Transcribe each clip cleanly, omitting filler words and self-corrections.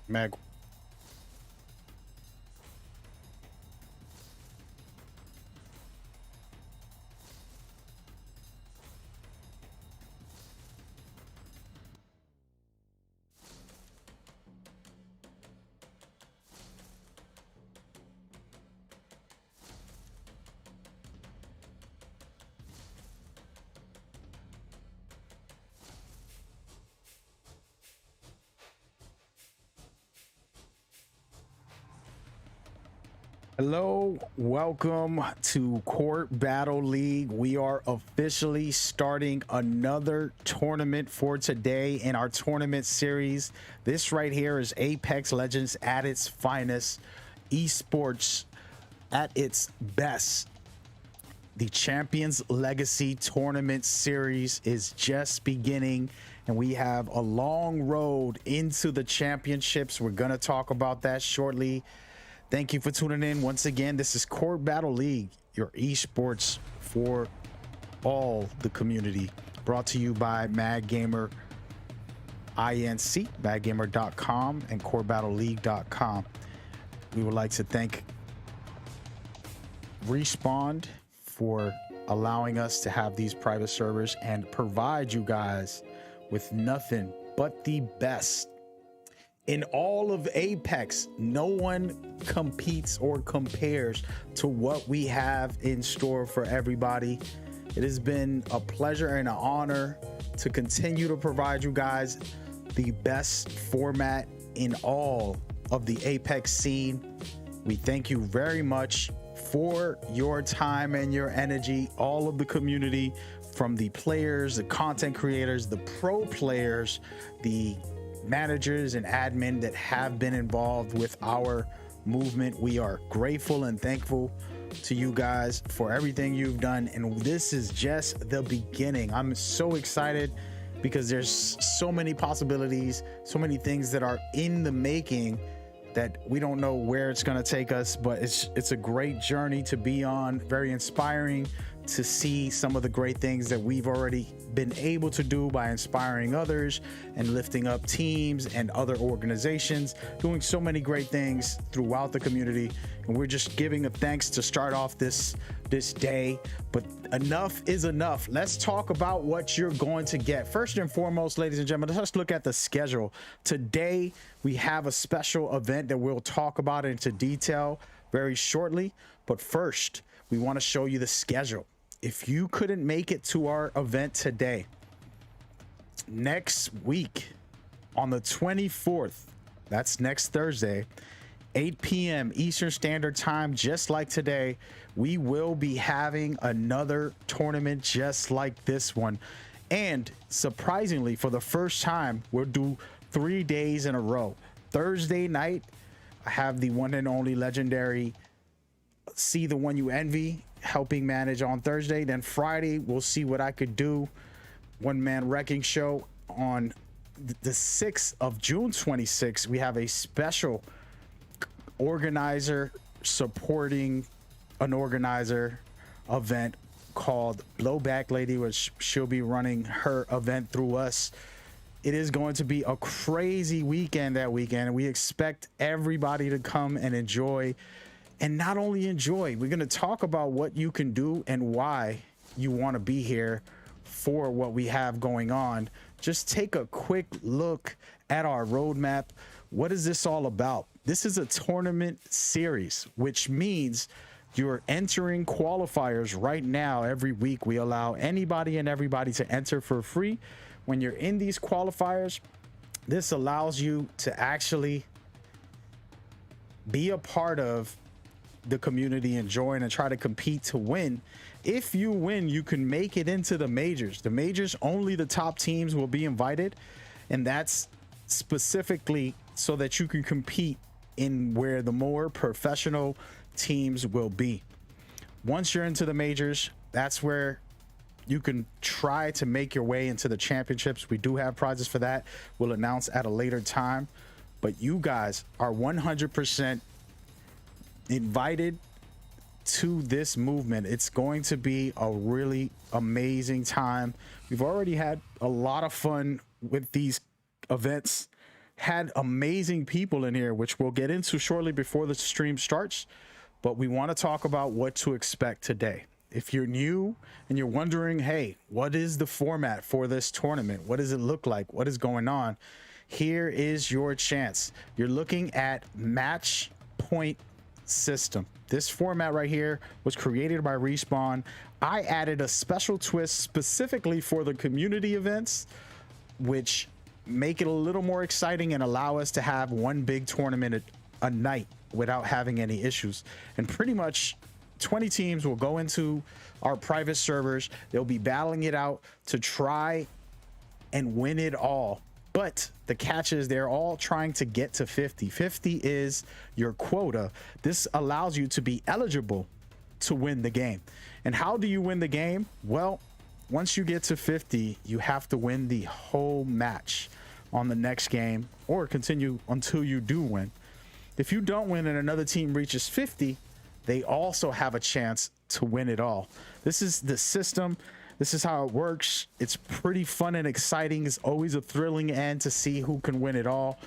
Mag. Hello, welcome to Court Battle League. We are officially starting another tournament for today in our tournament series. This right here is Apex Legends at its finest, esports at its best. The Champions Legacy Tournament Series is just beginning, and we have a long road into the championships. We're going to talk about that shortly. Thank you for tuning in once again. This is Court Battle League, your esports for all the community, brought to you by Mad Gamer Inc, madgamer.com, and courtbattleleague.com. We would like to thank Respawn for allowing us to have these private servers and provide you guys with nothing but the best. In all of Apex, no one competes or compares to what we have in store for everybody. It has been a pleasure and an honor to continue to provide you guys the best format in all of the Apex scene. We thank you very much for your time and your energy, all of the community, from the players, the content creators, the pro players, the managers and admin that have been involved with our movement. We are grateful and thankful to you guys for everything you've done, and this is just the beginning. I'm so excited because there's so many possibilities, so many things that are in the making that we don't know where it's going to take us, but it's a great journey to be on, very inspiring to see some of the great things that we've already been able to do by inspiring others and lifting up teams and other organizations, doing so many great things throughout the community. And we're just giving a thanks to start off this day. But enough is enough. Let's talk about what you're going to get. First and foremost, ladies and gentlemen, let's look at the schedule. Today, we have a special event that we'll talk about into detail very shortly. But first, we want to show you the schedule. If you couldn't make it to our event today, next week on the 24th, that's next Thursday, 8 p.m. Eastern Standard Time, just like today, we will be having another tournament just like this one. And surprisingly, for the first time, we'll do 3 days in a row. Thursday night, I have the one and only legendary See the One You Envy helping manage on Thursday. Then Friday, we'll see what I could do. One Man Wrecking Show on the 6th of June 26th. We have a special organizer supporting an organizer event called Blowback Lady, which she'll be running her event through us. It is going to be a crazy weekend that weekend, and we expect everybody to come and enjoy. And not only enjoy, we're going to talk about what you can do and why you want to be here for what we have going on. Just take a quick look at our roadmap. What is this all about? This is a tournament series, which means you're entering qualifiers right now. Every week, we allow anybody and everybody to enter for free. When you're in these qualifiers, this allows you to actually be a part of the community and join and try to compete to win. If you win, you can make it into the majors. The majors, only the top teams will be invited, and that's specifically so that you can compete in where the more professional teams will be. Once you're into the majors, that's where you can try to make your way into the championships. We do have prizes for that. We'll announce at a later time, but you guys are 100% invited to this movement. It's going to be a really amazing time. We've already had a lot of fun with these events had amazing people in here, which we'll get into shortly before the stream starts. But we want to talk about what to expect today. If you're new and you're wondering, hey, what is the format for this tournament? What does it look like? What is going on? Here is your chance. You're looking at match point system. This format right here was created by Respawn. I added a special twist specifically for the community events, which make it a little more exciting and allow us to have one big tournament a night without having any issues. And pretty much 20 teams will go into our private servers. They'll be battling it out to try and win it all. But the catch is they're all trying to get to 50. 50 is your quota. This allows you to be eligible to win the game. And how do you win the game? Well, once you get to 50, you have to win the whole match on the next game or continue until you do win. If you don't win and another team reaches 50, they also have a chance to win it all. This is the system. This is how it works. It's pretty fun and exciting. It's always a thrilling end to see who can win it all.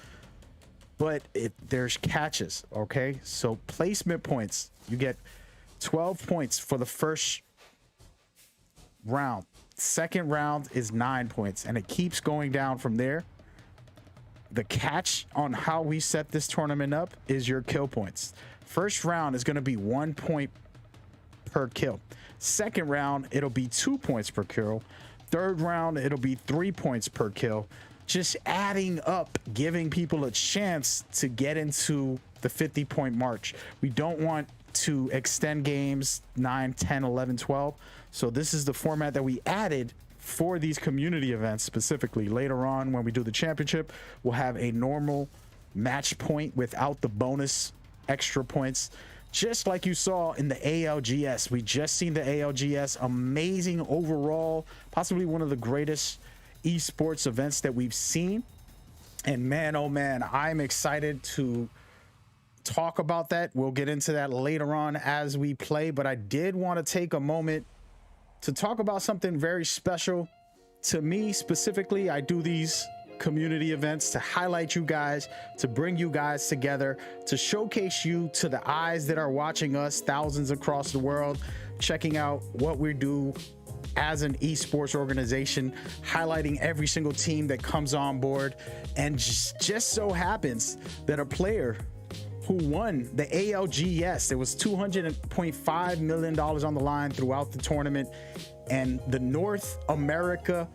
But there's catches, okay? So placement points. You get 12 points for the first round. Second round is 9 points, and it keeps going down from there. The catch on how we set this tournament up is your kill points. First round is going to be 1 point per kill. Second round, it'll be 2 points per kill. Third round, it'll be 3 points per kill. Just adding up, giving people a chance to get into the 50-point march. We don't want to extend games 9, 10, 11, 12. So this is the format that we added for these community events specifically. Later on, when we do the championship, we'll have a normal match point without the bonus extra points, just like you saw in the ALGS. We just seen the ALGS. Amazing overall, possibly one of the greatest esports events that we've seen. And man, oh man, I'm excited to talk about that. We'll get into that later on as we play, but I did want to take a moment to talk about something very special to me specifically. I do these community events to highlight you guys, to bring you guys together, to showcase you to the eyes that are watching us, thousands across the world, checking out what we do as an esports organization, highlighting every single team that comes on board. And just so happens that a player who won the ALGS, there was $200.5 million on the line throughout the tournament, and the North America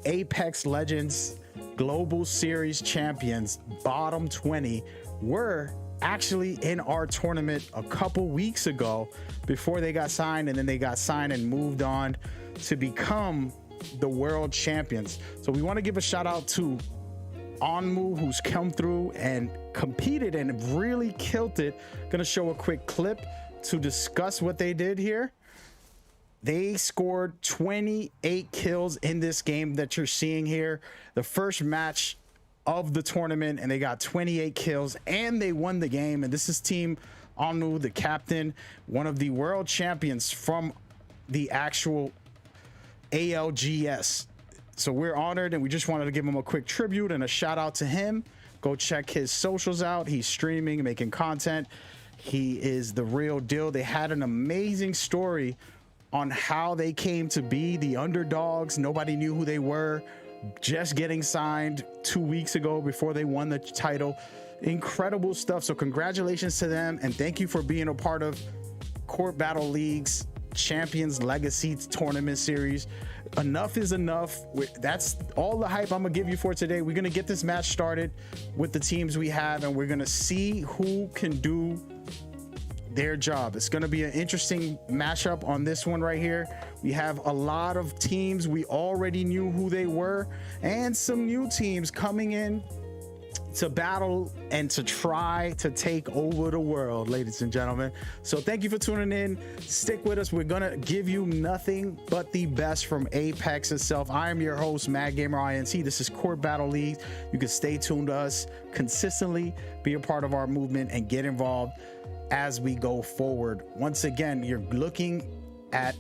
Apex Legends Global Series champions, bottom 20, were actually in our tournament a couple weeks ago before they got signed, and then they got signed and moved on to become the world champions. So we want to give a shout out to Onmu, who's come through and competed and really killed it. Gonna show a quick clip to discuss what they did here. They scored 28 kills in this game that you're seeing here, the first match of the tournament, and they got 28 kills and they won the game. And this is Team Onmu, the captain, one of the world champions from the actual ALGS. So we're honored, and we just wanted to give him a quick tribute and a shout out to him. Go check his socials out. He's streaming, making content. He is the real deal. They had an amazing story on how they came to be the underdogs. Nobody knew who they were, just getting signed 2 weeks ago before they won the title. Incredible stuff. So congratulations to them, and thank you for being a part of Court Battle League's Champions Legacy Tournament Series. Enough is enough. That's all the hype I'm gonna give you for today. We're gonna get this match started with the teams we have, and we're gonna see who can do their job. It's gonna be an interesting matchup on this one right here. We have a lot of teams we already knew who they were, and some new teams coming in to battle and to try to take over the world, ladies and gentlemen. So thank you for tuning in. Stick with us. We're gonna give you nothing but the best from Apex itself. I am your host, Mad Gamer INT. This is Court Battle League. You can stay tuned to us consistently, be a part of our movement, and get involved as we go forward. Once again, you're looking at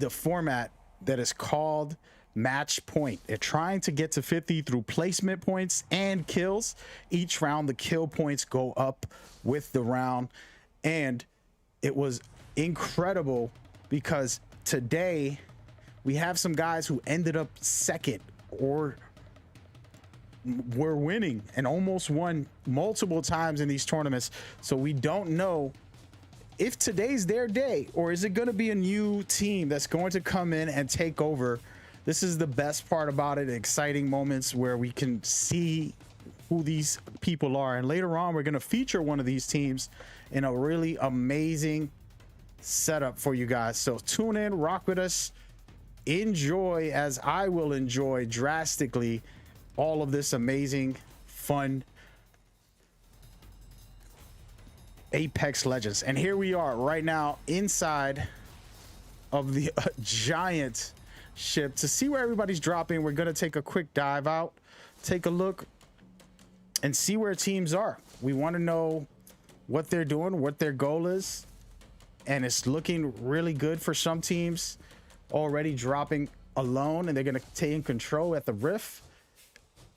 the format that is called match point. They're trying to get to 50 through placement points and kills. Each round, the kill points go up with the round. And it was incredible because today we have some guys who ended up second or were winning and almost won multiple times in these tournaments. So we don't know if today's their day, or is it going to be a new team that's going to come in and take over. This is the best part about it, exciting moments where we can see who these people are. And later on, we're going to feature one of these teams in a really amazing setup for you guys. So tune in, rock with us, enjoy, as I will enjoy drastically, all of this amazing, fun Apex Legends. And here we are right now inside of the giant ship to see where everybody's dropping. We're going to take a quick dive out, take a look, and see where teams are. We want to know what they're doing, what their goal is. And it's looking really good for some teams already dropping alone, and they're going to take control at the Rift.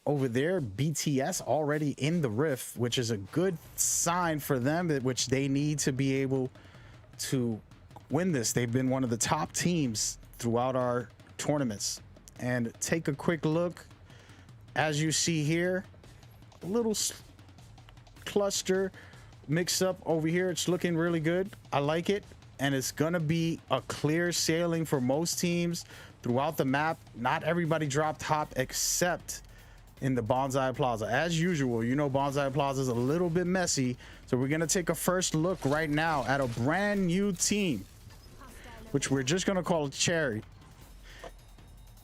Over there, BTS already in the Rift, which is a good sign for them, which they need to be able to win this. They've been one of the top teams throughout our tournaments. And take a quick look. As you see here, a little cluster mix up over here. It's looking really good. I like it. And it's going to be a clear sailing for most teams throughout the map. Not everybody dropped top except in the Bonsai Plaza. As usual, you know Bonsai Plaza is a little bit messy. So we're going to take a first look right now at a brand new team, which we're just going to call Cherry.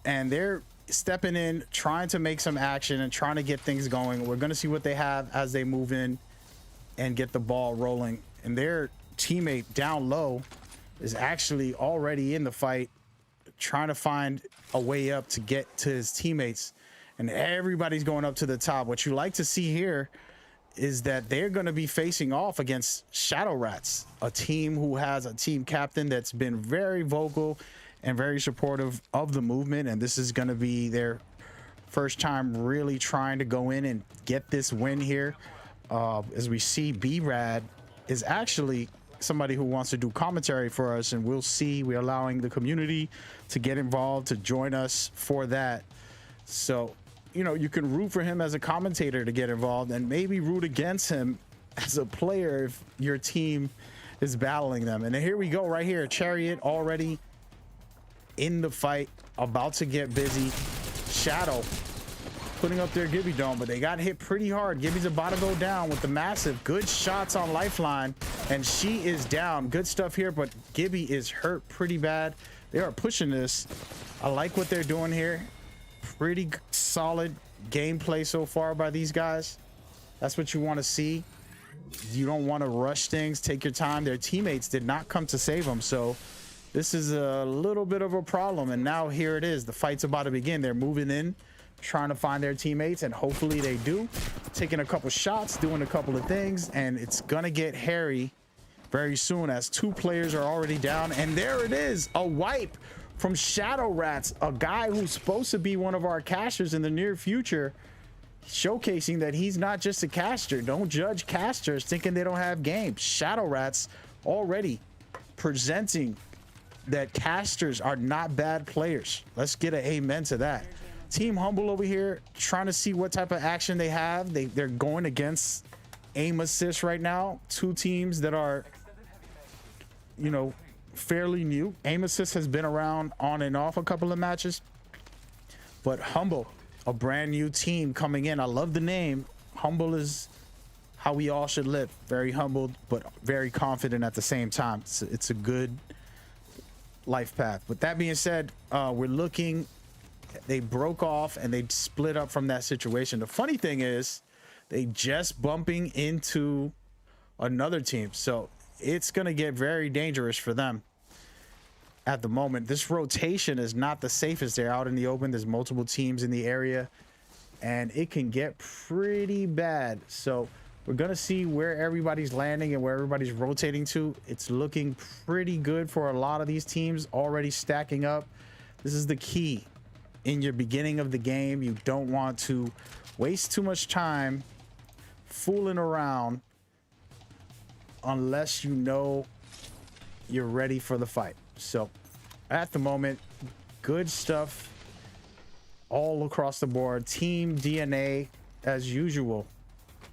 And they're stepping in, trying to make some action and trying to get things going. We're going to see what they have as they move in and get the ball rolling. And their teammate down low is actually already in the fight, trying to find a way up to get to his teammates. And everybody's going up to the top. What you like to see here is that they're going to be facing off against Shadow Rats, a team who has a team captain that's been very vocal and very supportive of the movement. And this is going to be their first time really trying to go in and get this win here. As we see, B-Rad is actually somebody who wants to do commentary for us, and we'll see. We're allowing the community to get involved, to join us for that. So, you know, you can root for him as a commentator to get involved, and maybe root against him as a player if your team is battling them. And then here we go right here. Chariot already in the fight, about to get busy. Shadow putting up their Gibby Dome, but they got hit pretty hard. Gibby's about to go down with the massive. Good shots on Lifeline, and she is down. Good stuff here, but Gibby is hurt pretty bad. They are pushing this. I like what they're doing here. Pretty solid gameplay so far by these guys. That's what you want to see. You don't want to rush things. Take your time. Their teammates did not come to save them, so this is a little bit of a problem. And now here it is. The fight's about to begin. They're moving in, trying to find their teammates, and hopefully they do. Taking a couple shots, doing a couple of things, and it's gonna get hairy very soon as two players are already down. And there it is, a wipe from Shadow Rats, a guy who's supposed to be one of our casters in the near future, showcasing that he's not just a caster. Don't judge casters thinking they don't have games. Shadow Rats already presenting that casters are not bad players. Let's get an amen to that. Team Humble over here trying to see what type of action they have. They're going against Aim Assist right now. Two teams that are, you know, fairly new. Aim Assist has been around on and off a couple of matches, but Humble, a brand new team coming in. I love the name. Humble is how we all should live. Very humbled, but very confident at the same time. It's a good life path. But that being said, we're looking, they broke off and they split up from that situation. The funny thing is they just bumping into another team, so it's going to get very dangerous for them at the moment. This rotation is not the safest. They're out in the open. There's multiple teams in the area, and it can get pretty bad. So we're going to see where everybody's landing and where everybody's rotating to. It's looking pretty good for a lot of these teams already stacking up. This is the key. in your beginning of the game. You don't want to waste too much time fooling around unless you know you're ready for the fight. So at the moment, good stuff all across the board. Team DNA, as usual,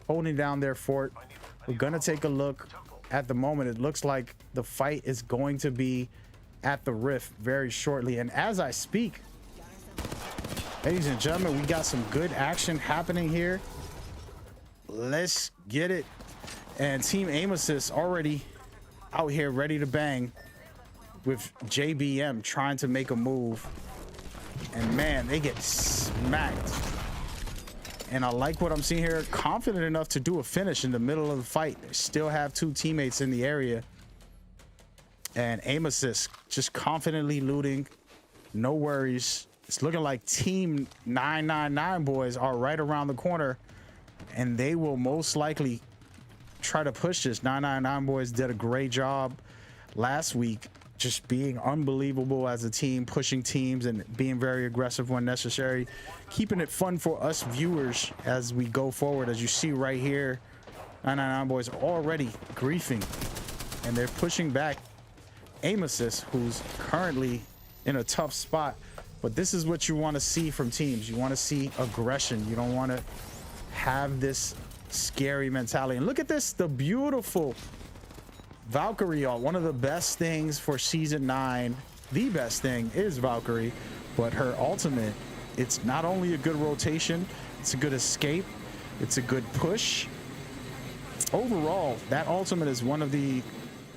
holding down their fort. We're gonna take a look. At the moment, it looks like the fight is going to be at the Rift very shortly. And as I speak, ladies and gentlemen, we got some good action happening here. Let's get it. And Team Aim Assist already out here ready to bang with JBM trying to make a move. And man, they get smacked. And I like what I'm seeing here. Confident enough to do a finish in the middle of the fight. They still have two teammates in the area. And Aim Assist just confidently looting. No worries. It's looking like Team 999 boys are right around the corner. And they will most likely try to push this. 999 boys did a great job last week. Just being unbelievable as a team, pushing teams and being very aggressive when necessary, keeping it fun for us viewers as we go forward. As you see right here, 999 boys already griefing and they're pushing back Aim Assist, who's currently in a tough spot. But this is what you want to see from teams. You want to see aggression. You don't want to have this scary mentality. And look at this, the beautiful Valkyrie ult. One of the best things for season 9, the best thing is Valkyrie, but her ultimate, it's not only a good rotation, it's a good escape, it's a good push. Overall, that ultimate is one of the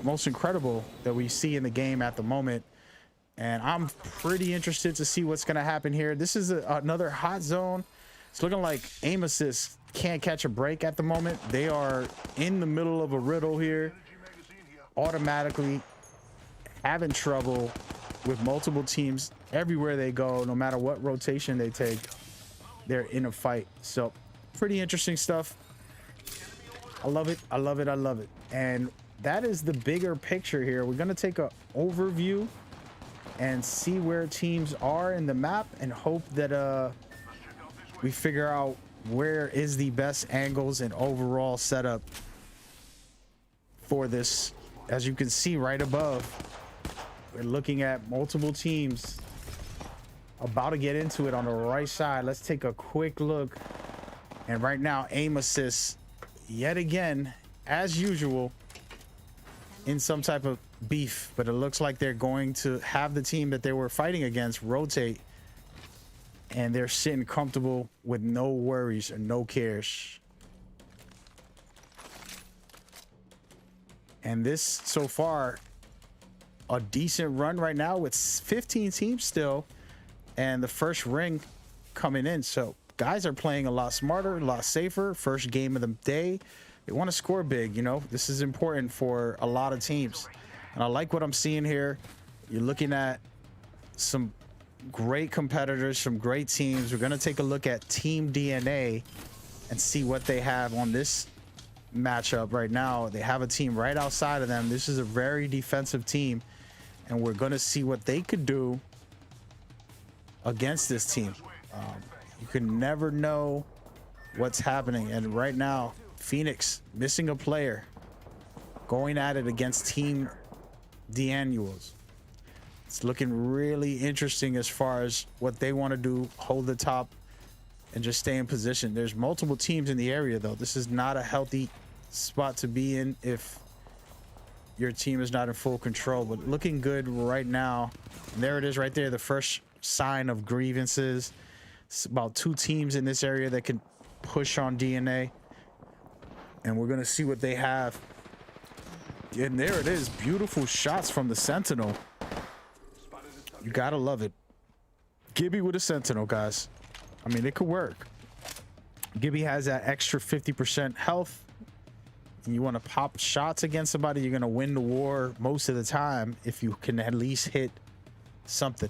most incredible that we see in the game at the moment. And I'm pretty interested to see what's going to happen here. This is another hot zone. It's looking like Aim Assist can't catch a break at the moment. They are in the middle of a riddle here, automatically having trouble with multiple teams everywhere they go. No matter what rotation they take, they're in a fight. So pretty interesting stuff. I love it. I love it. I love it. And that is the bigger picture here. We're going to take an overview and see where teams are in the map and hope that we figure out where is the best angles and overall setup for this. As you can see right above, we're looking at multiple teams about to get into it on the right side. Let's take a quick look. And right now, Aim Assist yet again, as usual, in some type of beef, but it looks like they're going to have the team that they were fighting against rotate, and they're sitting comfortable with no worries and no cares. And this so far a decent run right now with 15 teams still and the first ring coming in. So guys are playing a lot smarter, a lot safer. First game of the day, they want to score big. You know, this is important for a lot of teams, and I like what I'm seeing here. You're looking at some great competitors, some great teams. We're going to take a look at Team DNA and see what they have on this matchup right now. They have a team right outside of them. This is a very defensive team, and we're going to see what they could do against this team. You can never know what's happening, and right now Phoenix missing a player, going at it against Team D'Annuals. It's looking really interesting as far as what they want to do, hold the top and just stay in position. There's multiple teams in the area though. This is not a healthy spot to be in if your team is not in full control, but looking good right now. And there it is right there, the first sign of grievances. It's about 2 teams in this area that can push on DNA, and we're gonna see what they have. And there it is, beautiful shots from the Sentinel. You gotta love it. Gibby with a Sentinel, guys. I mean, it could work. Gibby has that extra 50% health, and you want to pop shots against somebody, you're gonna win the war most of the time if you can at least hit something.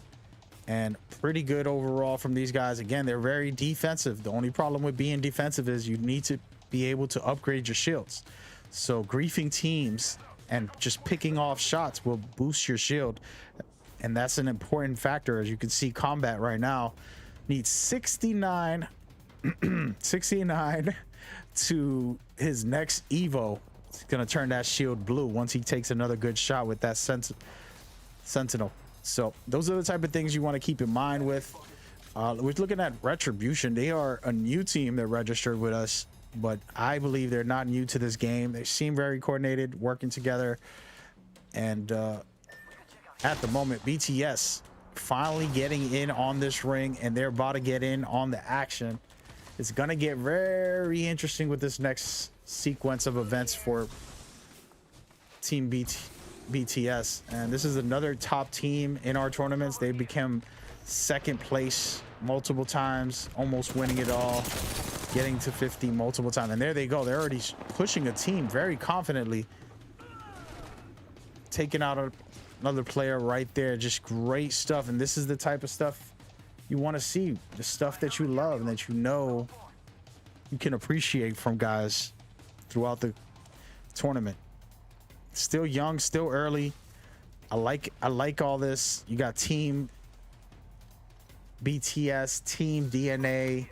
And pretty good overall from these guys. Again, they're very defensive. The only problem with being defensive is you need to be able to upgrade your shields. So griefing teams and just picking off shots will boost your shield. and that's an important factor. As you can see, Combat right now needs 69 69 to his next Evo. He's gonna turn that shield blue once he takes another good shot with that Sentinel. So those are the type of things you want to keep in mind with. We're looking at Retribution. They are a new team that registered with us, but I believe they're not new to this game. They seem very coordinated, working together. And at the moment, BTS finally getting in on this ring, and they're about to get in on the action. It's going to get very interesting with this next sequence of events for Team BTS. And this is another top team in our tournaments. They became second place multiple times, almost winning it all, getting to 50 multiple times. And there they go. They're already pushing a team very confidently, taking out another player right there. Just great stuff. And this is the type of stuff you want to see, the stuff that you love and that you know you can appreciate from guys throughout the tournament. Still young, still early. I like all this. You got Team BTS, Team DNA,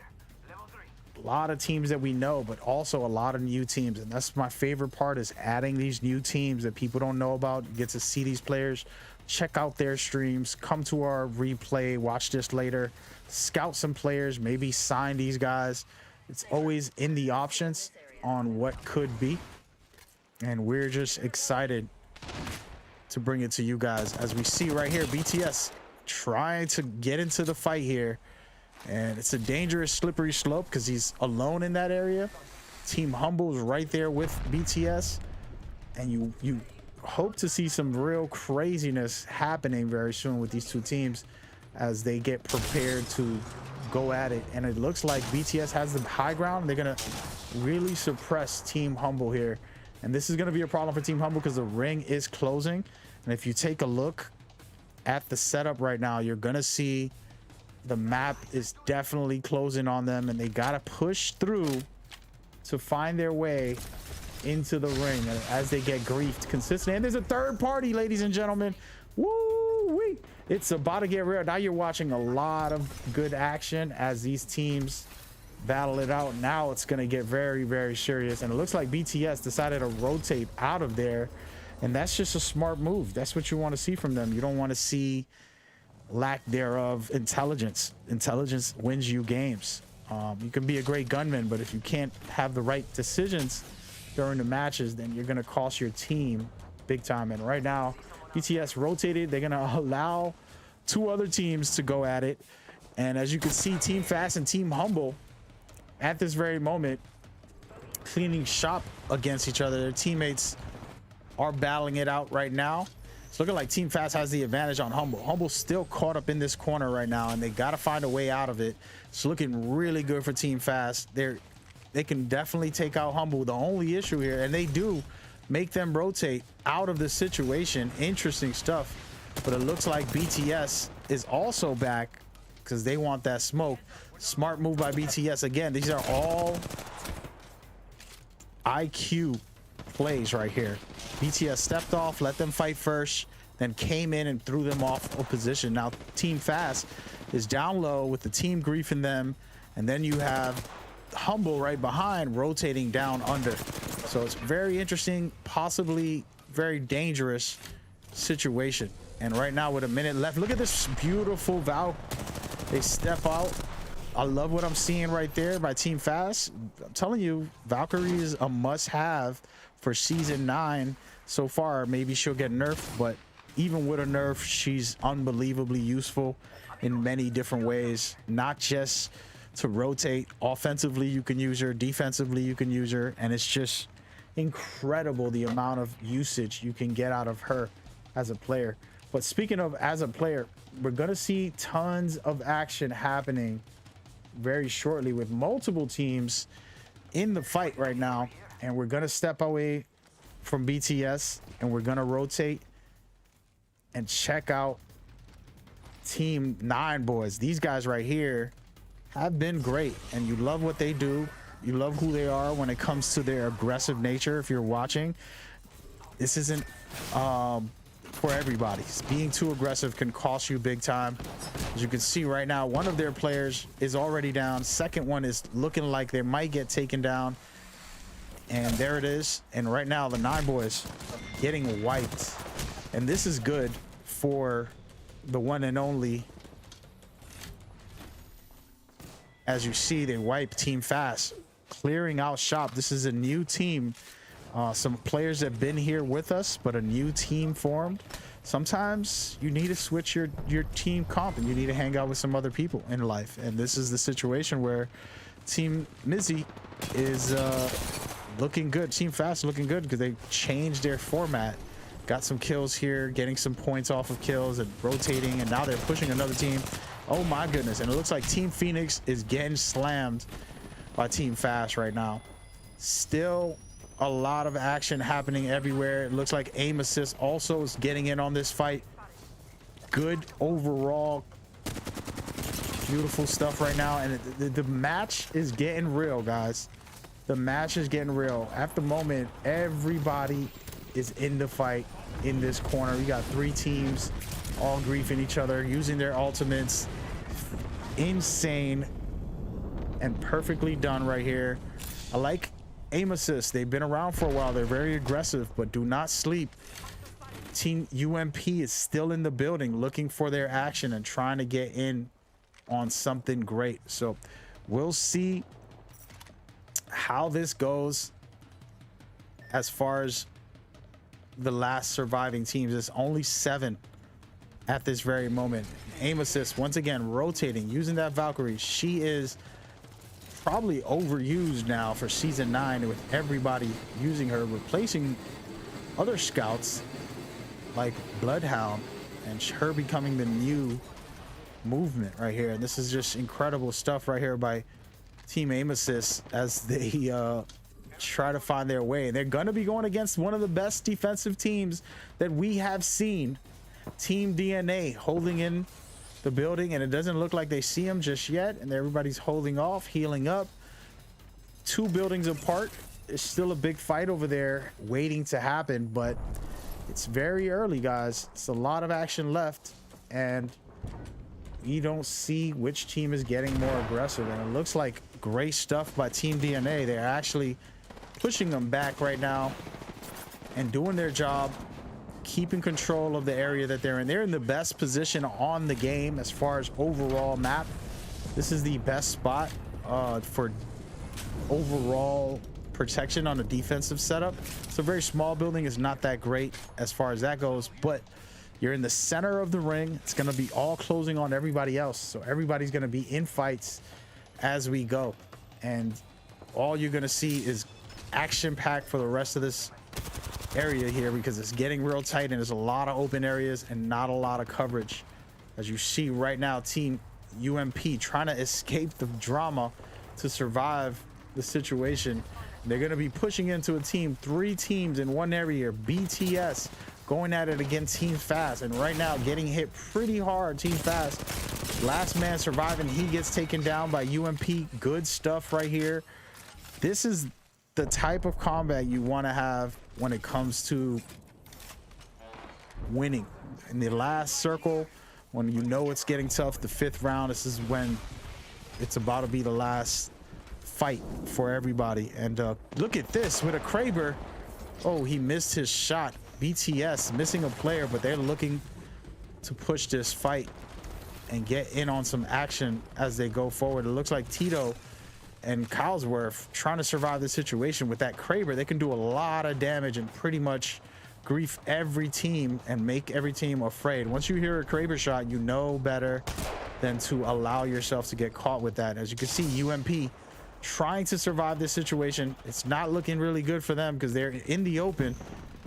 a lot of teams that we know, but also a lot of new teams. And that's my favorite part, is adding these new teams that people don't know about. You get to see these players, check out their streams, come to our replay, watch this later, scout some players, maybe sign these guys. It's always in the options on what could be. And we're just excited to bring it to you guys. As we see right here, BTS trying to get into the fight here, and it's a dangerous slippery slope because he's alone in that area. Team Humble's right there with BTS, and you hope to see some real craziness happening very soon with these two teams as they get prepared to go at it. And it looks like BTS has the high ground. They're gonna really suppress Team Humble here, and this is gonna be a problem for Team Humble because the ring is closing. And if you take a look at the setup right now, you're gonna see the map is definitely closing on them, and they gotta push through to find their way into the ring as they get griefed consistently. And there's a third party, ladies and gentlemen. Woo-wee! It's about to get real. Now you're watching a lot of good action as these teams battle it out. Now it's gonna get very, very serious, and it looks like BTS decided to rotate out of there. And that's just a smart move. That's what you want to see from them. You don't want to see lack thereof intelligence. Intelligence wins you games. You can be a great gunman, but if you can't have the right decisions during the matches, then you're going to cost your team big time. And right now, BTS rotated. They're going to allow two other teams to go at it. And as you can see, Team Fast and Team Humble at this very moment cleaning shop against each other. Their teammates are battling it out right now. It's looking like Team Fast has the advantage on Humble. Humble's still caught up in this corner right now, and they got to find a way out of it. It's looking really good for Team Fast. They can definitely take out Humble. The only issue here, and they do make them rotate out of the situation. Interesting stuff. But it looks like BTS is also back because they want that smoke. Smart move by BTS. Again, these are all IQ plays right here. BTS stepped off, let them fight first, then came in and threw them off a position. Now Team Fast is down low with the team griefing them, and then you have Humble right behind rotating down under. So it's very interesting, possibly very dangerous situation. And right now with a minute left, look at this beautiful Valk. They step out. I love what I'm seeing right there by Team Fast. I'm telling you, Valkyrie is a must-have for season 9 so far. Maybe she'll get nerfed, but even with a nerf, she's unbelievably useful in many different ways. Not just to rotate. Offensively, you can use her. Defensively, you can use her. And it's just incredible the amount of usage you can get out of her as a player. But speaking of as a player, we're going to see tons of action happening very shortly with multiple teams in the fight right now. And we're going to step away from BTS and we're going to rotate and check out Team 9 boys. These guys right here have been great, and you love what they do. You love who they are when it comes to their aggressive nature. If you're watching, this isn't for everybody. Being too aggressive can cost you big time. As you can see right now, one of their players is already down. Second one is looking like they might get taken down. And there it is. And right now, the 9 boys getting wiped. And this is good for the one and only. As you see, they wipe Team Fast, clearing out shop. This is a new team. Some players have been here with us, but a new team formed. Sometimes you need to switch your team comp and you need to hang out with some other people in life. And this is the situation where Team Mizzy is looking good. Team Fast looking good because they changed their format. Got some kills here, getting some points off of kills and rotating, and now they're pushing another team. Oh my goodness. And it looks like Team Phoenix is getting slammed by Team Fast right now. Still a lot of action happening everywhere. It looks like aim assist also is getting in on this fight. Good overall. Beautiful stuff right now. And the match is getting real, guys. The match is getting real. At the moment, everybody is in the fight in this corner. We got 3 teams all griefing each other, using their ultimates. Insane and perfectly done right here. I like aim assist. They've been around for a while. They're very aggressive, but do not sleep. Team UMP is still in the building looking for their action and trying to get in on something great. So we'll see how this goes as far as the last surviving teams. There's only 7 at this very moment. Aim assist once again rotating, using that Valkyrie. She is probably overused now for season 9 with everybody using her, replacing other scouts like Bloodhound, and her becoming the new movement right here. And this is just incredible stuff right here by Team Aim Assist as they try to find their way. And they're going to be going against one of the best defensive teams that we have seen. Team DNA holding in the building, and it doesn't look like they see him just yet, and everybody's holding off, healing up. 2 buildings apart. There's still a big fight over there waiting to happen, but it's very early, guys. It's a lot of action left, and you don't see which team is getting more aggressive. And it looks like great stuff by Team DNA. They're actually pushing them back right now and doing their job, keeping control of the area that they're in. They're in the best position on the game as far as overall map. This is the best spot for overall protection on a defensive setup. So a very small building is not that great as far as that goes, but you're in the center of the ring. It's going to be all closing on everybody else. So everybody's going to be in fights as we go. And all you're going to see is action packed for the rest of this area here, because it's getting real tight and there's a lot of open areas and not a lot of coverage. As you see right now, Team UMP trying to escape the drama to survive the situation. They're going to be pushing into a team, 3 teams in one area. BTS going at it against Team Fast, and right now getting hit pretty hard. Team Fast, last man surviving. He gets taken down by UMP. Good stuff right here. This is the type of combat you want to have when it comes to winning. In the last circle, when you know it's getting tough, the 5th round, this is when it's about to be the last fight for everybody. And look at this with a Kraber. Oh, he missed his shot. BTS missing a player, but they're looking to push this fight and get in on some action as they go forward. It looks like Tito and Cowsworth trying to survive the situation with that Kraber. They can do a lot of damage and pretty much grief every team and make every team afraid. Once you hear a Kraber shot, you know better than to allow yourself to get caught with that. As you can see, UMP trying to survive this situation. It's not looking really good for them because they're in the open.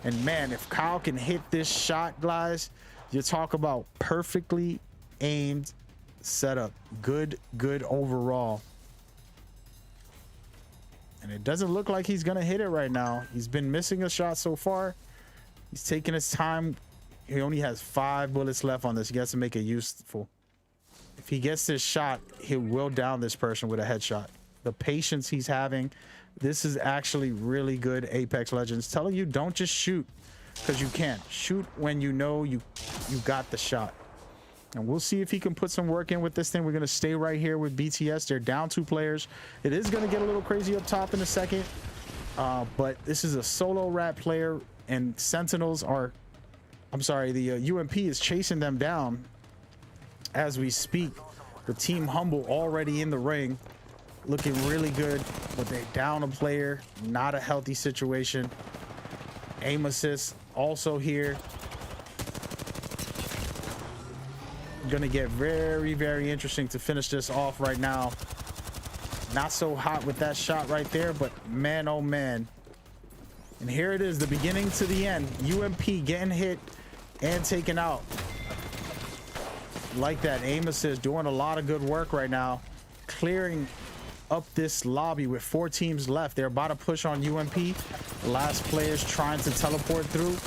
And man, if Kyle can hit this shot, guys, you talk about perfectly aimed setup. Good overall. And it doesn't look like he's gonna hit it right now. He's been missing a shot so far. He's taking his time. He only has 5 bullets left on this. He has to make it useful. If he gets this shot, he will down this person with a headshot. The patience he's having, this is actually really good Apex Legends. Telling you, don't just shoot. because you can. Shoot when you know you got the shot. And we'll see if he can put some work in with this thing. We're going to stay right here with BTS. They're down 2 players. It is going to get a little crazy up top in a second. But this is a solo rat player, and Sentinels are, I'm sorry, the UMP is chasing them down as we speak. The Team Humble already in the ring, looking really good, but they're down a player. Not a healthy situation. Aim assist also here. Gonna get very, very interesting to finish this off right now. Not so hot with that shot right there, but man, oh man. And here it is, the beginning to the end. UMP getting hit and taken out. Like that. Aim assist doing a lot of good work right now, clearing up this lobby with 4 teams left. They're about to push on UMP. The last players trying to teleport through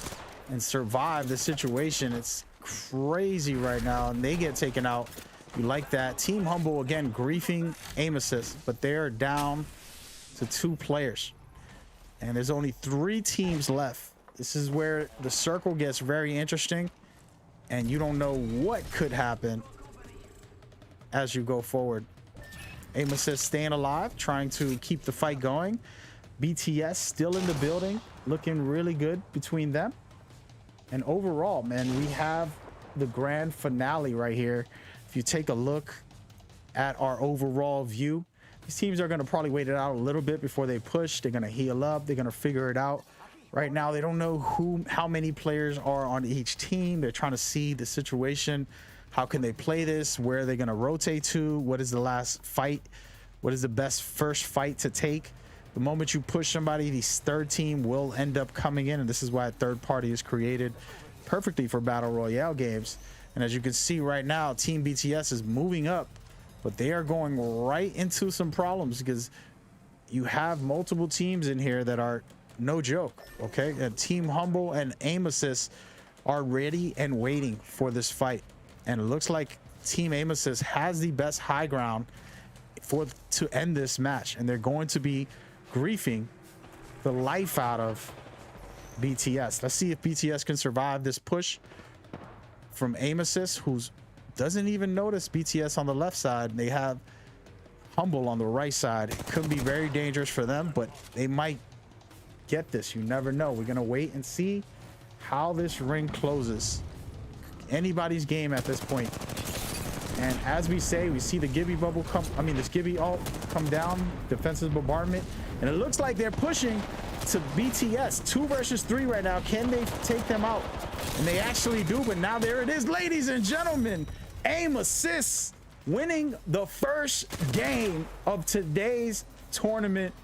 and survive the situation. It's crazy right now, and they get taken out. You like that. Team Humble again griefing aim assist, but they're down to 2 players, and there's only 3 teams left. This is where the circle gets very interesting, and you don't know what could happen as you go forward. Aim assist staying alive, trying to keep the fight going. BTS still in the building, looking really good between them. And overall, man, we have the grand finale right here. If you take a look at our overall view, these teams are going to probably wait it out a little bit before they push. They're going to heal up. They're going to figure it out. Right now, they don't know how many players are on each team. They're trying to see the situation. How can they play this? Where are they going to rotate to? What is the last fight? What is the best first fight to take? The moment you push somebody, the third team will end up coming in, and this is why a third party is created perfectly for battle royale games. And as you can see right now, Team BTS is moving up, but they are going right into some problems because you have multiple teams in here that are no joke. Okay, and Team Humble and Aim Assist are ready and waiting for this fight, and it looks like Team Aim Assist has the best high ground to end this match, and they're going to be griefing the life out of BTS. Let's see if BTS can survive this push from Aim Assist, who doesn't even notice BTS on the left side. They have Humble on the right side. It could be very dangerous for them, but they might get this. You never know. We're gonna wait and see how this ring closes. Anybody's game at this point. And as we say, we see the Gibby bubble come, this Gibby ult come down, defensive bombardment, and it looks like they're pushing to BTS. 2 versus 3 right now. Can they take them out? And they actually do, but now there it is, ladies and gentlemen. Aim Assist winning the first game of today's tournament.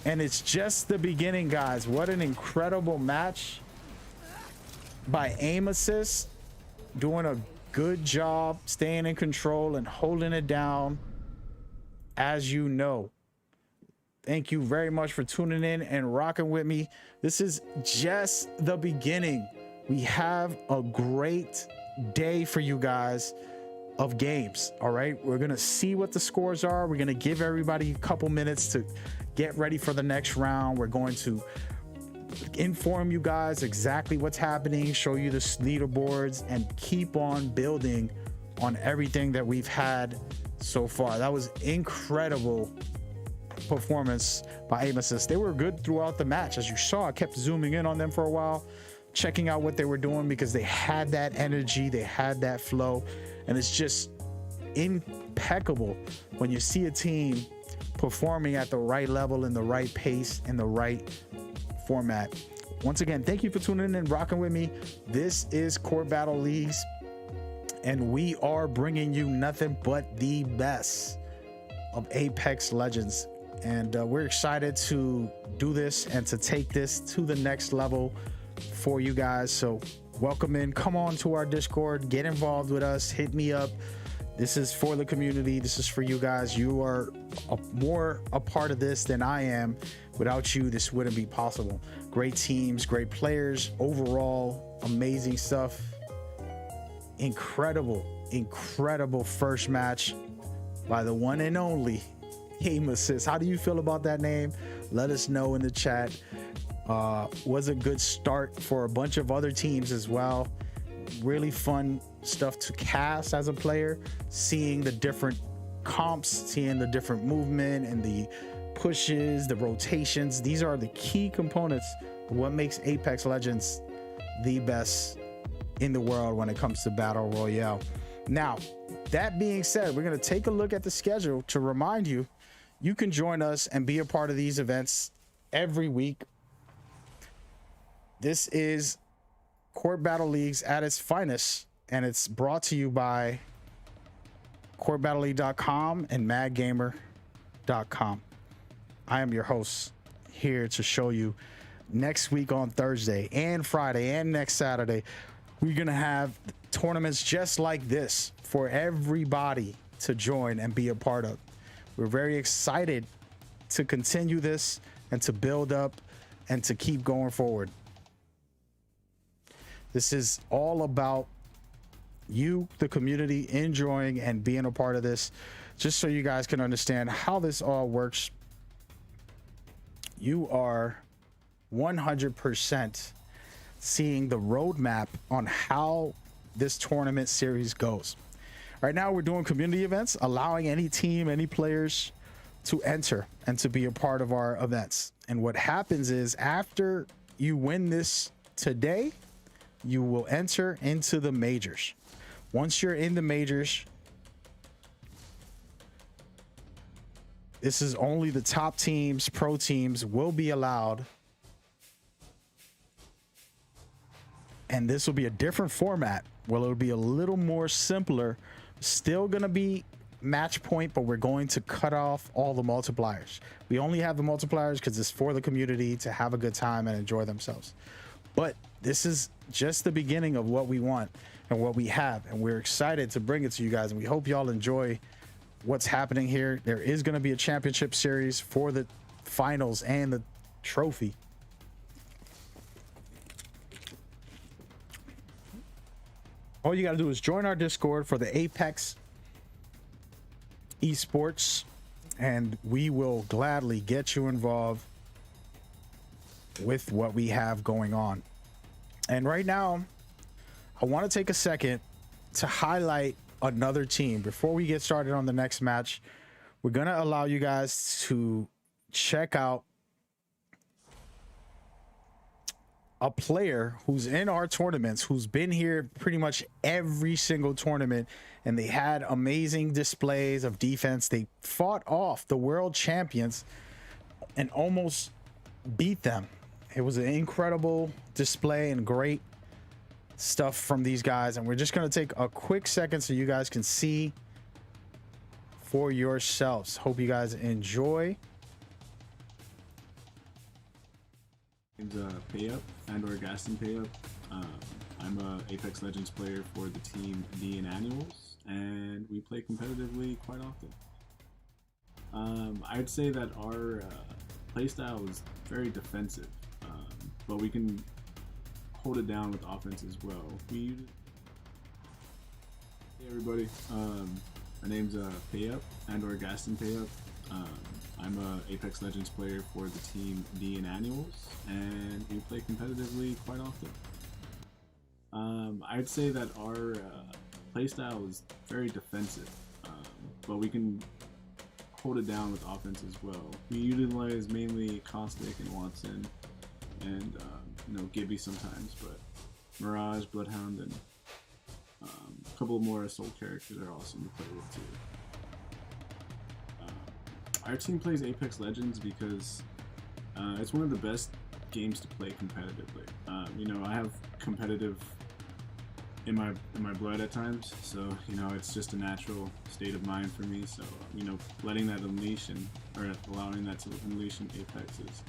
And it's just the beginning, guys. What an incredible match by Aim Assist, doing a good job staying in control and holding it down, as you know. Thank you very much for tuning in and rocking with me. This is just the beginning. We have a great day for you guys of games. All right, we're gonna see what the scores are. We're gonna give everybody a couple minutes to get ready for the next round. We're going to inform you guys exactly what's happening, show you the leaderboards, and keep on building on everything that we've had so far. That was incredible performance by Aim Assist. They were good throughout the match. As you saw, I kept zooming in on them for a while, checking out what they were doing, because they had that energy, they had that flow, and it's just impeccable when you see a team performing at the right level, in the right pace, in the right format. Once again, thank you for tuning in and rocking with me. This is Court Battle Leagues, and we are bringing you nothing but the best of Apex Legends. And we're excited to do this and to take this to the next level for you guys. So welcome in, come on to our Discord, get involved with us, hit me up. This is for the community. This is for you guys. You are more a part of this than I am. Without you, this wouldn't be possible. Great teams, great players, overall amazing stuff. Incredible first match by the one and only Aim Assist. How do you feel about that name? Let us know in the chat. Was a good start for a bunch of other teams as well. Really fun stuff to cast as a player, seeing the different comps, seeing the different movement and the pushes, the rotations. These are the key components of what makes Apex Legends the best in the world when it comes to Battle Royale. Now, that being said, we're going to take a look at the schedule to remind you, you can join us and be a part of these events every week. This is Court Battle Leagues at its finest, and it's brought to you by CourtBattleLeague.com and MadGamer.com. I am your host, here to show you next week on Thursday and Friday and next Saturday, we're going to have tournaments just like this for everybody to join and be a part of. We're very excited to continue this and to build up and to keep going forward. This is all about you, the community, enjoying and being a part of this. Just so you guys can understand how this all works, you are 100% seeing the roadmap on how this tournament series goes. Right now, we're doing community events, allowing any team, any players to enter and to be a part of our events. And what happens is, after you win this today, you will enter into the majors. Once you're in the majors, this is only the top teams, pro teams will be allowed. And this will be a different format. Well, it'll be a little more simpler. Still going to be match point, but we're going to cut off all the multipliers. We only have the multipliers because it's for the community to have a good time and enjoy themselves. But this is just the beginning of what we want and what we have, and we're excited to bring it to you guys, and we hope y'all enjoy what's happening here. There is going to be a championship series for the finals and the trophy. All you got to do is join our Discord for the Apex Esports, and we will gladly get you involved with what we have going on. And right now, I want to take a second to highlight another team. Before we get started on the next match, we're going to allow you guys to check out a player who's in our tournaments, who's been here pretty much every single tournament, and they had amazing displays of defense. They fought off the world champions and almost beat them. It was an incredible display and great stuff from these guys, and we're just going to take a quick second so you guys can see for yourselves. Hope you guys enjoy. Name's Payup, and/or Gaston Payup. I'm a Apex Legends player for the team D and Annuals, and we play competitively quite often. I'd say that our playstyle is very defensive, but we can hold it down with offense as well. Hey everybody, my name's Payup, and/or Gaston Payup. I'm a Apex Legends player for the team D and Annuals, and we play competitively quite often. I'd say that our playstyle is very defensive, but we can hold it down with offense as well. We utilize mainly Caustic and Watson, and Gibby sometimes, but Mirage, Bloodhound, and a couple more Assault characters are awesome to play with too. Our team plays Apex Legends because it's one of the best games to play competitively. I have competitive in my blood at times, so it's just a natural state of mind for me. So letting that unleash or allowing that to unleash in Apex is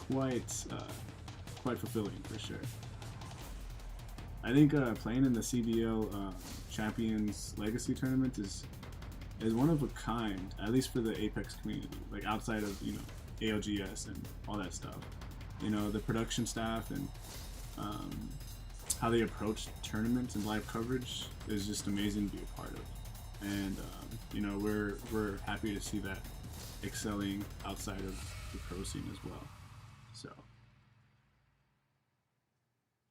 quite fulfilling for sure. I think playing in the CBL Champions Legacy tournament is one of a kind, at least for the Apex community. Like outside of ALGS and all that stuff, the production staff and how they approach tournaments and live coverage is just amazing to be a part of. And we're happy to see that excelling outside of the pro scene as well. So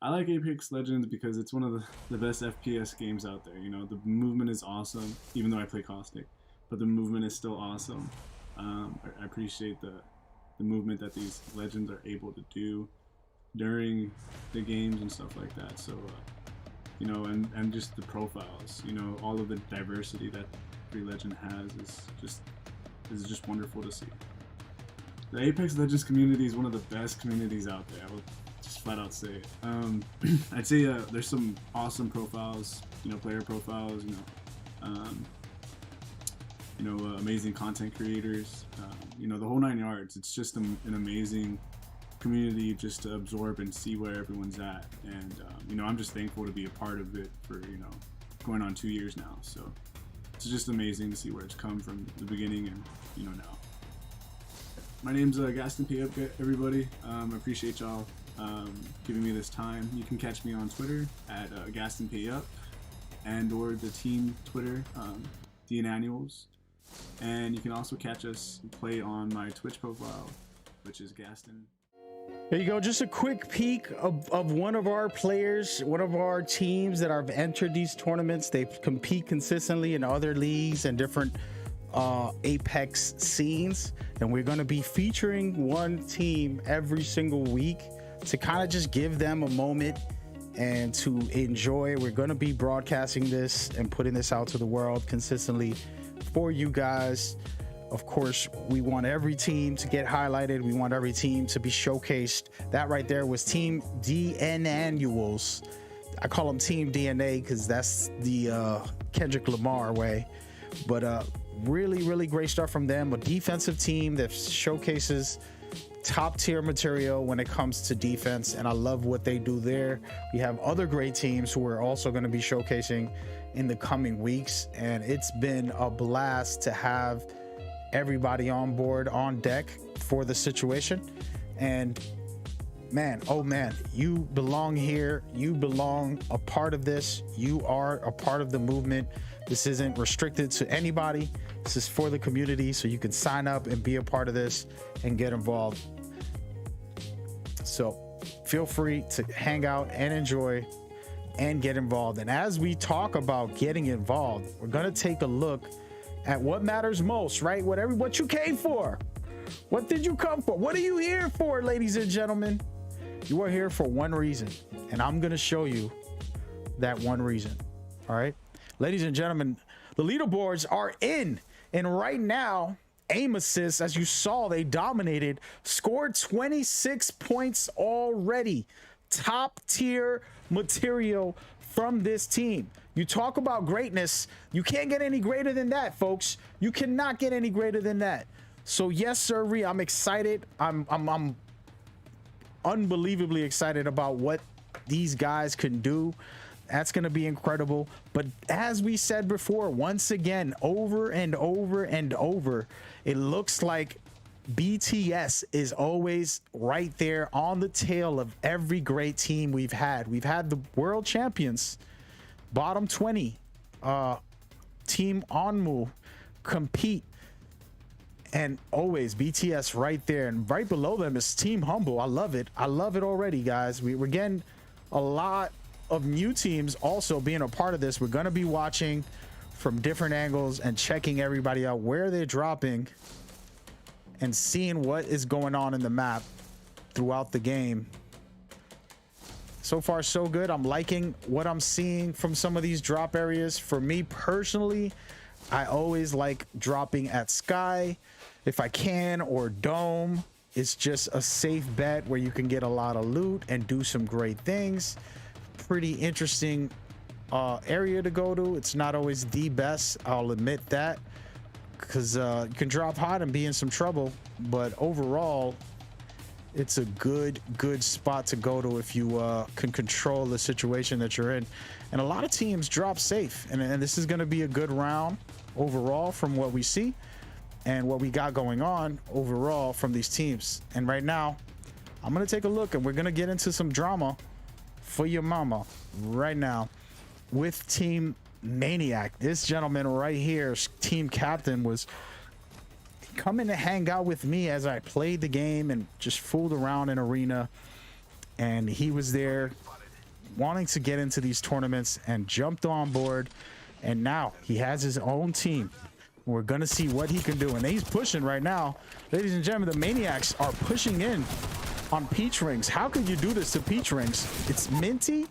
I like Apex Legends because it's one of the best FPS games out there. You know, the movement is awesome, even though I play Caustic, but the movement is still awesome. I appreciate the movement that these legends are able to do during the games and stuff like that. So, you know, and just the profiles, you know, all of the diversity that every legend has is just wonderful to see. The Apex Legends community is one of the best communities out there. I would just flat out say it. I'd say there's some awesome profiles, you know, player profiles, amazing content creators, you know, the whole 9 yards. It's just an amazing community just to absorb and see where everyone's at. And, you know, I'm just thankful to be a part of it for, you know, going on 2 years now. So it's just amazing to see where it's come from the beginning and, you know, now. My name's Gaston Payup, everybody. I appreciate y'all giving me this time. You can catch me on Twitter at Gaston Payup and or the team Twitter, The Annuals. And you can also catch us play on my Twitch profile, which is Gaston. There you go. Just a quick peek of one of our players, one of our teams that have entered these tournaments. They compete consistently in other leagues and different Apex scenes, and we're going to be featuring one team every single week to kind of just give them a moment and to enjoy. We're going to be broadcasting this and putting this out to the world consistently for you guys. Of course, we want every team to get highlighted. We want every team to be showcased. That right there was Team DN Annuals. I call them Team DNA because that's the Kendrick Lamar way. But really great stuff from them. A defensive team that showcases top tier material when it comes to defense, and I love what they do there. We have other great teams who we're also going to be showcasing in the coming weeks, and it's been a blast to have everybody on board, on deck for the situation. And man, oh man, you belong here. You belong a part of this. You are a part of the movement. This isn't restricted to anybody. This is for the community, so you can sign up and be a part of this and get involved. So feel free to hang out and enjoy and get involved. And as we talk about getting involved, we're going to take a look at what matters most, right? What you came for. What did you come for? What are you here for, ladies and gentlemen? You are here for one reason, and I'm going to show you that one reason. All right, ladies and gentlemen, the leaderboards are in, and right now, aim assists, as you saw, they dominated, scored 26 points already. Top tier material from this team. You talk about greatness, you can't get any greater than that, folks. You cannot get any greater than that. So yes, sir, I'm excited. I'm unbelievably excited about what these guys can do. That's going to be incredible. But as we said before, once again, over and over and over, it looks like BTS is always right there on the tail of every great team we've had. We've had the world champions, bottom 20, Team Onmu compete, and always BTS right there. And right below them is Team Humble. I love it. I love it already, guys. We're getting a lot of new teams also being a part of this. We're going to be watching from different angles and checking everybody out, where they're dropping, and seeing what is going on in the map throughout the game. So far, so good. I'm liking what I'm seeing from some of these drop areas. For me personally, I always like dropping at Sky if I can, or Dome. It's just a safe bet where you can get a lot of loot and do some great things. Pretty interesting area to go to. It's not always the best, I'll admit that, because you can drop hot and be in some trouble, but overall it's a good spot to go to if you can control the situation that you're in. And a lot of teams drop safe, and this is going to be a good round overall from what we see and what we got going on overall from these teams. And right now I'm going to take a look, and we're going to get into some drama for your mama right now with Team Maniac. This gentleman right here, team captain, was coming to hang out with me as I played the game and just fooled around in arena, and he was there wanting to get into these tournaments and jumped on board, and now he has his own team. We're gonna see what he can do, and he's pushing right now. Ladies and gentlemen, the Maniacs are pushing in on Peach Rings. How could you do this to Peach Rings? It's Minty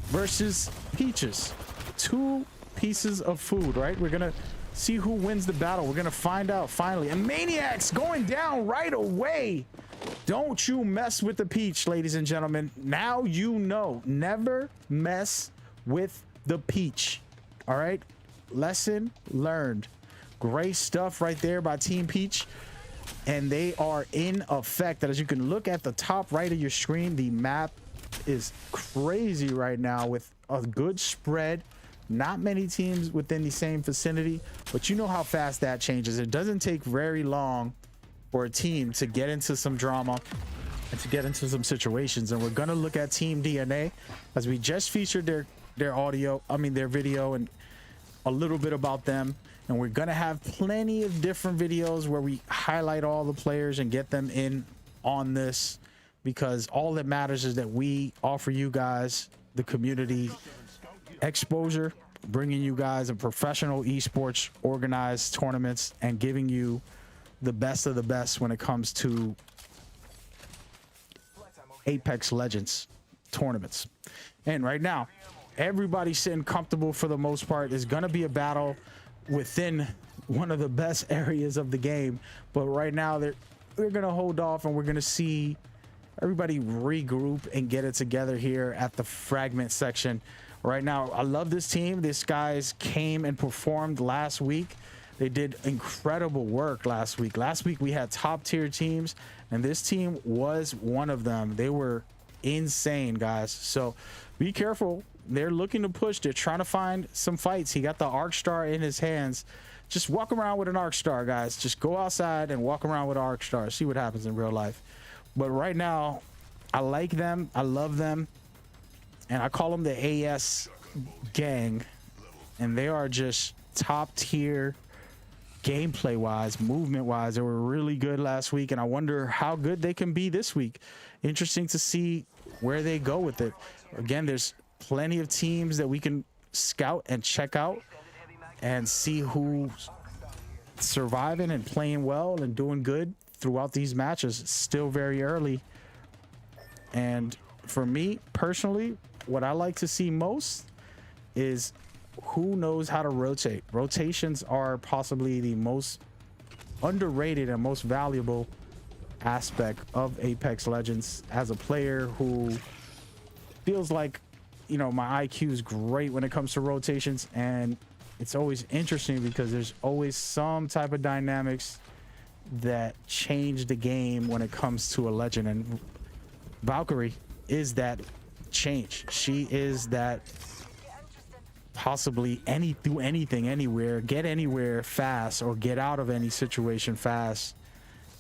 versus Peaches. 2 pieces of food, right? We're gonna see who wins the battle. We're gonna find out finally. And Maniacs going down right away. Don't you mess with the Peach, ladies and gentlemen. Now you know. Never mess with the Peach. All right? Lesson learned. Great stuff right there by Team Peach. And they are in effect. As you can look at the top right of your screen, the map is crazy right now with a good spread. Not many teams within the same vicinity, but you know how fast that changes. It doesn't take very long for a team to get into some drama and to get into some situations. And we're gonna look at Team DNA as we just featured their video and a little bit about them. And we're gonna have plenty of different videos where we highlight all the players and get them in on this, because all that matters is that we offer you guys, the community, exposure, bringing you guys a professional esports organized tournaments and giving you the best of the best when it comes to Apex Legends tournaments. And right now, everybody's sitting comfortable for the most part. There's gonna be a battle within one of the best areas of the game, but right now we're gonna hold off and we're gonna see everybody regroup and get it together here at the fragment section. Right now, I love this team. These guys came and performed last week. They did incredible work last week. Last week we had top tier teams, and this team was one of them. They were insane, guys. So be careful. They're looking to push. They're trying to find some fights. He got the Arc Star in his hands. Just walk around with an Arc Star, guys. Just go outside and walk around with an Arc Star. See what happens in real life. But right now, I like them. I love them. And I call them the AS gang. And they are just top tier gameplay wise, movement wise. They were really good last week. And I wonder how good they can be this week. Interesting to see where they go with it. Again, there's plenty of teams that we can scout and check out and see who's surviving and playing well and doing good throughout these matches. It's still very early. And for me personally, what I like to see most is who knows how to rotate. Rotations are possibly the most underrated and most valuable aspect of Apex Legends. As a player who feels like, you know, my IQ is great when it comes to rotations, and it's always interesting because there's always some type of dynamics that change the game when it comes to a legend, and Valkyrie is that change. She is that possibly do anything anywhere, get anywhere fast, or get out of any situation fast,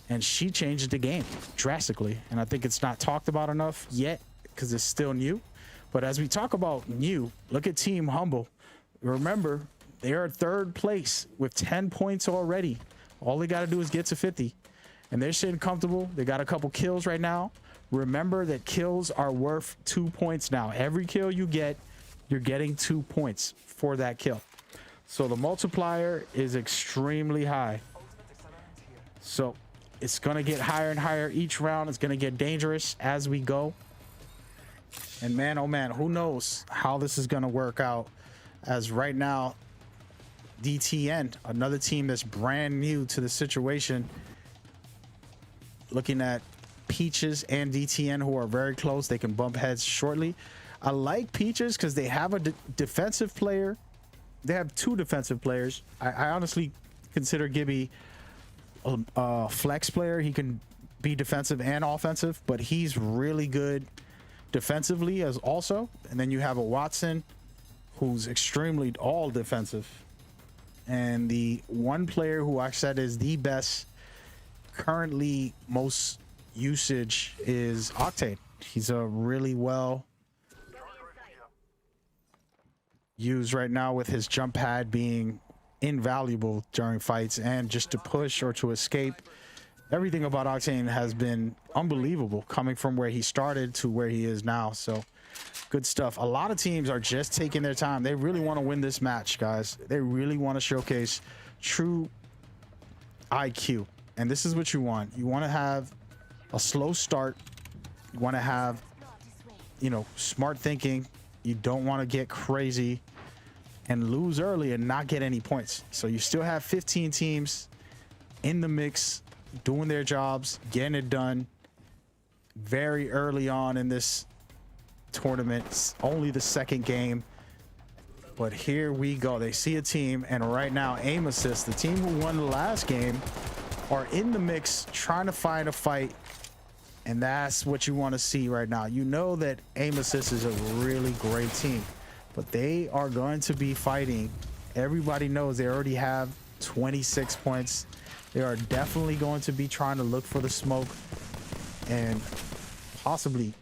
and she changed the game drastically. And I think it's not talked about enough yet because it's still new. But as we talk about new, look at Team Humble. Remember, they are third place with 10 points already. All they got to do is get to 50, and they're sitting comfortable. They got a couple kills right now. Remember that kills are worth 2 points now. Every kill you get, you're getting 2 points for that kill. So the multiplier is extremely high. So it's going to get higher and higher each round. It's going to get dangerous as we go. And man, oh man, who knows how this is going to work out, as right now, DTN, another team that's brand new to the situation, looking at Peaches and DTN, who are very close. They can bump heads shortly. I like Peaches because they have a defensive player. They have 2 defensive players. I honestly consider Gibby a flex player. He can be defensive and offensive, but he's really good defensively as also. And then you have a Watson who's extremely all defensive. And the one player who I said is the best currently, most usage, is Octane. He's a really well used right now, with his jump pad being invaluable during fights and just to push or to escape. everything about Octane has been unbelievable, coming from where he started to where he is now. So good stuff. A lot of teams are just taking their time. They really want to win this match, guys. They really want to showcase true IQ. And this is what you want. You want to have a slow start. You want to have, you know, smart thinking. You don't want to get crazy and lose early and not get any points. So you still have 15 teams in the mix, doing their jobs, getting it done very early on in this tournament. It's only the second game, but here we go. They see a team, and right now Aim Assist, the team who won the last game, are in the mix trying to find a fight, and that's what you want to see right now. You know that Aim Assist is a really great team, but they are going to be fighting. Everybody knows they already have 26 points. They are definitely going to be trying to look for the smoke and possibly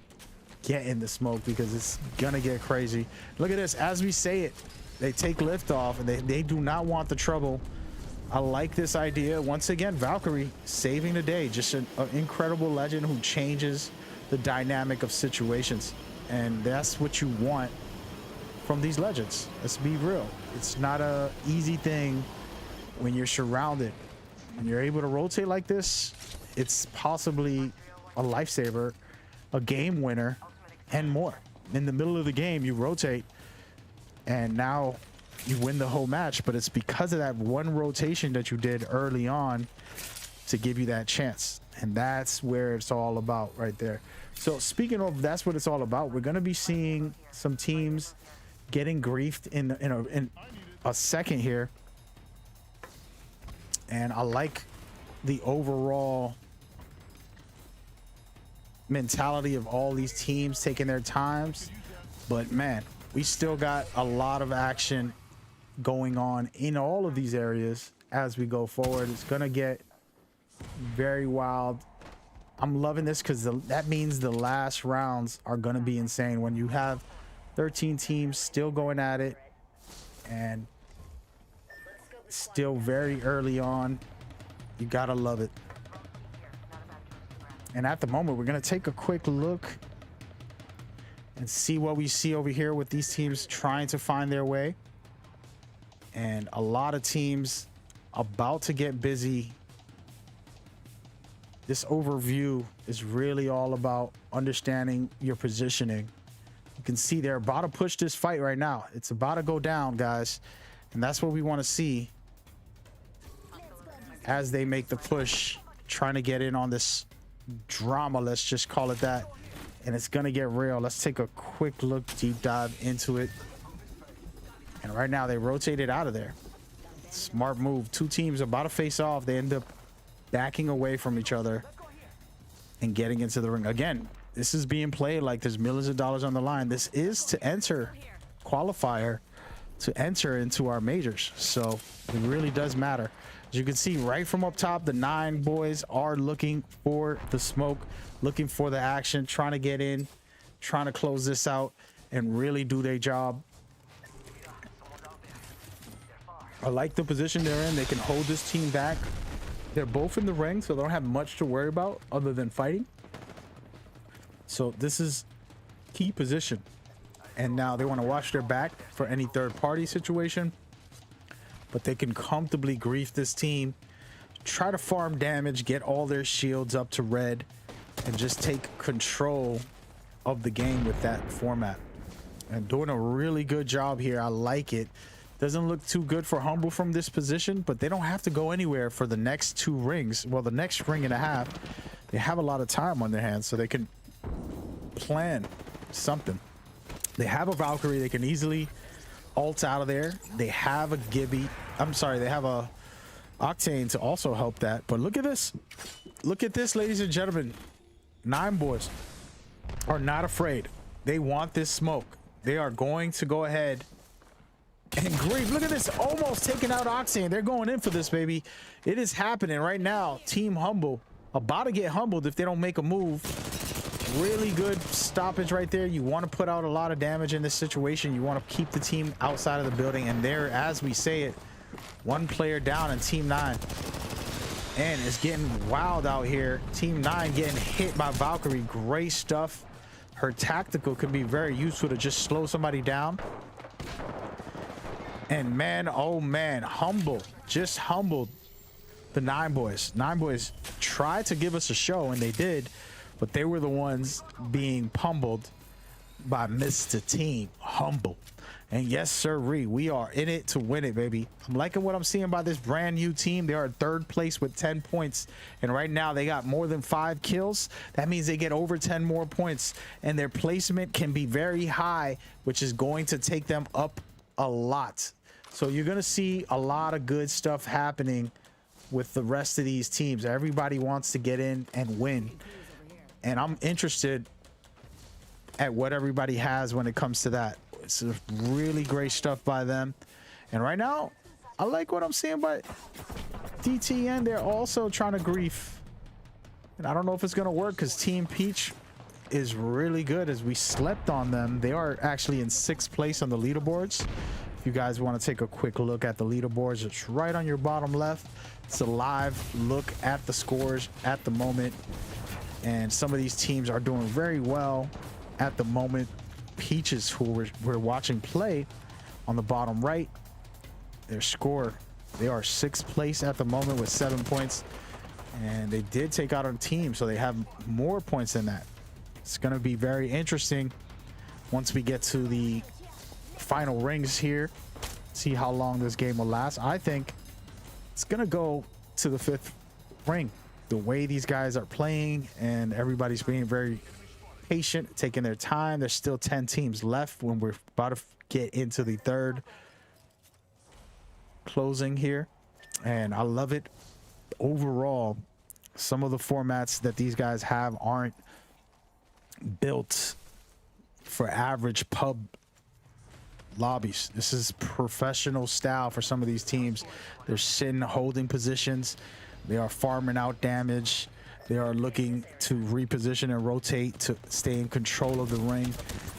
get in the smoke, because it's gonna get crazy. Look at this. As we say it, they take lift off, and they do not want the trouble. I like this idea. Once again, Valkyrie saving the day. Just an incredible legend who changes the dynamic of situations, and that's what you want from these legends. Let's be real. It's not a easy thing when you're surrounded. When you're able to rotate like this, it's possibly a lifesaver, a game winner, and more. In the middle of the game, you rotate, and now you win the whole match, but it's because of that one rotation that you did early on to give you that chance. And that's where it's all about right there. So speaking of that's what it's all about, we're going to be seeing some teams getting griefed in a second here. And I like the overall mentality of all these teams taking their times, but man, we still got a lot of action going on in all of these areas as we go forward. It's gonna get very wild. I'm loving this because that means the last rounds are gonna be insane when you have 13 teams still going at it, and still very early on. You gotta love it. And at the moment, we're gonna take a quick look and see what we see over here with these teams trying to find their way, and a lot of teams about to get busy. This overview is really all about understanding your positioning. You can see they're about to push this fight right now. It's about to go down, guys, and that's what we want to see as they make the push, trying to get in on this drama, let's just call it that. And it's gonna get real. Let's take a quick look, deep dive into it. And right now they rotated out of there. Smart move. Two teams about to face off. They end up backing away from each other and getting into the ring. Again, this is being played like there's millions of dollars on the line. This is to enter qualifier, to enter into our majors, so it really does matter. As you can see right from up top, the 9 boys are looking for the smoke, looking for the action, trying to get in, trying to close this out and really do their job. I like the position they're in. They can hold this team back. They're both in the ring, so they don't have much to worry about other than fighting. So this is key position. And now they want to watch their back for any third party situation, but they can comfortably grief this team, try to farm damage, get all their shields up to red, and just take control of the game with that format. And doing a really good job here. I like it. Doesn't look too good for Humble from this position, but they don't have to go anywhere for the next 2 rings. Well, the next ring and a half, they have a lot of time on their hands, so they can plan something. They have a Valkyrie. They can easily ult out of there. They have a Gibby. I'm sorry, they have a Octane to also help that. But look at this. Look at this, ladies and gentlemen. 9 boys are not afraid. They want this smoke. They are going to go ahead and grief. Look at this, almost taking out Octane. They're going in for this, baby. It is happening right now. Team Humble about to get humbled if they don't make a move. Really good stoppage right there. You want to put out a lot of damage in this situation. You want to keep the team outside of the building. And there, as we say it, 1 player down in Team 9. And it's getting wild out here. Team 9 getting hit by Valkyrie. Great stuff. Her tactical could be very useful to just slow somebody down. And man, oh man, just humbled the Nine Boys. Nine Boys tried to give us a show, and they did, but they were the ones being pummeled by Mr. Team Humble. And yes, sirree, we are in it to win it, baby. I'm liking what I'm seeing by this brand new team. They are in 3rd place with 10 points. And right now they got more than 5 kills. That means they get over 10 more points. And their placement can be very high, which is going to take them up a lot. So you're going to see a lot of good stuff happening with the rest of these teams. Everybody wants to get in and win. And I'm interested at what everybody has when it comes to that. It's really great stuff by them. And right now, I like what I'm seeing by DTN. They're also trying to grief. And I don't know if it's going to work because Team Peach is really good. As we slept on them, they are actually in 6th place on the leaderboards. If you guys want to take a quick look at the leaderboards, it's right on your bottom left. It's a live look at the scores at the moment. And some of these teams are doing very well at the moment. Peaches, who we're watching play on the bottom right, their score, they are 6th place at the moment with 7 points, and they did take out a team, so they have more points than that. It's going to be very interesting once we get to the final rings here, see how long this game will last. I think it's going to go to the 5th ring. The way these guys are playing, and everybody's being very patient, taking their time. There's still 10 teams left when we're about to get into the 3rd closing here, and I love it. Overall, some of the formats that these guys have aren't built for average pub lobbies. This is professional style for some of these teams. They're sitting holding positions, they are farming out damage. They are looking to reposition and rotate to stay in control of the ring.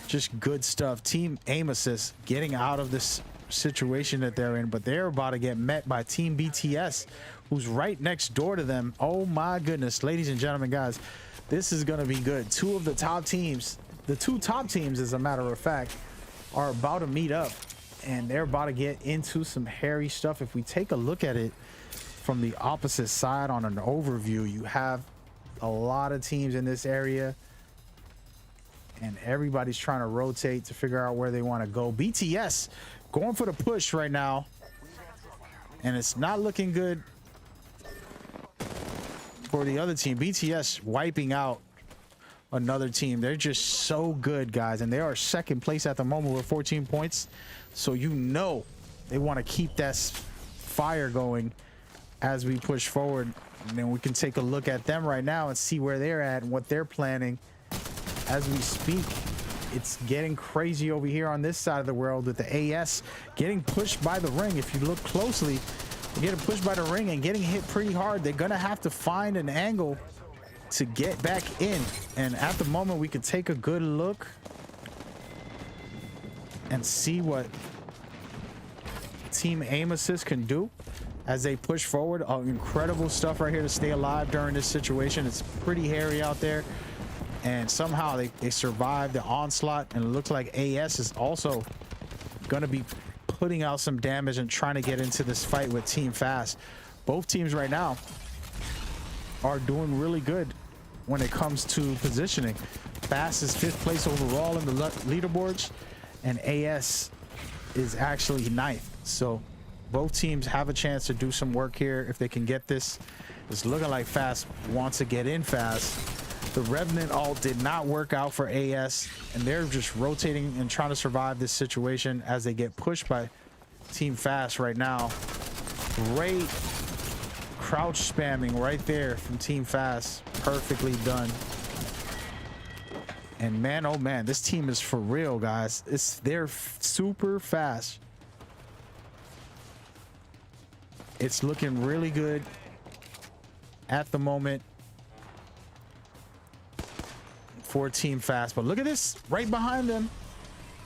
Just good stuff. Team Aim Assist getting out of this situation that they're in, but they're about to get met by Team BTS, who's right next door to them. Oh my goodness, ladies and gentlemen, guys, this is going to be good. 2 of the top teams, the 2 top teams, as a matter of fact, are about to meet up, and they're about to get into some hairy stuff. If we take a look at it from the opposite side on an overview, you have a lot of teams in this area, and everybody's trying to rotate to figure out where they want to go. BTS going for the push right now, and it's not looking good for the other team. BTS wiping out another team. They're just so good, guys, and they are 2nd place at the moment with 14 points. So you know they want to keep that fire going as we push forward. And then we can take a look at them right now and see where they're at and what they're planning as we speak. It's getting crazy over here on this side of the world with the AS getting pushed by the ring. If you look closely, they're getting pushed by the ring and getting hit pretty hard. They're going to have to find an angle to get back in. And at the moment, we can take a good look and see what Team Aim Assist can do as they push forward. Incredible stuff right here to stay alive during this situation. It's pretty hairy out there, and somehow they survived the onslaught, and it looks like AS is also going to be putting out some damage and trying to get into this fight with Team Fast. Both teams right now are doing really good when it comes to positioning. Fast is 5th place overall in the leaderboards, and AS is actually 9th. So both teams have a chance to do some work here if they can get this. It's looking like Fast wants to get in fast. The Revenant ult did not work out for AS, and they're just rotating and trying to survive this situation as they get pushed by Team Fast right now. Great crouch spamming right there from Team Fast. Perfectly done. And man, oh man, this team is for real, guys. They're super fast. It's looking really good at the moment for Team Fast. But look at this right behind them.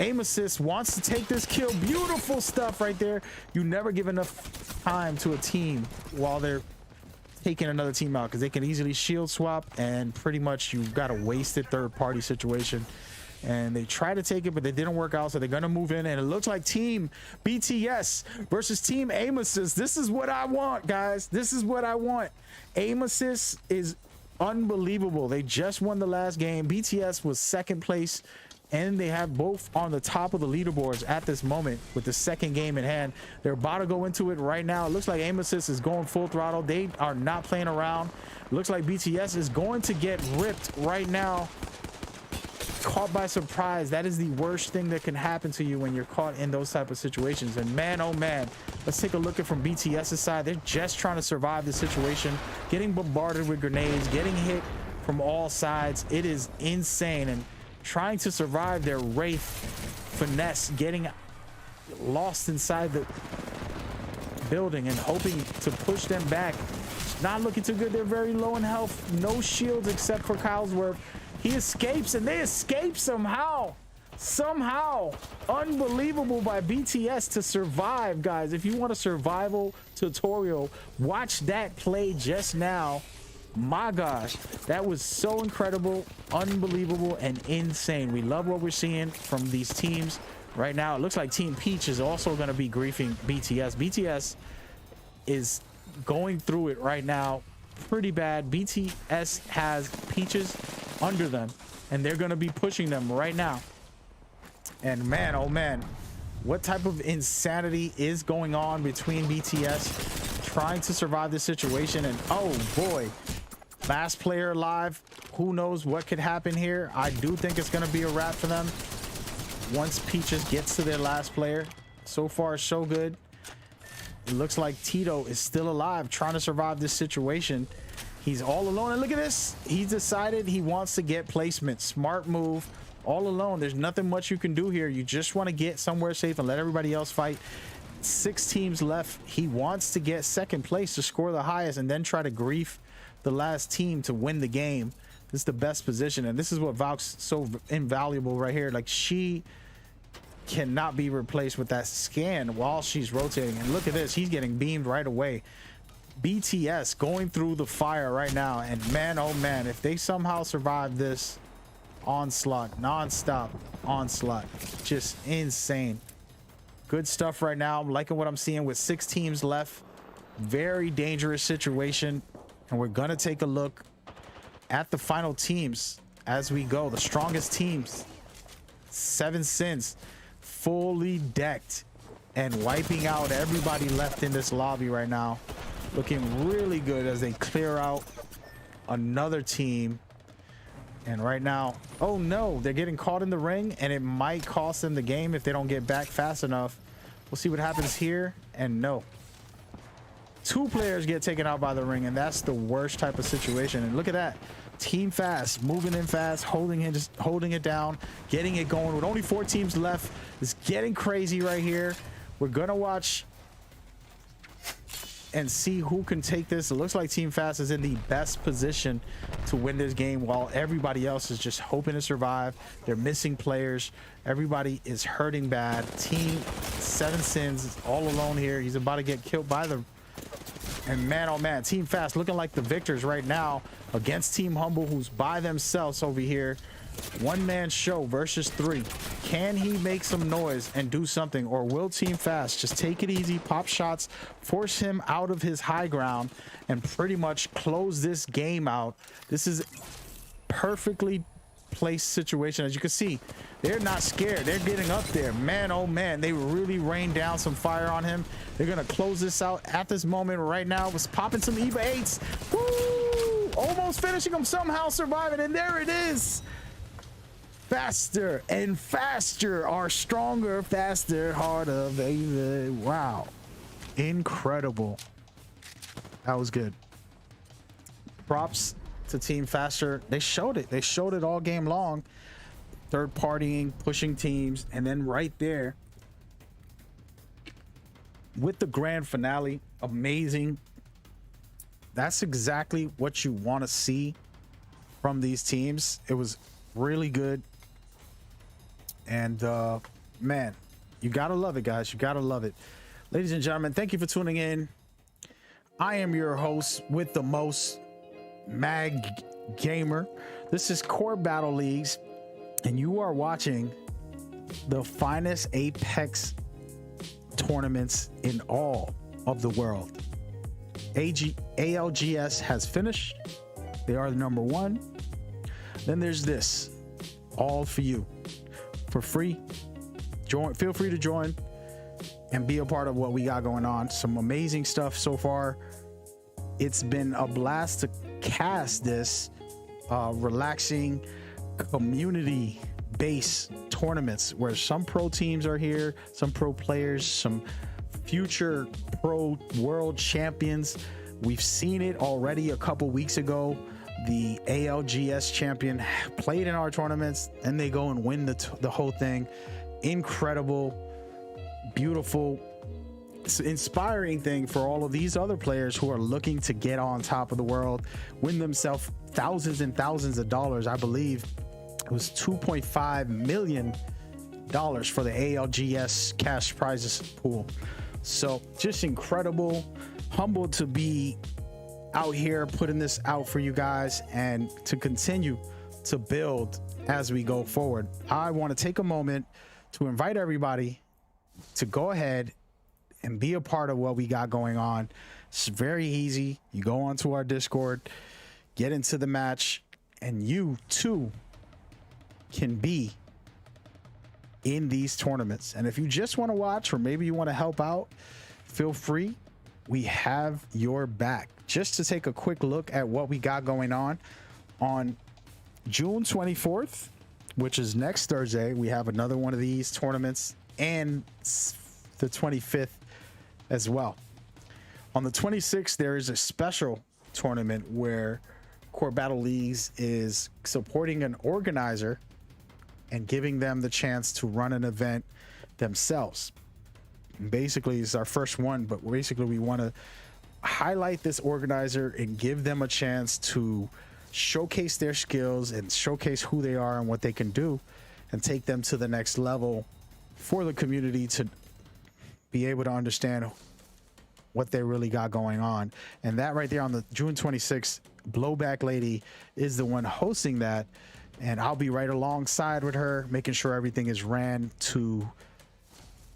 Aim Assist wants to take this kill. Beautiful stuff right there. You never give enough time to a team while they're taking another team out because they can easily shield swap, and pretty much you've got a wasted third party situation. And they tried to take it, but they didn't work out, so they're gonna move in, and it looks like Team BTS versus Team Aim Assist. This is what I want, guys. This is what I want. Aim Assist is unbelievable. They just won the last game. BTS was second place, and they have both on the top of the leaderboards at this moment with the second game in hand. They're about to go into it right now. It looks like Aim Assist is going full throttle. They are not playing around. It looks like BTS is going to get ripped right now. Caught by surprise. That is the worst thing that can happen to you when you're caught in those type of situations. And man, oh man, let's take a look at from BTS's side. They're just trying to survive the situation, getting bombarded with grenades, getting hit from all sides. It is insane. And trying to survive their Wraith finesse, getting lost inside the building and hoping to push them back. Not looking too good. They're very low in health. No shields except for Kylesworth. He escapes, and they escape somehow. Somehow. Unbelievable by BTS to survive, guys. If you want a survival tutorial, watch that play just now. My gosh, that was so incredible, unbelievable, and insane. We love what we're seeing from these teams right now. It looks like Team Peach is also going to be griefing BTS. BTS is going through it right now pretty bad. BTS has Peaches under them, and they're going to be pushing them right now. And man, oh man, what type of insanity is going on between BTS trying to survive this situation? And oh boy, last player alive. Who knows what could happen here? I do think it's going to be a wrap for them once Peaches gets to their last player. So far so good. It looks like Tito is still alive, trying to survive this situation. He's all alone, and look at this. He's decided he wants to get placement. Smart move. All alone. There's nothing much you can do here. You just want to get somewhere safe and let everybody else fight. 6 teams left. He wants to get second place to score the highest and then try to grief the last team to win the game. This is the best position, and this is what Valk's so invaluable right here. Like, she cannot be replaced with that scan while she's rotating. And look at this. He's getting beamed right away. BTS going through the fire right now, and man, oh man, if they somehow survive this onslaught, non-stop onslaught, just insane. Good stuff right now. I'm liking what I'm seeing with 6 teams left. Very dangerous situation, and we're gonna take a look at the final teams as we go. The strongest teams, 7 Sins, fully decked and wiping out everybody left in this lobby right now. Looking really good as they clear out another team. And right now, oh no, they're getting caught in the ring, and it might cost them the game if they don't get back fast enough. We'll see what happens here. And no, 2 players get taken out by the ring, and that's the worst type of situation. And look at that. Team Fast moving in fast, holding it down, getting it going with only 4 teams left. It's getting crazy right here. We're gonna watch and see who can take this. It looks like Team Fast is in the best position to win this game, while everybody else is just hoping to survive. They're missing players. Everybody is hurting bad. Team 7 Sins is all alone here. He's about to get killed by the... And man, oh man, Team Fast looking like the victors right now against Team Humble, who's by themselves over here. One-man show versus 3. Can he make some noise and do something, or will Team Fast just take it easy, pop shots, force him out of his high ground, and pretty much close this game out? This is perfectly placed situation. As you can see, they're not scared. They're getting up there. Man, oh man, they really rained down some fire on him. They're gonna close this out at this moment right now. Was popping some EVA 8s. Woo! Almost finishing him, somehow surviving, and there it is. Faster and faster are stronger, faster, harder, baby. Wow. Incredible. That was good. Props to Team Faster. They showed it. They showed it all game long. Third partying, pushing teams, and then right there with the grand finale, amazing. That's exactly what you want to see from these teams. It was really good. And man, you gotta love it, guys. You gotta love it. Ladies and gentlemen, thank you for tuning in. I am your host with the most, Mag Gamer. This is Core Battle Leagues, and you are watching the finest Apex tournaments in all of the world. ALGS has finished. They are the number one. Then there's this, all for you, for free. Feel free to join and be a part of what we got going on. Some amazing stuff so far. It's been a blast to cast this relaxing community-based tournaments where some pro teams are here, some pro players, some future pro world champions. We've seen it already a couple weeks ago. The ALGS champion played in our tournaments, and they go and win the whole thing. Incredible, beautiful, inspiring thing for all of these other players who are looking to get on top of the world, win themselves thousands and thousands of dollars. I believe it was $2.5 million for the ALGS cash prizes pool. So just incredible, humbled to be out here putting this out for you guys and to continue to build as we go forward. I want to take a moment to invite everybody to go ahead and be a part of what we got going on. It's very easy. You go onto our Discord, get into the match, and you too can be in these tournaments. And if you just want to watch, or maybe you want to help out, feel free. We have your back. Just to take a quick look at what we got going on June 24th, which is next Thursday, we have another one of these tournaments, and the 25th as well. On the 26th, there is a special tournament where Core Battle Leagues is supporting an organizer and giving them the chance to run an event themselves. Basically, it's our first one, but basically we want to highlight this organizer and give them a chance to showcase their skills and showcase who they are and what they can do, and take them to the next level for the community to be able to understand what they really got going on. And that right there on the June 26th, Blowback Lady is the one hosting that, and I'll be right alongside with her, making sure everything is ran to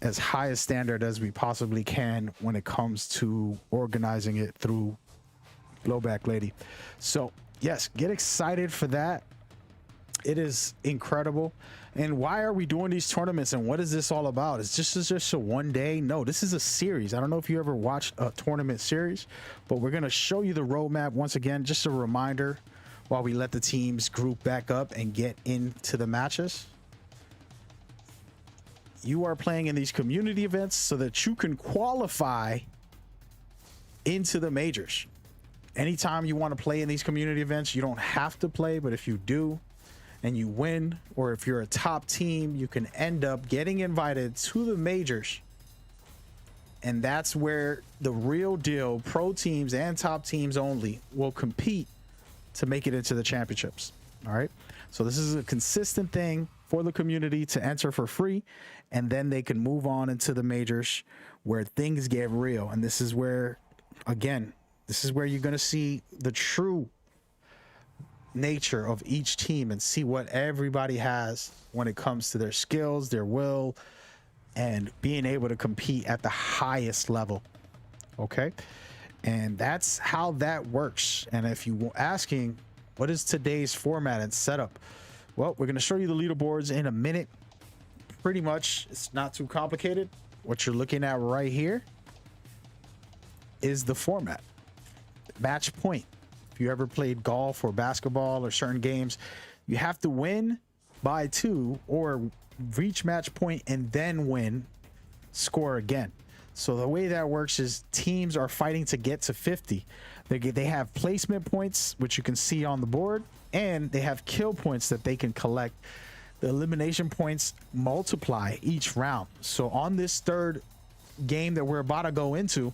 as high a standard as we possibly can when it comes to organizing it through Blowback Lady. So yes, get excited for that. It is incredible. And why are we doing these tournaments, and what is this all about? Is this just a one day? No, this is a series. I don't know if you ever watched a tournament series, but we're going to show you the roadmap once again. Just a reminder while we let the teams group back up and get into the matches. You are playing in these community events so that you can qualify into the majors. Anytime you want to play in these community events, you don't have to play, but if you do and you win, or if you're a top team, you can end up getting invited to the majors. And that's where the real deal pro teams and top teams only will compete to make it into the championships. All right. So this is a consistent thing for the community to enter for free, and then they can move on into the majors where things get real. And this is where, again, this is where you're going to see the true nature of each team and see what everybody has when it comes to their skills, their will, and being able to compete at the highest level. Okay. And that's how that works. And if you're asking, what is today's format and setup? Well, we're going to show you the leaderboards in a minute. Pretty much, it's not too complicated. What you're looking at right here is the format. Match point. If you ever played golf or basketball or certain games, you have to win by 2 or reach match point and then win, score again. So the way that works is teams are fighting to get to 50. They have placement points, which you can see on the board, and they have kill points that they can collect. The elimination points multiply each round. So on this third game that we're about to go into,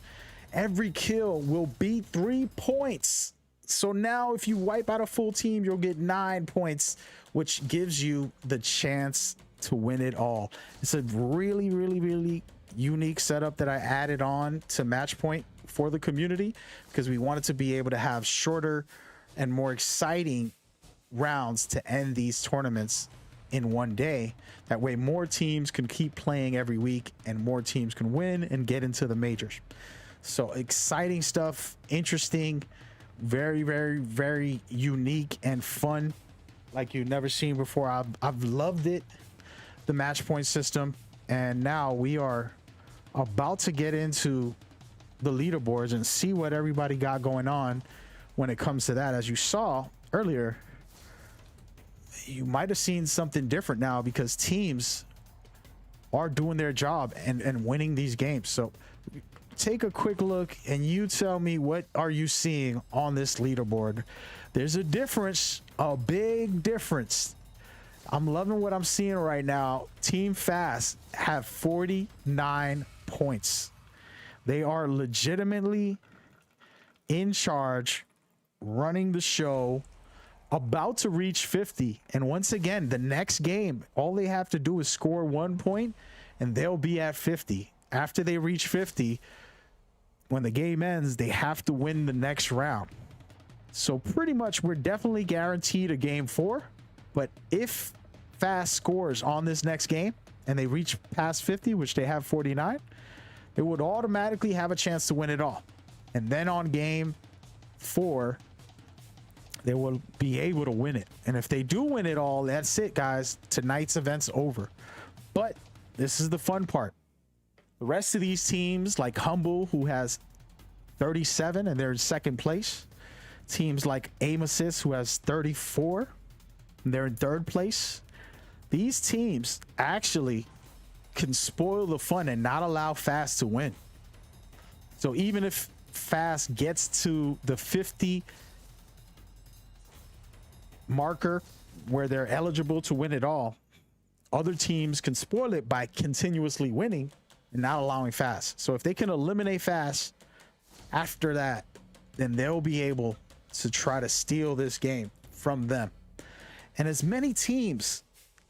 every kill will be 3 points. So now if you wipe out a full team, you'll get 9 points, which gives you the chance to win it all. It's a really, really, really unique setup that I added on to match point for the community, because we wanted to be able to have shorter and more exciting rounds to end these tournaments in one day. That way more teams can keep playing every week and more teams can win and get into the majors. So exciting stuff, interesting, very, very, very unique and fun like you've never seen before. I've loved it, the match point system. And now we are about to get into the leaderboards and see what everybody got going on when it comes to that. As you saw earlier, you might have seen something different now because teams are doing their job and winning these games. So take a quick look and you tell me, what are you seeing on this leaderboard? There's a difference, a big difference. I'm loving what I'm seeing right now. Team Fast have 49 points. They are legitimately in charge, running the show, about to reach 50. And once again, the next game, all they have to do is score 1 point and they'll be at 50. After they reach 50, when the game ends, they have to win the next round. So pretty much we're definitely guaranteed a game 4. But if Fast scores on this next game and they reach past 50, which they have 49, they would automatically have a chance to win it all. And then on game 4, they will be able to win it. And if they do win it all, that's it, guys. Tonight's event's over. But this is the fun part. The rest of these teams, like Humble, who has 37 and they're in second place. Teams like Aim Assist, who has 34 and they're in third place. These teams actually can spoil the fun and not allow Fast to win. So even if Fast gets to the 50 marker where they're eligible to win it all, other teams can spoil it by continuously winning and not allowing Fast. So if they can eliminate Fast after that, then they'll be able to try to steal this game from them. And as many teams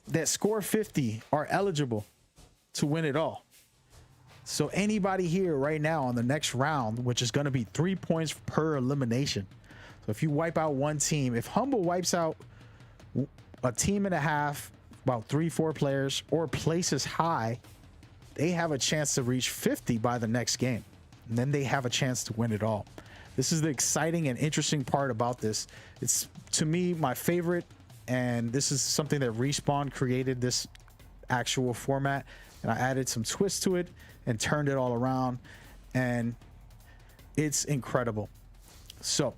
that score 50 are eligible to win it all. So anybody here right now on the next round, which is going to be 3 points per elimination. So if you wipe out one team, if Humble wipes out a team and a half, about 3-4 players, or places high, they have a chance to reach 50 by the next game. And then they have a chance to win it all. This is the exciting and interesting part about this. It's, to me, my favorite. And this is something that Respawn created, this actual format. And I added some twists to it and turned it all around. And it's incredible. So,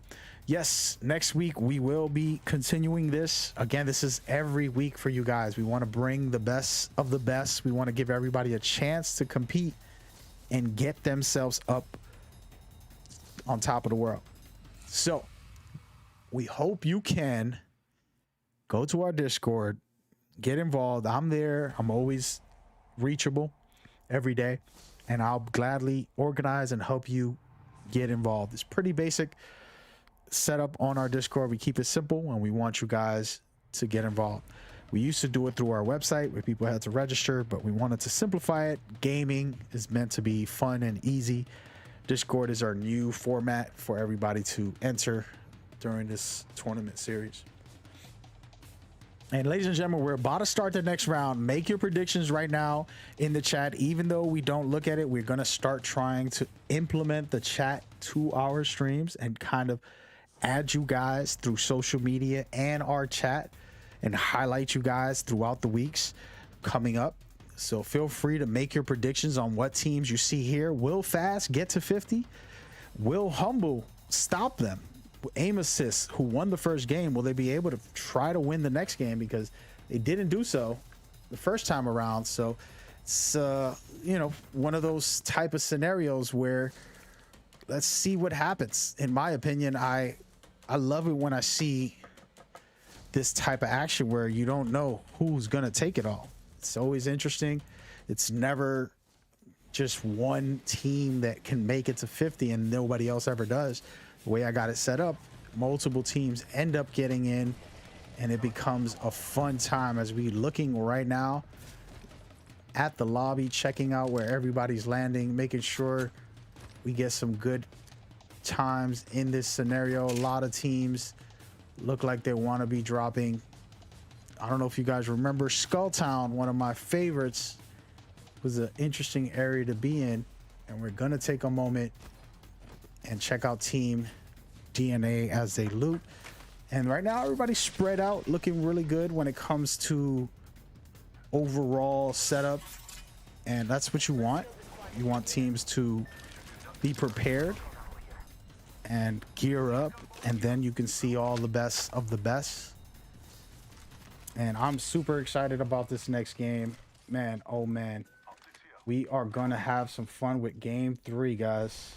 yes, next week we will be continuing this. Again, this is every week for you guys. We want to bring the best of the best. We want to give everybody a chance to compete and get themselves up on top of the world. So, we hope you can go to our Discord, get involved. I'm there. I'm always reachable every day, and I'll gladly organize and help you get involved. It's pretty basic setup on our Discord. We keep it simple, and we want you guys to get involved. We used to do it through our website where people had to register, but we wanted to simplify it. Gaming is meant to be fun and easy. Discord is our new format for everybody to enter during this tournament series. And ladies and gentlemen, we're about to start the next round. Make your predictions right now in the chat. Even though we don't look at it, we're going to start trying to implement the chat to our streams and kind of add you guys through social media and our chat and highlight you guys throughout the weeks coming up. So feel free to make your predictions on what teams you see here. Will Fast get to 50? Will Humble stop them? Aim Assist, who won the first game, will they be able to try to win the next game? Because they didn't do so the first time around. So it's you know, one of those type of scenarios where let's see what happens. In my opinion, I love it when I see this type of action where you don't know who's gonna take it all. It's always interesting. It's never just one team that can make it to 50 and nobody else ever does. The way I got it set up, multiple teams end up getting in, and it becomes a fun time as we looking right now at the lobby, checking out where everybody's landing, making sure we get some good times in this scenario. A lot of teams look like they want to be dropping. I don't know if you guys remember Skulltown, one of my favorites, was an interesting area to be in. And we're going to take a moment and check out Team DNA as they loot. And right now, everybody's spread out, looking really good when it comes to overall setup. And that's what you want. You want teams to be prepared and gear up, and then you can see all the best of the best. And I'm super excited about this next game, man. Oh man, we are gonna have some fun with game 3, guys.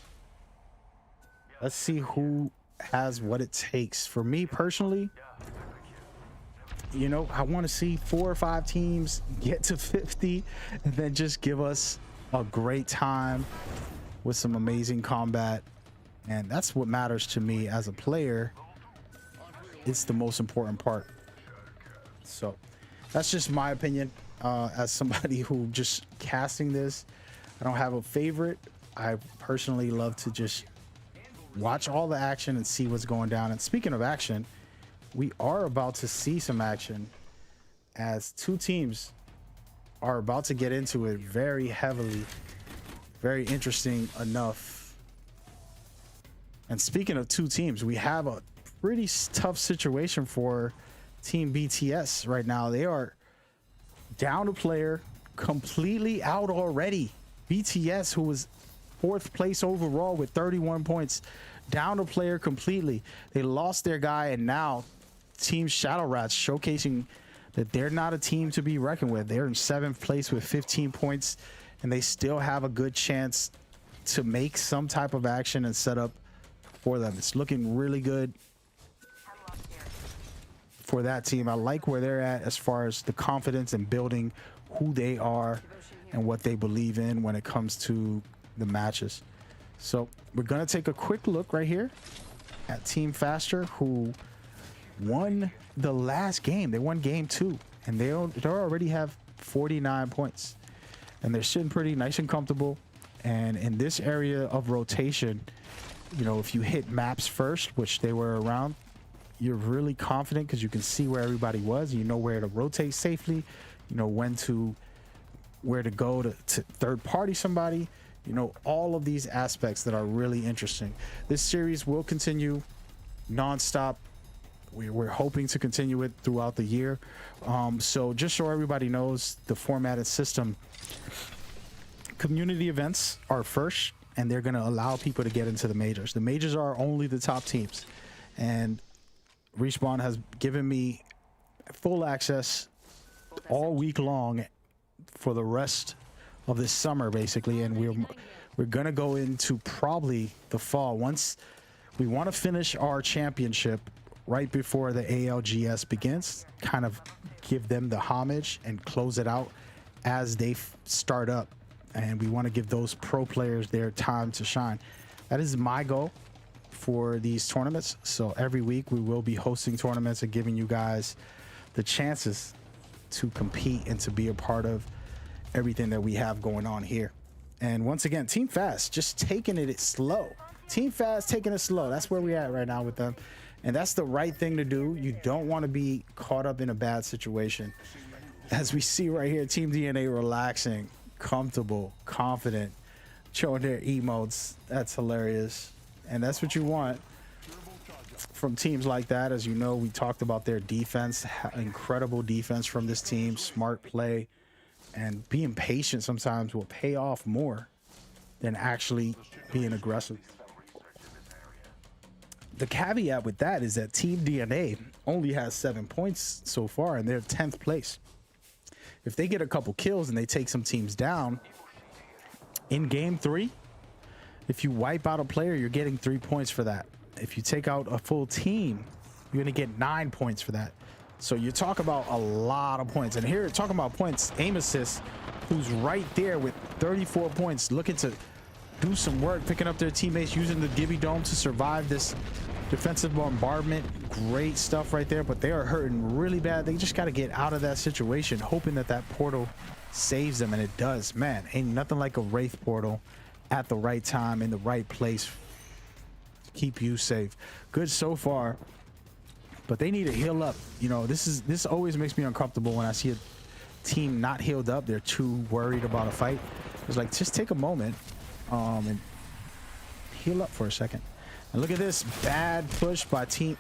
Let's see who has what it takes. For me personally, you know, I want to see 4 or 5 teams get to 50 and then just give us a great time with some amazing combat. And that's what matters to me as a player. It's the most important part. So that's just my opinion as somebody who just casting this. I don't have a favorite. I personally love to just watch all the action and see what's going down. And speaking of action, we are about to see some action as 2 teams are about to get into it very heavily. Very interesting enough. And speaking of 2 teams, we have a pretty tough situation for Team BTS right now. They are down a player, completely out already. BTS, who was 4th place overall with 31 points, down a player completely. They lost their guy, and now Team Shadow Rats showcasing that they're not a team to be reckoned with. They're in 7th place with 15 points, and they still have a good chance to make some type of action and set up for them. It's looking really good for that team. I like where they're at as far as the confidence and building who they are and what they believe in when it comes to the matches. So we're going to take a quick look right here at Team Faster, who won the last game. They won game 2, and they already have 49 points, and they're sitting pretty nice and comfortable. And in this area of rotation, you know, if you hit maps first, which they were around, you're really confident because you can see where everybody was. You know where to rotate safely, you know where to go to third party somebody, you know, all of these aspects that are really interesting. This series will continue non-stop. We're hoping to continue it throughout the year. So just so everybody knows the format and system, community events are first, and they're going to allow people to get into the majors. The majors are only the top teams, and Respawn has given me full access all week long for the rest of this summer, basically. And we're going to go into probably the fall. Once we want to finish our championship right before the ALGS begins, kind of give them the homage and close it out as they start up. And we want to give those pro players their time to shine. That is my goal for these tournaments. So every week we will be hosting tournaments and giving you guys the chances to compete and to be a part of everything that we have going on here. And once again, Team Fast just taking it slow. Team Fast taking it slow. That's where we're at right now with them. And that's the right thing to do. You don't want to be caught up in a bad situation. As we see right here, Team DNA relaxing, comfortable, confident, showing their emotes. That's hilarious. And that's what you want from teams like that. As you know, we talked about their defense, incredible defense from this team, smart play, and being patient sometimes will pay off more than actually being aggressive. The caveat with that is that Team DNA only has 7 points so far, and they're 10th place. If they get a couple kills and they take some teams down in game 3, if you wipe out a player, you're getting 3 points for that. If you take out a full team, you're gonna get 9 points for that. So you talk about a lot of points. And here, talking about points, Aim Assist, who's right there with 34 points, looking to do some work, picking up their teammates, using the Gibby Dome to survive this defensive bombardment. Great stuff right there, but they are hurting really bad. They just got to get out of that situation, hoping that that portal saves them, and it does. Man, ain't nothing like a Wraith portal at the right time in the right place to keep you safe. Good so far, but they need to heal up. You know, this always makes me uncomfortable when I see a team not healed up. They're too worried about a fight. It's like, just take a moment and heal up for a second. And look at this bad push by team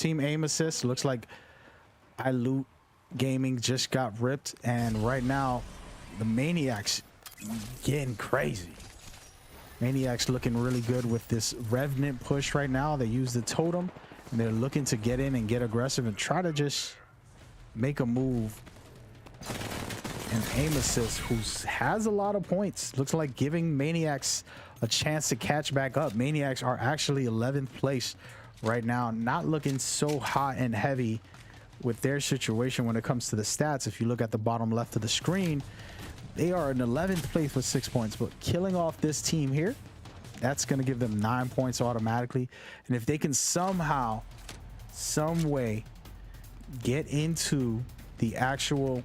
aim assist. Looks like iLoot Gaming just got ripped, and right now the Maniacs getting crazy. Maniacs looking really good with this Revenant push right now. They use the totem and they're looking to get in and get aggressive and try to just make a move. And aim assist, who has a lot of points, looks like giving Maniacs a chance to catch back up. Maniacs are actually 11th place right now, not looking so hot and heavy with their situation when it comes to the stats. If you look at the bottom left of the screen, they are in 11th place with 6 points, but killing off this team here, that's going to give them 9 points automatically. And if they can somehow, some way get into the actual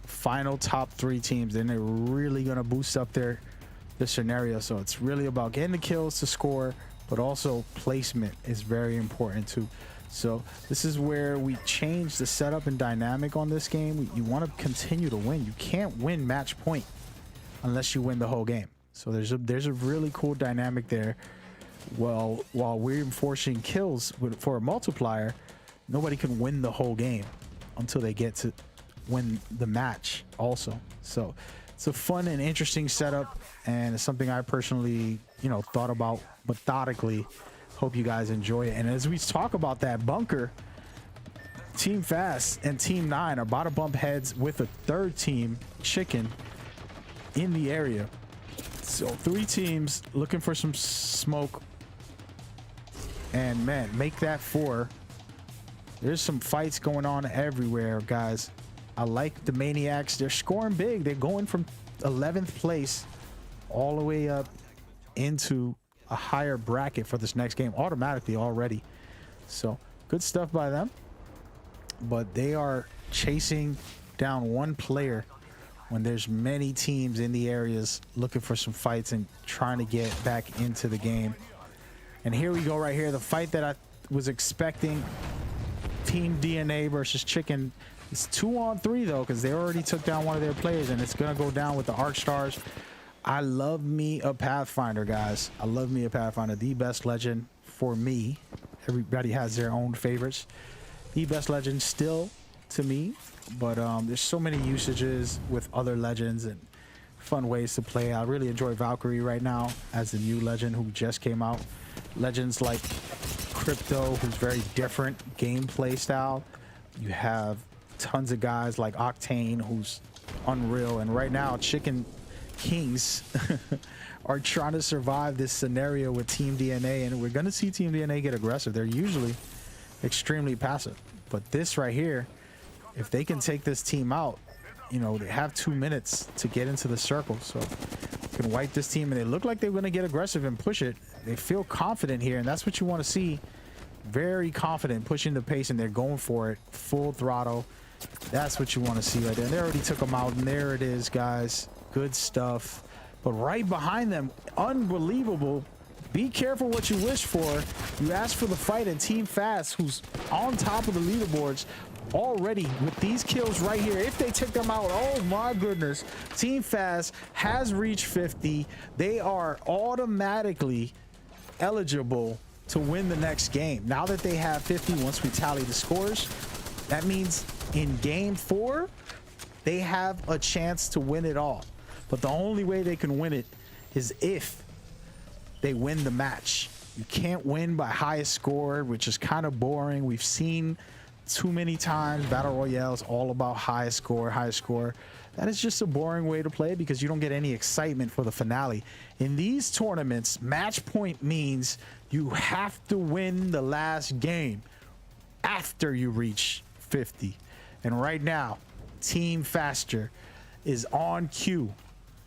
final top 3 teams, then they're really going to boost up their scenario. So it's really about getting the kills to score, but also placement is very important too. So this is where we change the setup and dynamic on this game. You want to continue to win. You can't win match point unless you win the whole game. So there's a really cool dynamic there. Well, while we're enforcing kills for a multiplier, nobody can win the whole game until they get to win the match also. So it's a fun and interesting setup, and it's something I personally, you know, thought about methodically. Hope you guys enjoy it. And as we talk about that bunker, Team Fast and Team 9 are about to bump heads with a third team, Chicken, in the area. So 3 teams looking for some smoke, and man, make that 4. There's some fights going on everywhere, guys. I like the Maniacs. They're scoring big. They're going from 11th place all the way up into a higher bracket for this next game automatically already. So good stuff by them. But they are chasing down one player when there's many teams in the areas looking for some fights and trying to get back into the game. And here we go right here. The fight that I was expecting, Team DNA versus Chicken. It's 2-on-3 though, because they already took down one of their players, and it's gonna go down with the Arc Stars. I love me a Pathfinder, guys. I love me a Pathfinder. The best legend for me. Everybody has their own favorites. The best legend still to me, but there's so many usages with other legends and fun ways to play. I really enjoy Valkyrie right now as the new legend who just came out. Legends like Crypto, who's very different gameplay style. You have tons of guys like Octane, who's unreal, and right now Chicken Kings are trying to survive this scenario with Team DNA, and we're going to see Team DNA get aggressive. They're usually extremely passive, but this right here, if they can take this team out, you know, they have 2 minutes to get into the circle, so they can wipe this team, and they look like they're going to get aggressive and push it. They feel confident here, and that's what you want to see. Very confident, pushing the pace, and they're going for it full throttle. That's what you want to see right there. And they already took them out, and there it is, guys. Good stuff. But right behind them, unbelievable. Be careful what you wish for. You ask for the fight, and Team Fast, who's on top of the leaderboards already with these kills right here, if they took them out, oh my goodness. Team Fast has reached 50. They are automatically eligible to win the next game. Now that they have 50, once we tally the scores, that means in game 4, they have a chance to win it all. But the only way they can win it is if they win the match. You can't win by highest score, which is kind of boring. We've seen too many times Battle Royale is all about highest score, highest score. That is just a boring way to play because you don't get any excitement for the finale. In these tournaments, match point means you have to win the last game after you reach 50. And right now, Team Faster is on cue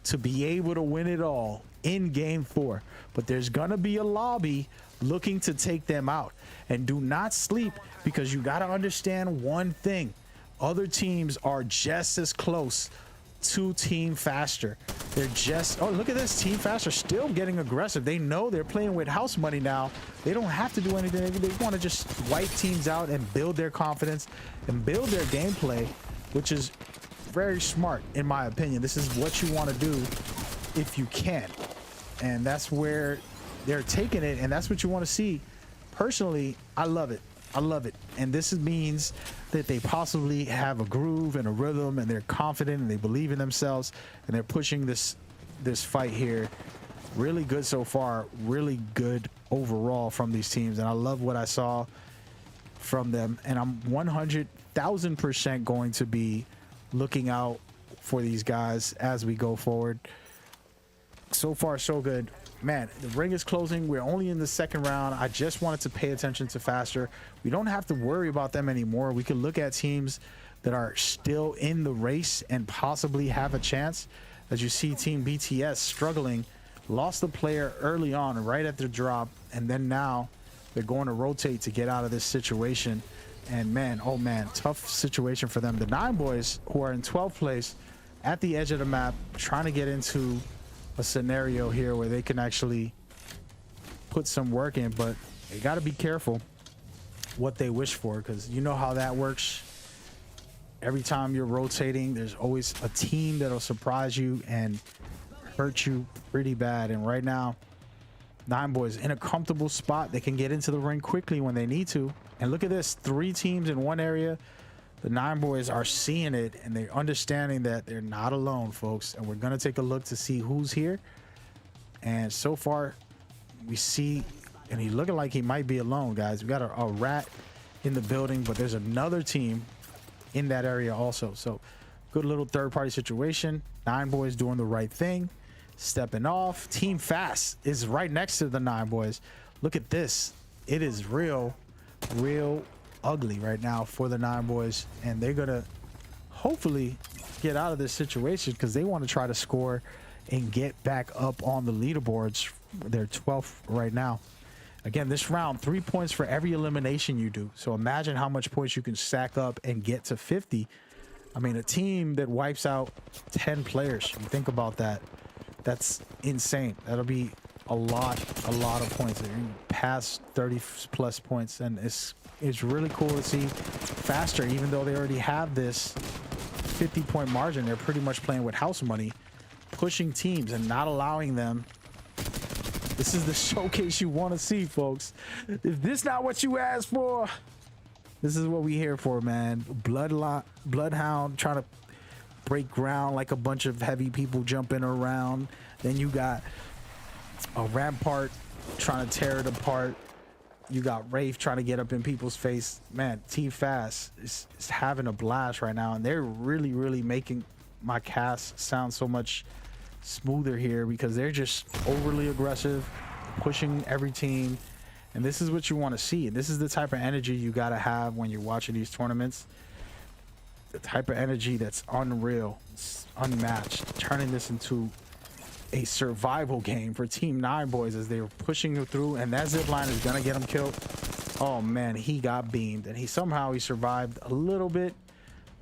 to be able to win it all in game 4. But there's gonna be a lobby looking to take them out. And do not sleep, because you gotta understand one thing. Other teams are just as close to Team Faster. They're just, oh, look at this. Team Faster still getting aggressive. They know they're playing with house money now. They don't have to do anything. They want to just wipe teams out and build their confidence and build their gameplay, which is very smart, in my opinion. This is what you want to do if you can. And that's where they're taking it, and that's what you want to see. Personally, I love it. I love it. And this means that they possibly have a groove and a rhythm, and they're confident and they believe in themselves, and they're pushing this fight here. Really good so far. Really good overall from these teams, and I love what I saw from them. And I'm 100,000% going to be looking out for these guys as we go forward. So far, so good. Man, the ring is closing. We're only in the second round. I just wanted to pay attention to Faster. We don't have to worry about them anymore. We can look at teams that are still in the race and possibly have a chance. As you see, Team BTS struggling, lost the player early on, right at the drop, and then now they're going to rotate to get out of this situation. And man, oh man, tough situation for them. The Nine Boys, who are in 12th place at the edge of the map, trying to get into a scenario here where they can actually put some work in, but they got to be careful what they wish for, because you know how that works. Every time you're rotating, there's always a team that'll surprise you and hurt you pretty bad. And right now, Nine Boys in a comfortable spot. They can get into the ring quickly when they need to. And look at this, 3 teams in one area. The Nine Boys are seeing it, and they're understanding that they're not alone, folks. And we're going to take a look to see who's here. And so far, we see, and he's looking like he might be alone, guys. We got a rat in the building, but there's another team in that area also. So good little third-party situation. Nine Boys doing the right thing, stepping off. Team Fast is right next to the Nine Boys. Look at this. It is real ugly right now for the Nine Boys, and they're gonna hopefully get out of this situation because they want to try to score and get back up on the leaderboards. They're 12th right now. Again, this round, 3 points for every elimination you do. So imagine how much points you can stack up and get to 50. I mean, a team that wipes out 10 players, you think about that, that's insane. That'll be a lot of points. They're past 30 plus points, and it's really cool to see Faster, even though they already have this 50-point margin. They're pretty much playing with house money, pushing teams and not allowing them. This is the showcase you want to see, folks. If this not what you asked for, this is what we here for, man. Bloodhound trying to break ground like a bunch of heavy people jumping around. Then you got a Rampart trying to tear it apart. You got Wraith trying to get up in people's face. Man, Team Fast is having a blast right now, and they're really making my cast sound so much smoother here because they're just overly aggressive, pushing every team. And this is what you want to see. This is the type of energy you got to have when you're watching these tournaments. The type of energy that's unreal, it's unmatched, turning this into a survival game for Team Nine Boys as they were pushing through, and that zip line is gonna get him killed. Oh man, he got beamed, and he survived a little bit,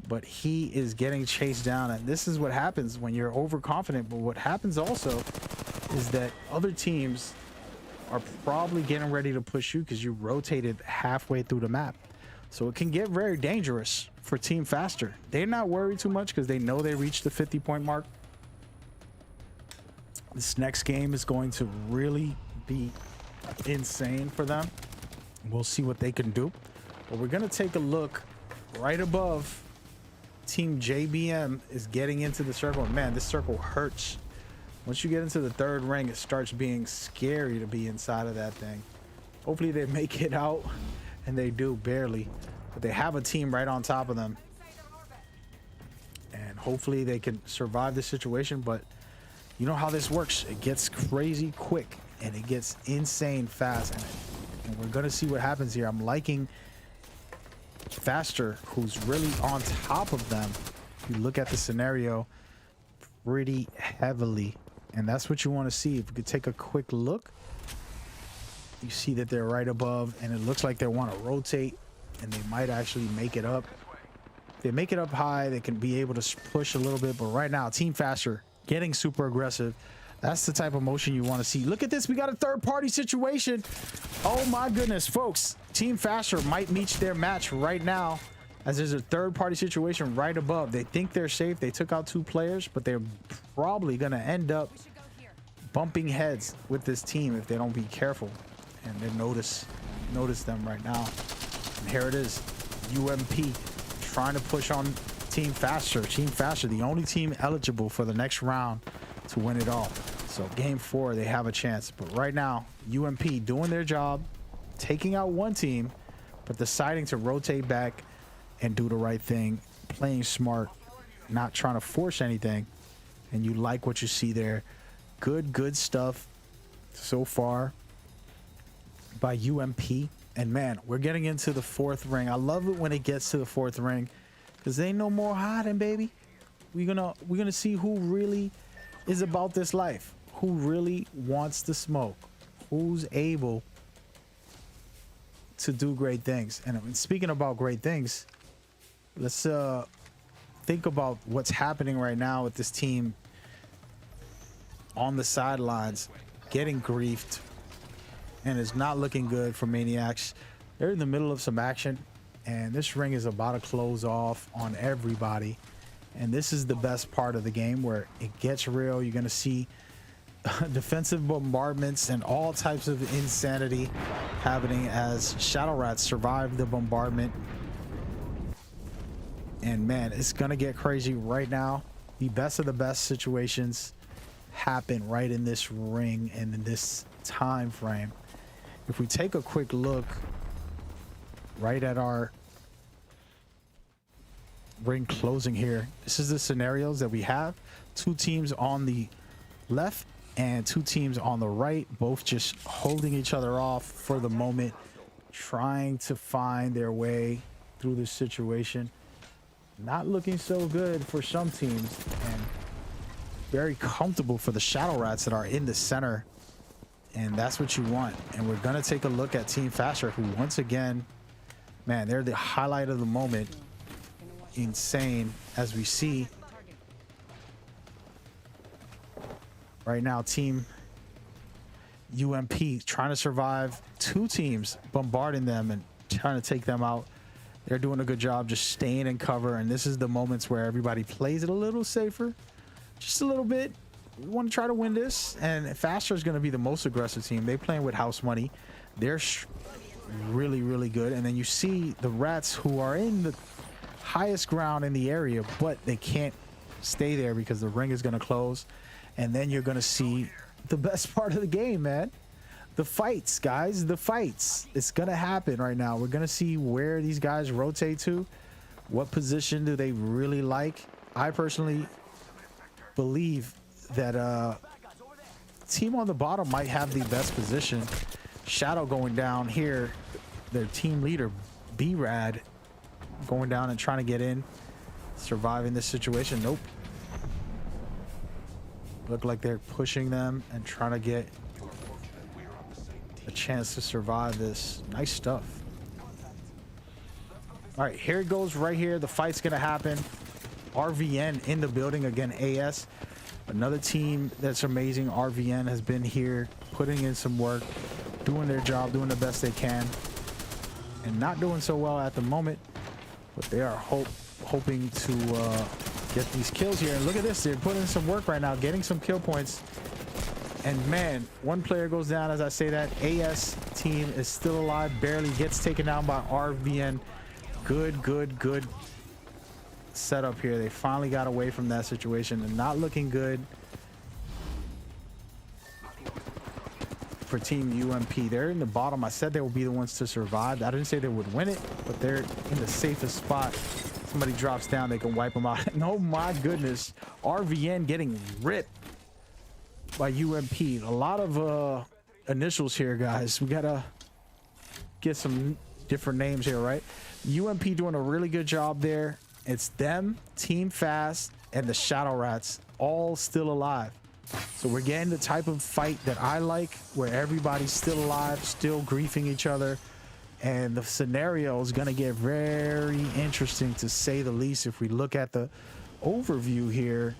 but he is getting chased down. And this is what happens when you're overconfident. But what happens also is that other teams are probably getting ready to push you because you rotated halfway through the map, so it can get very dangerous for Team Faster. They're not worried too much because they know they reached the 50-point mark. This next game is going to really be insane for them. We'll see what they can do. But we're going to take a look right above. Team JBM is getting into the circle. And man, this circle hurts. Once you get into the third ring, it starts being scary to be inside of that thing. Hopefully they make it out, and they do barely. But they have a team right on top of them. And hopefully they can survive this situation. But you know how this works. It gets crazy quick, and it gets insane fast. And we're going to see what happens here. I'm liking Faster, who's really on top of them. If you look at the scenario pretty heavily, and that's what you want to see. If we could take a quick look, you see that they're right above, and it looks like they want to rotate, and they might actually make it up. If they make it up high, they can be able to push a little bit. But right now, Team Faster getting super aggressive. That's the type of motion you want to see. Look at this. We got a third-party situation. Oh, my goodness, folks. Team Faster might meet their match right now, as there's a third-party situation right above. They think they're safe. They took out 2 players, but they're probably going to end up bumping heads with this team if they don't be careful. And they notice them right now. And here it is. UMP trying to push on Team Faster. Team Faster, the only team eligible for the next round to win it all. So game 4, they have a chance. But right now, UMP doing their job, taking out one team, but deciding to rotate back and do the right thing, playing smart, not trying to force anything. And you like what you see there. Good stuff so far by UMP. And man, we're getting into the 4th ring. I love it when it gets to the 4th ring, because there ain't no more hiding, baby. We're gonna see who really is about this life, who really wants the smoke, who's able to do great things. And speaking about great things, let's think about what's happening right now with this team on the sidelines, getting griefed, and it's not looking good for Maniacs. They're in the middle of some action, and this ring is about to close off on everybody. And this is the best part of the game, where it gets real. You're going to see defensive bombardments and all types of insanity happening as Shadow Rats survive the bombardment. And man, it's going to get crazy right now. The best of the best situations happen right in this ring and in this time frame. If we take a quick look right at our ring closing here, this is the scenarios that we have. 2 teams on the left and 2 teams on the right, both just holding each other off for the moment, trying to find their way through this situation. Not looking so good for some teams, and very comfortable for the Shadow Rats that are in the center. And that's what you want. And we're gonna take a look at Team Faster, who once again, man, they're the highlight of the moment. Insane, as we see right now, Team UMP trying to survive 2 teams bombarding them and trying to take them out. They're doing a good job just staying in cover, and this is the moments where everybody plays it a little safer, just a little bit. We want to try to win this, and Faster is going to be the most aggressive team. They playing with house money. They're really good. And then you see the Rats, who are in the highest ground in the area, but they can't stay there because the ring is going to close. And then you're going to see the best part of the game, man. The fights, guys, the fights. It's going to happen right now. We're going to see where these guys rotate to. What position do they really like? I personally believe that team on the bottom might have the best position. Shadow going down here, their team leader B-Rad going down and trying to get in, surviving this situation. Nope. Look like they're pushing them and trying to get a chance to survive this. Nice stuff. All right, here it goes right here. The fight's gonna happen. RVN in the building again. AS, another team that's amazing. RVN has been here putting in some work, doing their job, doing the best they can, and not doing so well at the moment, but they are hoping to get these kills here. And look at this, they're putting in some work right now, getting some kill points. And man, one player goes down as I say that. AS team is still alive, barely gets taken down by RVN. Good setup here. They finally got away from that situation, and not looking good for Team UMP. They're in the bottom. I said they will be the ones to survive. I didn't say they would win it, but they're in the safest spot. Somebody drops down, they can wipe them out. And oh my goodness, RVN getting ripped by UMP. A lot of initials here, guys. We gotta get some different names here, right? UMP doing a really good job there. It's them, Team Fast, and the Shadow Rats all still alive. So we're getting the type of fight that I like, where everybody's still alive, still griefing each other. And the scenario is going to get very interesting, to say the least. If we look at the overview here,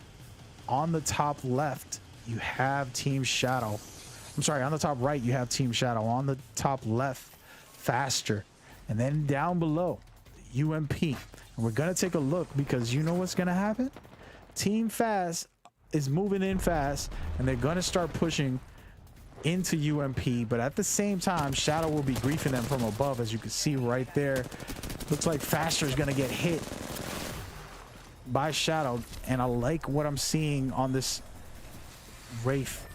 on the top left, you have Team Shadow. I'm sorry, on the top right, you have Team Shadow. On the top left, Faster. And then down below, UMP. And we're going to take a look because you know what's going to happen? Team Fast is moving in fast, and they're going to start pushing into UMP. But at the same time, Shadow will be griefing them from above, as you can see right there. Looks like Faster is going to get hit by Shadow. And I like what I'm seeing on this Wraith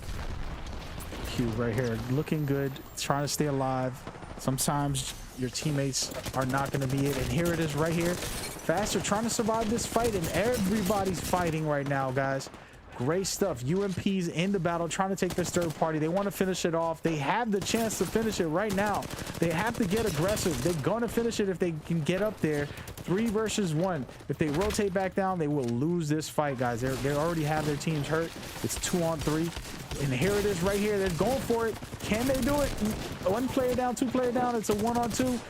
cube right here. Looking good, trying to stay alive. Sometimes your teammates are not going to be it. And here it is right here. Faster trying to survive this fight, and everybody's fighting right now, guys. Great stuff. UMP's in the battle, trying to take this third party. They want to finish it off. They have the chance to finish it right now. They have to get aggressive. They're going to finish it if they can get up there. 3 versus 1. If they rotate back down, they will lose this fight, guys. They already have their teams hurt. It's 2 on 3. And here it is right here. They're going for it. Can they do it? 1 player down, 2 player down. It's a 1 on 2.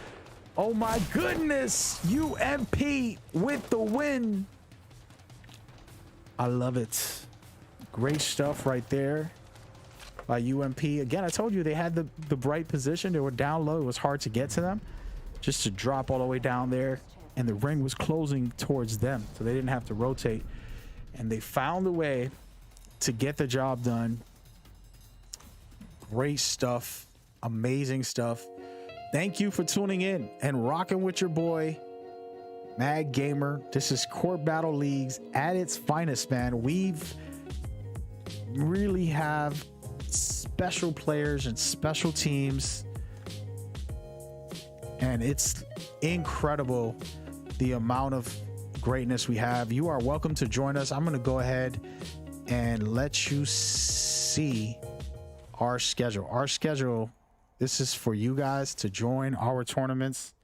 Oh my goodness. UMP with the win. I love it. Great stuff right there by UMP. Again, I told you they had the bright position. They were down low. It was hard to get to them. Just to drop all the way down there. And the ring was closing towards them. So they didn't have to rotate. And they found a way to get the job done. Great stuff. Amazing stuff. Thank you for tuning in and rocking with your boy, Mad Gamer. This is Court Battle Leagues at its finest, man. We've really have special players and special teams, and it's incredible the amount of greatness we have. You are welcome to join us. I'm going to go ahead and let you see our schedule. Our schedule, this is for you guys to join our tournaments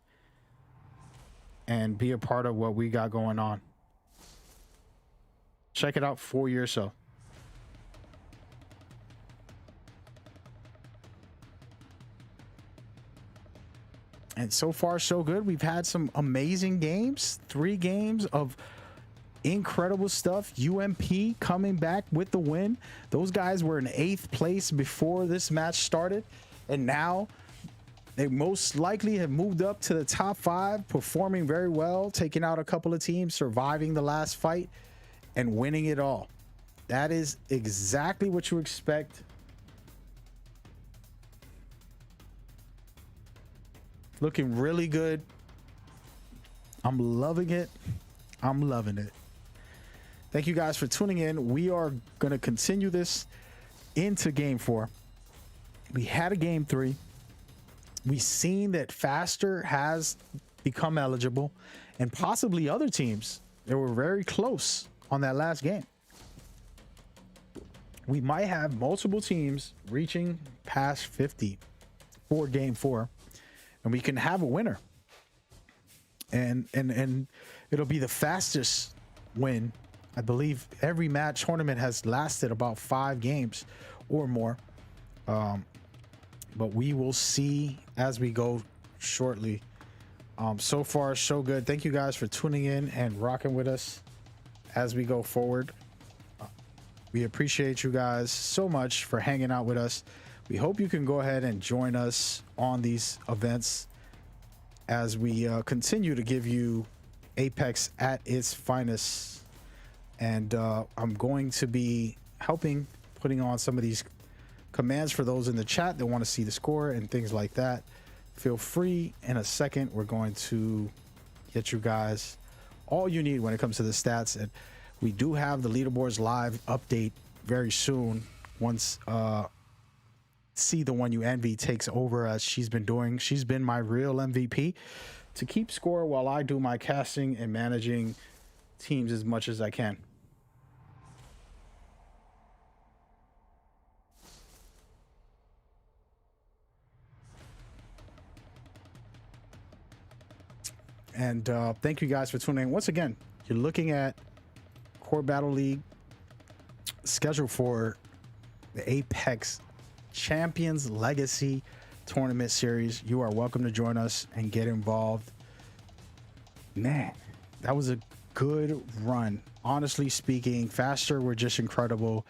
and be a part of what we got going on. Check it out for yourself. And so far, so good. We've had some amazing games. 3 games of incredible stuff. UMP coming back with the win. Those guys were in 8th place before this match started. And now they most likely have moved up to the top 5, performing very well, taking out a couple of teams, surviving the last fight, and winning it all. That is exactly what you expect. Looking really good. I'm loving it. I'm loving it. Thank you guys for tuning in. We are going to continue this into game 4. We had a game 3. We've seen that Faster has become eligible, and possibly other teams that were very close on that last game. We might have multiple teams reaching past 50 for game 4. And we can have a winner, and it'll be the fastest win. I believe every match tournament has lasted about 5 games or more, but we will see as we go shortly. So far, so good. Thank you guys for tuning in and rocking with us as we go forward. We appreciate you guys so much for hanging out with us. We hope you can go ahead and join us on these events as we continue to give you Apex at its finest. And I'm going to be putting on some of these commands for those in the chat that want to see the score and things like that. Feel free. In a second, we're going to get you guys all you need when it comes to the stats. And we do have the leaderboards live update very soon once See the One You Envy takes over, as she's been doing. She's been my real MVP to keep score while I do my casting and managing teams as much as I can. And thank you guys for tuning in. Once again, you're looking at Court Battle League schedule for the Apex Champions Legacy Tournament Series. You are welcome to join us and get involved. Man, that was a good run. Honestly speaking, Faster were just incredible.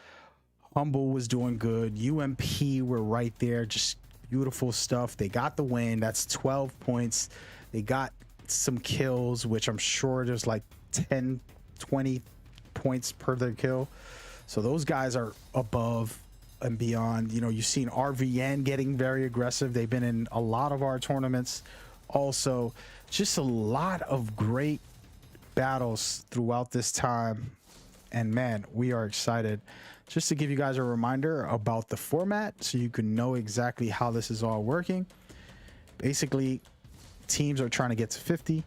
Humble was doing good. UMP were right there, just beautiful stuff. They got the win. That's 12 points. They got some kills, which I'm sure there's like 10, 20 points per their kill. So those guys are above and beyond. You know, you've seen RVN getting very aggressive. They've been in a lot of our tournaments. Also, just a lot of great battles throughout this time. And man, we are excited. Just to give you guys a reminder about the format so you can know exactly how this is all working. Basically, teams are trying to get to 50.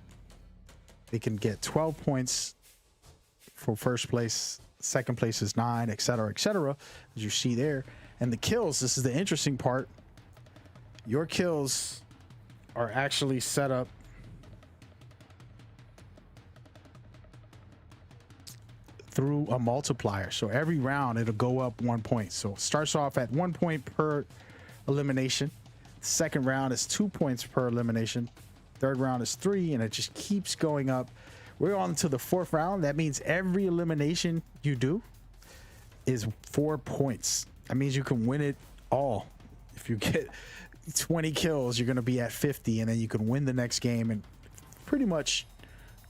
They can get 12 points for first place. Second place is 9, etc., etc., as you see there. And the kills, this is the interesting part. Your kills are actually set up through a multiplier. So every round it'll go up 1 point. So it starts off at 1 point per elimination. Second round is 2 points per elimination. Third round is 3, and it just keeps going up. We're on to the 4th round. That means every elimination you do is 4 points. That means you can win it all. If you get 20 kills, you're going to be at 50, and then you can win the next game and pretty much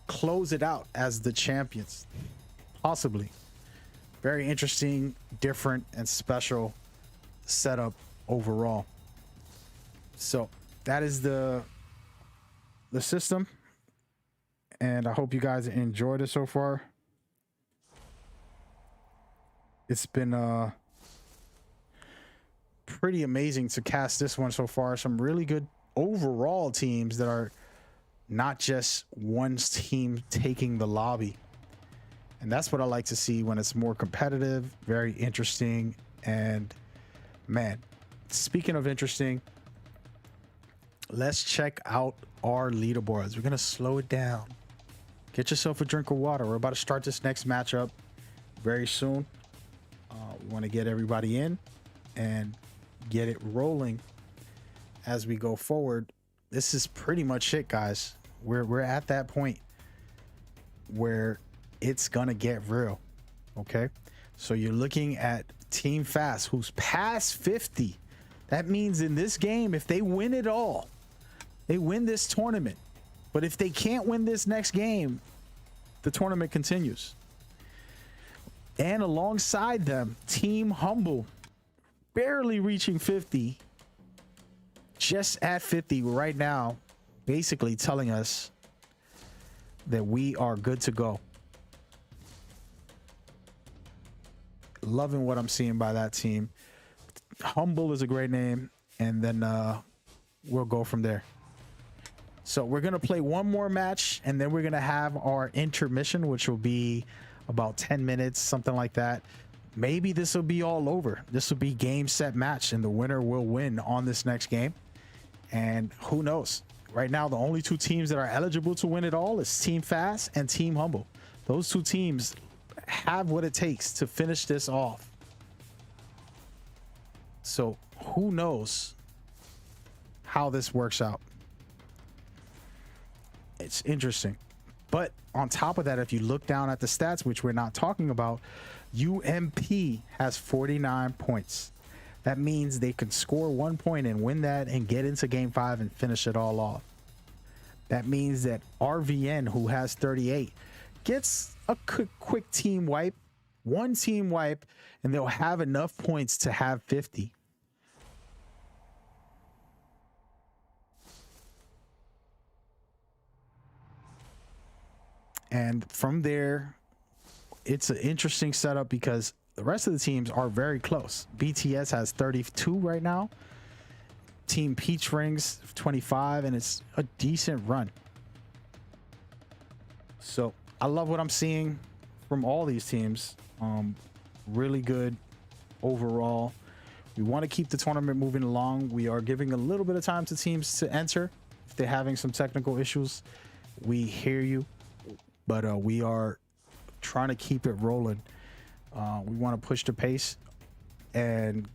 close it out as the champions. Possibly. Very interesting, different, and special setup overall. So that is the system, and I hope you guys enjoyed it so far. It's been pretty amazing to cast this one so far. Some really good overall teams that are not just one team taking the lobby. And that's what I like to see when it's more competitive, very interesting. And man, speaking of interesting, let's check out our leaderboards. We're going to slow it down. Get yourself a drink of water. We're about to start this next matchup very soon. We want to get everybody in and get it rolling as we go forward. This is pretty much it, guys. We're at that point where it's gonna get real. Okay, so you're looking at Team Fast, who's past 50. That means in this game, if they win it all, they win this tournament. But if they can't win this next game, the tournament continues. And alongside them, Team Humble, barely reaching 50, just at 50 right now, basically telling us that we are good to go. Loving what I'm seeing by that team. Humble is a great name, and then we'll go from there. So we're gonna play one more match, and then we're gonna have our intermission, which will be about 10 minutes, something like that. Maybe this will be all over. This will be game, set, match, and the winner will win on this next game. And who knows? Right now, the only two teams that are eligible to win it all is Team Fast and Team Humble. Those two teams have what it takes to finish this off. So who knows how this works out? It's interesting. But on top of that, if you look down at the stats, which we're not talking about, UMP has 49 points. That means they can score 1 point and win that and get into game 5 and finish it all off. That means that RVN, who has 38, gets a quick team wipe, one team wipe, and they'll have enough points to have 50. And from there, it's an interesting setup because the rest of the teams are very close. BTS has 32 right now. Team Peach Rings 25, and it's a decent run. So I love what I'm seeing from all these teams. Really good overall. We want to keep the tournament moving along. We are giving a little bit of time to teams to enter if they're having some technical issues. We hear you, but we are trying to keep it rolling. We want to push the pace and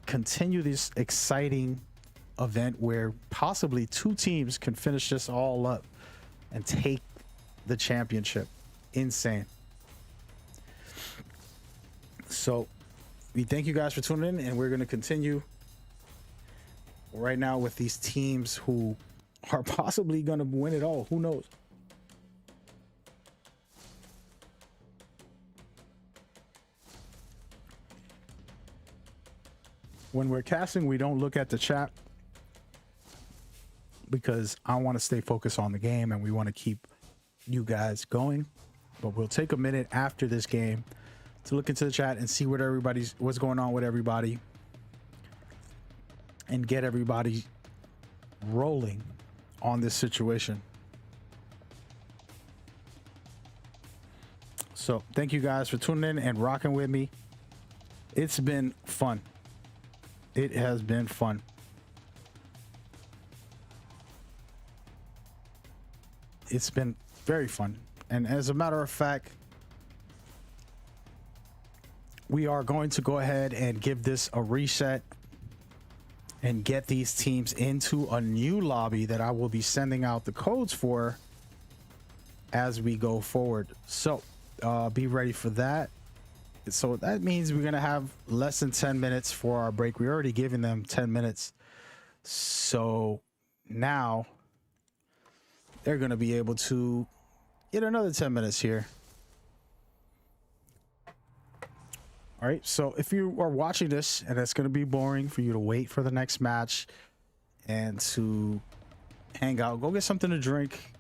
continue this exciting event where possibly two teams can finish this all up and take the championship. insane. So we thank you guys for tuning in, and we're going to continue right now with these teams who are possibly going to win it all. Who knows? When we're casting, we don't look at the chat because I want to stay focused on the game and we want to keep you guys going. But we'll take a minute after this game to look into the chat and see what's going on with everybody and get everybody rolling on this situation. So thank you guys for tuning in and rocking with me. It's been fun. It has been fun. It's been very fun. And as a matter of fact, we are going to go ahead and give this a reset and get these teams into a new lobby that I will be sending out the codes for as we go forward. So be ready for that. So that means we're going to have less than 10 minutes for our break. We're already giving them 10 minutes. So now they're going to be able to get another 10 minutes here. All right. So if you are watching this and it's going to be boring for you to wait for the next match and to hang out, go get something to drink.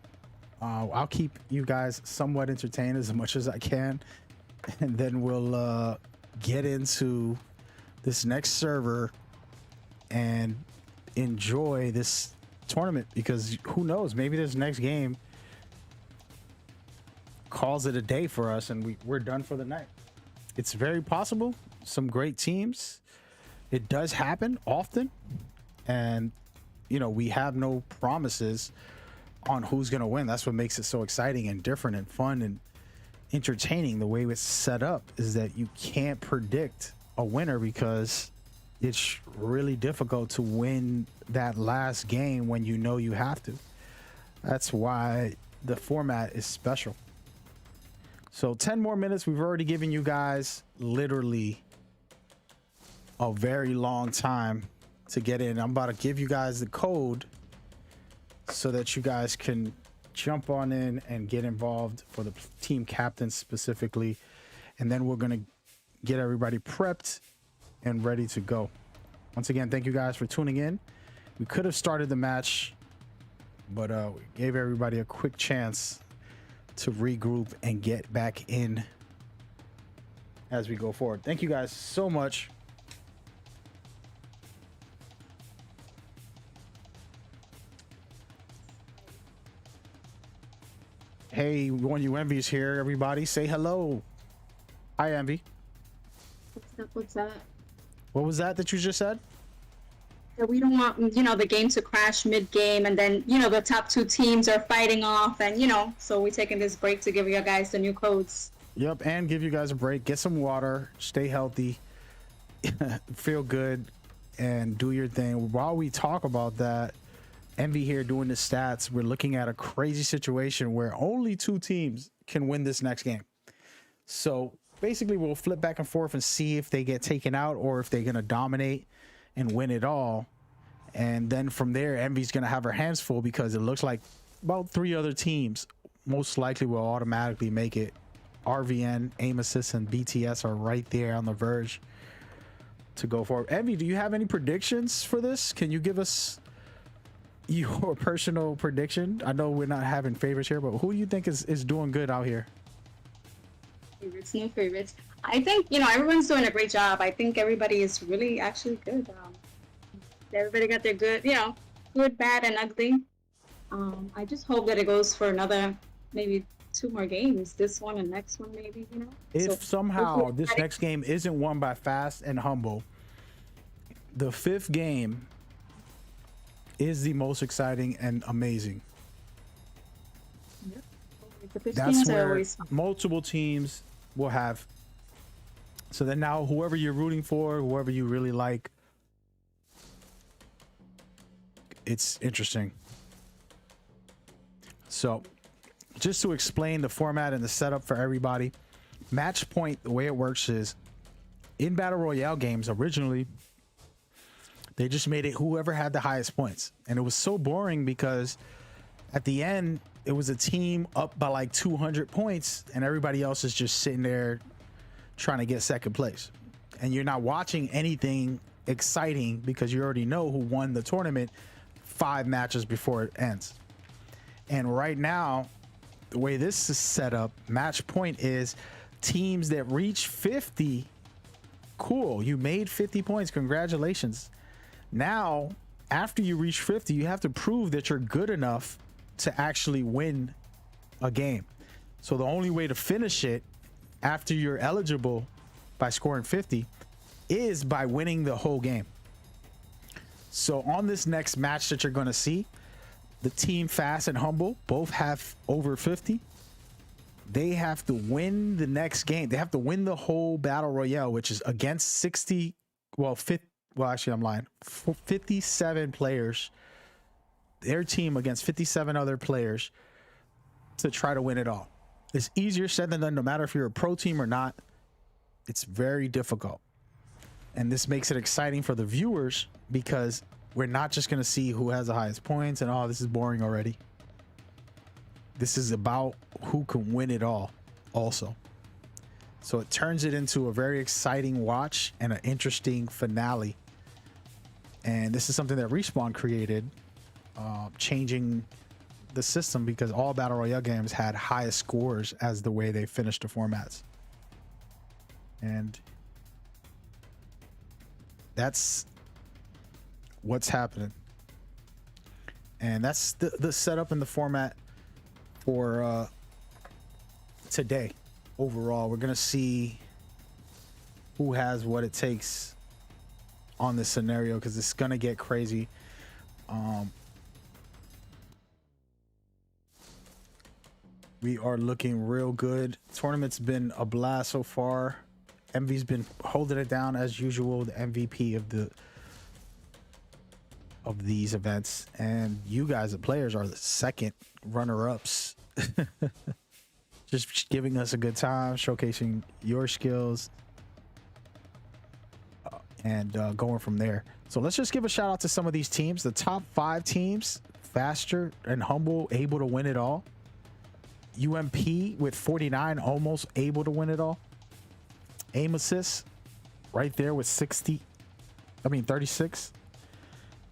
I'll keep you guys somewhat entertained as much as I can. And then we'll get into this next server and enjoy this tournament, because who knows, maybe this next game calls it a day for us and we're done for the night. It's very possible. Some great teams. It does happen often. And, you know, we have no promises on who's going to win. That's what makes it so exciting and different and fun and entertaining. The way it's set up is that you can't predict a winner because it's really difficult to win that last game when you know you have to. That's why the format is special. So 10 more minutes. We've already given you guys literally a very long time to get in. I'm about to give you guys the code so that you guys can jump on in and get involved for the team captains specifically. And then we're going to get everybody prepped and ready to go. Once again, thank you guys for tuning in. We could have started the match, but we gave everybody a quick chance to regroup and get back in as we go forward. Thank you guys so much. Hey, One You Envy's here, everybody. Say hello. Hi, Envy. What's up? What's up? What was that you just said? That we don't want, the game to crash mid-game, and then, the top two teams are fighting off, and, so we're taking this break to give you guys the new codes. Yep, and give you guys a break. Get some water, stay healthy, feel good, and do your thing. While we talk about that, Envy here doing the stats, we're looking at a crazy situation where only two teams can win this next game. So basically we'll flip back and forth and see if they get taken out or if they're going to dominate and win it all. And then from there, Envy's going to have her hands full because it looks like about 3 other teams most likely will automatically make it. RVN, Aim Assist, and BTS are right there on the verge to go forward. Envy, do you have any predictions for this? Can you give us your personal prediction? I know we're not having favorites here, but who do you think is doing good out here? Favorites, no favorites. I think, everyone's doing a great job. I think everybody is really actually good. Everybody got their good, good, bad, and ugly. I just hope that it goes for another, maybe 2 more games. This one and next one, maybe, If so, somehow this next game isn't won by Fast and Humble, the 5th game is the most exciting and amazing. Yep. The That's are where always multiple teams will have. So then now whoever you're rooting for, whoever you really like, it's interesting. So just to explain the format and the setup for everybody, match point, the way it works is in battle royale games originally, they just made it whoever had the highest points. And it was so boring because at the end, it was a team up by like 200 points and everybody else is just sitting there trying to get second place. And you're not watching anything exciting because you already know who won the tournament 5 matches before it ends. And right now, the way this is set up, match point is teams that reach 50. Cool, you made 50 points. Congratulations. Now, after you reach 50, you have to prove that you're good enough to actually win a game. So the only way to finish it after you're eligible by scoring 50 is by winning the whole game. So on this next match that you're going to see, the team Fast and Humble both have over 50. They have to win the next game. They have to win the whole battle royale, which is against 60, well, actually I'm lying, 57 players. Their team against 57 other players to try to win it all. It's easier said than done, no matter if you're a pro team or not. It's very difficult. And this makes it exciting for the viewers because we're not just going to see who has the highest points and, oh, this is boring already. This is about who can win it all also. So it turns it into a very exciting watch and an interesting finale. And this is something that Respawn created, changing the system because all battle royale games had highest scores as the way they finished the formats. And that's what's happening. And that's the setup and the format for today. Overall, we're gonna see who has what it takes on this scenario because it's gonna get crazy. We are looking real good. Tournament's been a blast so far. Envy's been holding it down as usual, the MVP of these events, and you guys, the players, are the second runner-ups. Just giving us a good time, showcasing your skills, and going from there. So let's just give a shout out to some of these teams. The top 5 teams, Faster and Humble, able to win it all. UMP with 49, almost able to win it all. Aim Assist right there with 36.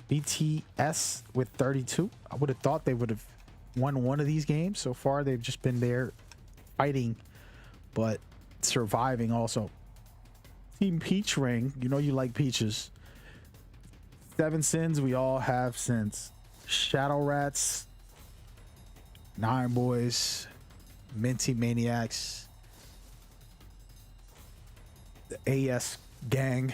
BTS with 32. I would have thought they would have won one of these games. So far, they've just been there fighting, but surviving also. Team Peach Ring, you know you like peaches. 7 Sins, we all have sins. Shadow Rats, 9 Boys, Minty Maniacs, the AS Gang,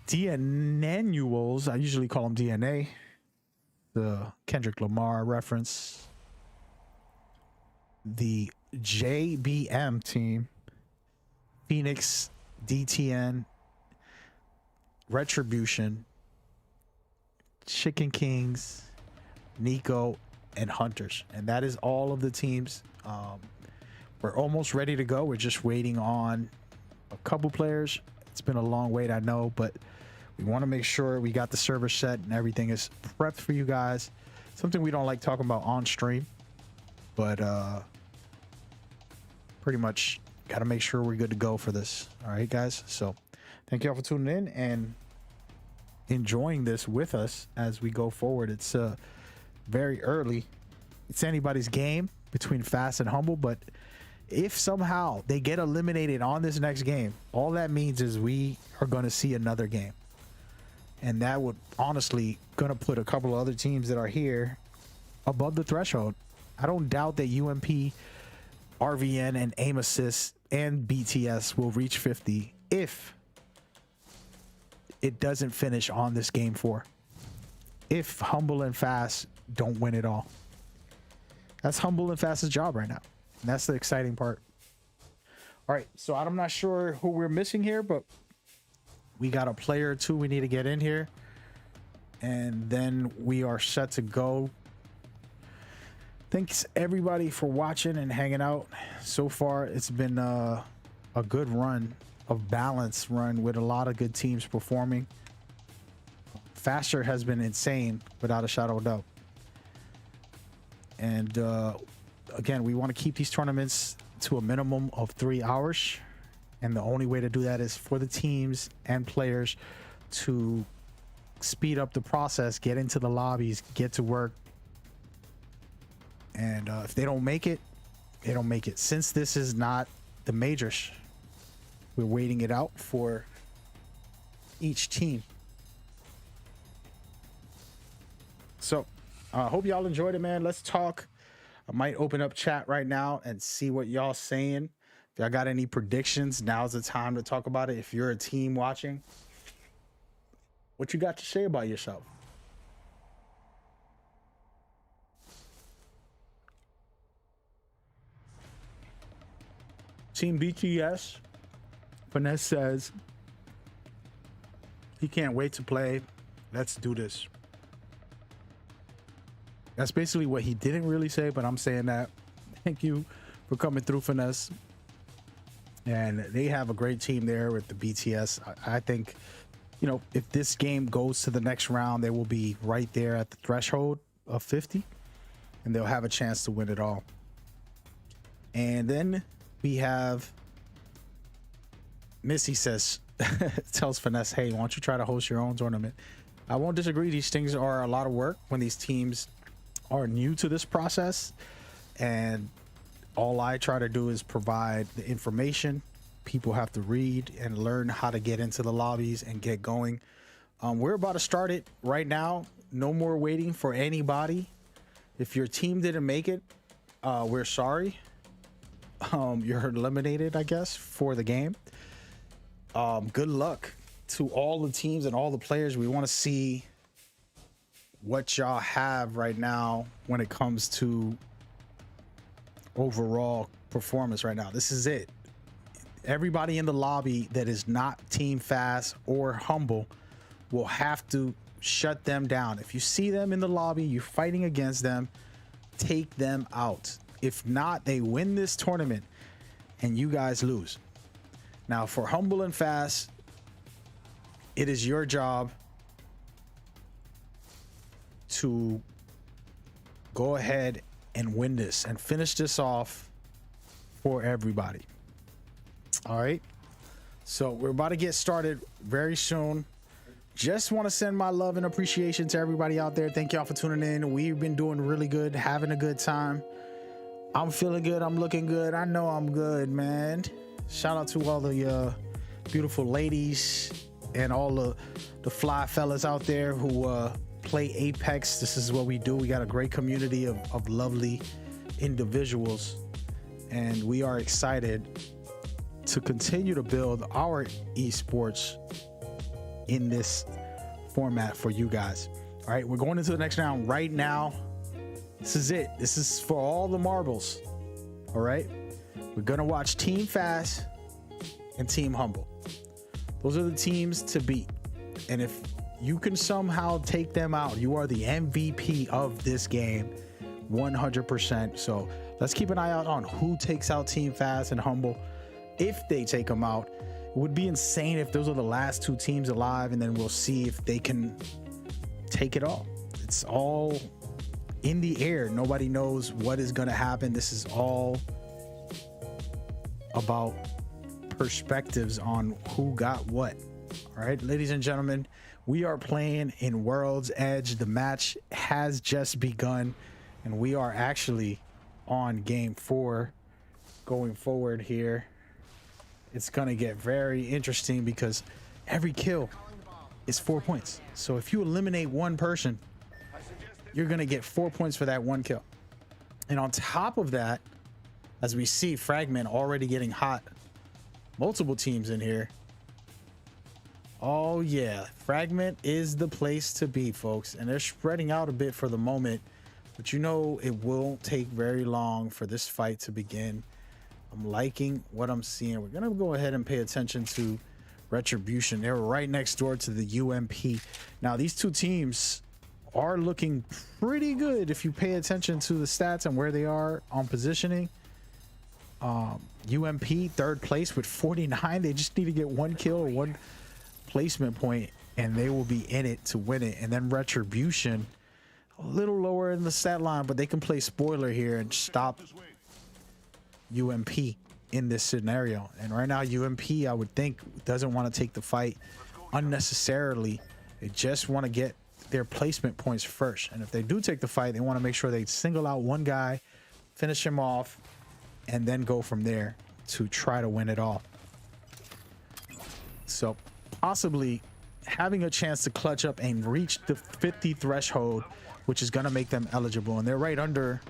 DNAnuals, I usually call them DNA, the Kendrick Lamar reference, the JBM team, Phoenix, DTN, Retribution, Chicken Kings, Nico, and Hunters. And that is all of the teams. We're almost ready to go. We're just waiting on a couple players. It's been a long wait, I know, but we want to make sure we got the server set and everything is prepped for you guys. Something we don't like talking about on stream, but pretty much got to make sure we're good to go for this. All right, guys. So thank you all for tuning in and enjoying this with us as we go forward. It's very early. It's anybody's game between Fast and Humble, but if somehow they get eliminated on this next game, all that means is we are going to see another game. And that would honestly going to put a couple of other teams that are here above the threshold. I don't doubt that UMP, RVN, and Aim Assist and BTS will reach 50 if it doesn't finish on this game 4. If Humble and Fast don't win it all. That's Humble and Fast's job right now. And that's the exciting part. All right, so I'm not sure who we're missing here, but we got a player or two we need to get in here. And then we are set to go. Thanks everybody for watching and hanging out. So far, it's been a good run, of balanced run with a lot of good teams performing. Faster has been insane without a shadow of doubt. And again, we want to keep these tournaments to a minimum of 3 hours. And the only way to do that is for the teams and players to speed up the process, get into the lobbies, get to work. And if they don't make it, they don't make it. Since this is not the majors, we're waiting it out for each team. So I hope y'all enjoyed it, man. Let's talk. I might open up chat right now and see what y'all saying. If y'all got any predictions, now's the time to talk about it. If you're a team watching, what you got to say about yourself? Team BTS, Finesse says he can't wait to play. Let's do this. That's basically what he didn't really say, but I'm saying that. Thank you for coming through, Finesse. And they have a great team there with the BTS. I think, you know, if this game goes to the next round, they will be right there at the threshold of 50, and they'll have a chance to win it all. And then we have Missy says, tells Finesse, hey, why don't you try to host your own tournament? I won't disagree. These things are a lot of work when these teams are new to this process, and all I try to do is provide the information. People have to read and learn how to get into the lobbies and get going. We're about to start it right now. No more waiting for anybody. If your team didn't make it, we're sorry. You're eliminated, I guess, for the game. Good luck to all the teams and all the players. We want to see what y'all have right now when it comes to overall performance right now. This is it. Everybody in the lobby that is not Team Fast or Humble will have to shut them down. If you see them in the lobby, you're fighting against them, take them out. If not, they win this tournament and you guys lose. Now for Humble and Fast, it is your job to go ahead and win this and finish this off for everybody. All right, so we're about to get started very soon. Just want to send my love and appreciation to everybody out there. Thank y'all for tuning in. We've been doing really good, having a good time. I'm feeling good. I'm looking good. I know I'm good, man. Shout out to all the beautiful ladies and all the fly fellas out there who play Apex. This is what we do. We got a great community of lovely individuals, and we are excited to continue to build our esports in this format for you guys. All right, we're going into the next round right now. This is it. This is for all the marbles. All right, we're gonna watch Team Fast and Team Humble. Those are the teams to beat, and if you can somehow take them out, you are the MVP of this game 100%. So let's keep an eye out on who takes out Team Fast and Humble. If they take them out, it would be insane if those are the last two teams alive, and then we'll see if they can take it all. It's all in the air. Nobody knows what is going to happen. This is all about perspectives on who got what. All right, ladies and gentlemen, we are playing in World's Edge. The match has just begun, and we are actually on game 4 going forward here. It's gonna get very interesting because every kill is 4 points. So if you eliminate one person, you're gonna get 4 points for that one kill. And on top of that, as we see Fragment already getting hot, multiple teams in here. Oh yeah, Fragment is the place to be, folks, and they're spreading out a bit for the moment, but you know it won't take very long for this fight to begin. I'm liking what I'm seeing. We're gonna go ahead and pay attention to Retribution. They're right next door to the UMP. Now these two teams are looking pretty good if you pay attention to the stats and where they are on positioning. UMP third place with 49. They just need to get one kill or one placement point and they will be in it to win it. And then Retribution a little lower in the stat line, but they can play spoiler here and stop UMP in this scenario. And right now UMP, I would think, doesn't want to take the fight unnecessarily. They just want to get their placement points first, and if they do take the fight, they want to make sure they single out one guy, finish him off, and then go from there to try to win it all. So possibly having a chance to clutch up and reach the 50 threshold, which is going to make them eligible, and they're right under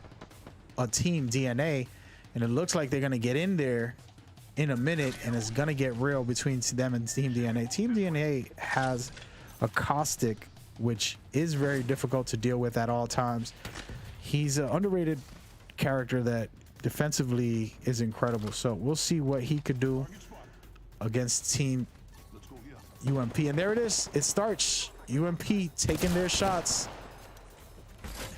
a Team DNA, and it looks like they're going to get in there in a minute, and it's going to get real between them and Team DNA. Team DNA has a Caustic, which is very difficult to deal with at all times. He's an underrated character that defensively is incredible, so we'll see what he could do against Team UMP. And there it is, it starts. UMP taking their shots,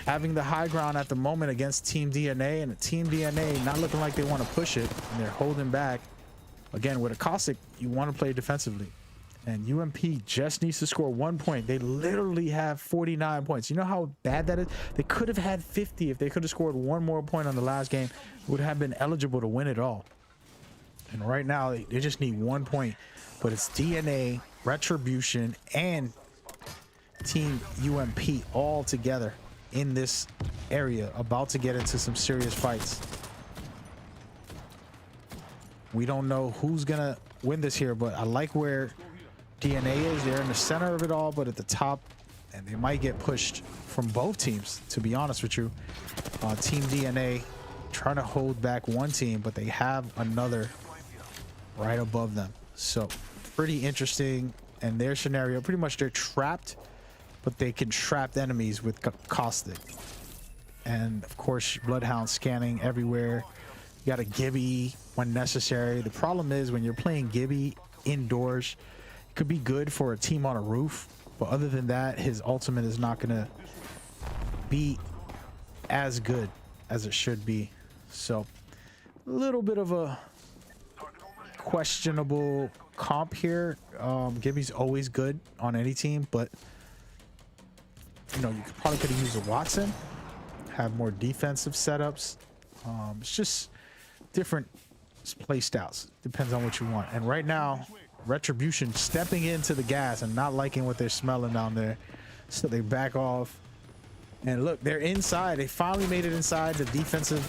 having the high ground at the moment against Team DNA, and Team DNA not looking like they want to push it, and they're holding back. Again, with a Caustic, you want to play defensively, and UMP just needs to score 1 point. They literally have 49 points. You know how bad that is? They could have had 50 if they could have scored one more point on the last game. Would have been eligible to win it all. And right now they just need 1 point, but it's DNA, Retribution, and Team UMP all together in this area, about to get into some serious fights. We don't know who's gonna win this here, but I like where DNA is. They're in the center of it all, but at the top, and they might get pushed from both teams, to be honest with you. Team DNA trying to hold back one team, but they have another right above them. So pretty interesting. And their scenario, pretty much they're trapped, but they can trap enemies with Caustic. And of course, Bloodhound scanning everywhere. You got a Gibby when necessary. The problem is when you're playing Gibby indoors, it could be good for a team on a roof, but other than that, his ultimate is not gonna be as good as it should be. So a little bit of a questionable comp here. Gibby's always good on any team, but you know, you probably could have used a Watson, have more defensive setups. It's just different play styles, depends on what you want. And right now, Retribution stepping into the gas and not liking what they're smelling down there, so they back off. And look, they're inside. They finally made it inside the defensive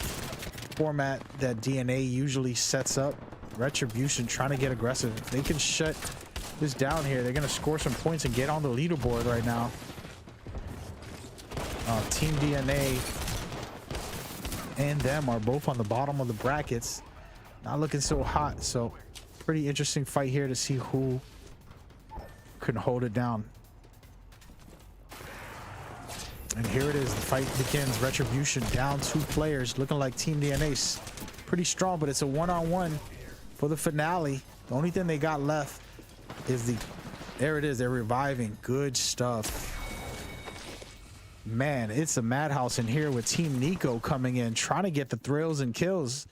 format that DNA usually sets up. Retribution trying to get aggressive. If they can shut this down here, they're gonna score some points and get on the leaderboard right now. Team DNA and them are both on the bottom of the brackets, not looking so hot. So pretty interesting fight here to see who can hold it down. And here it is, the fight begins. Retribution down 2 players, looking like Team DNA's pretty strong, but it's a one-on-one for the finale. The only thing they got left is there it is, they're reviving. Good stuff. Man, it's a madhouse in here with Team Nico coming in, trying to get the thrills and kills.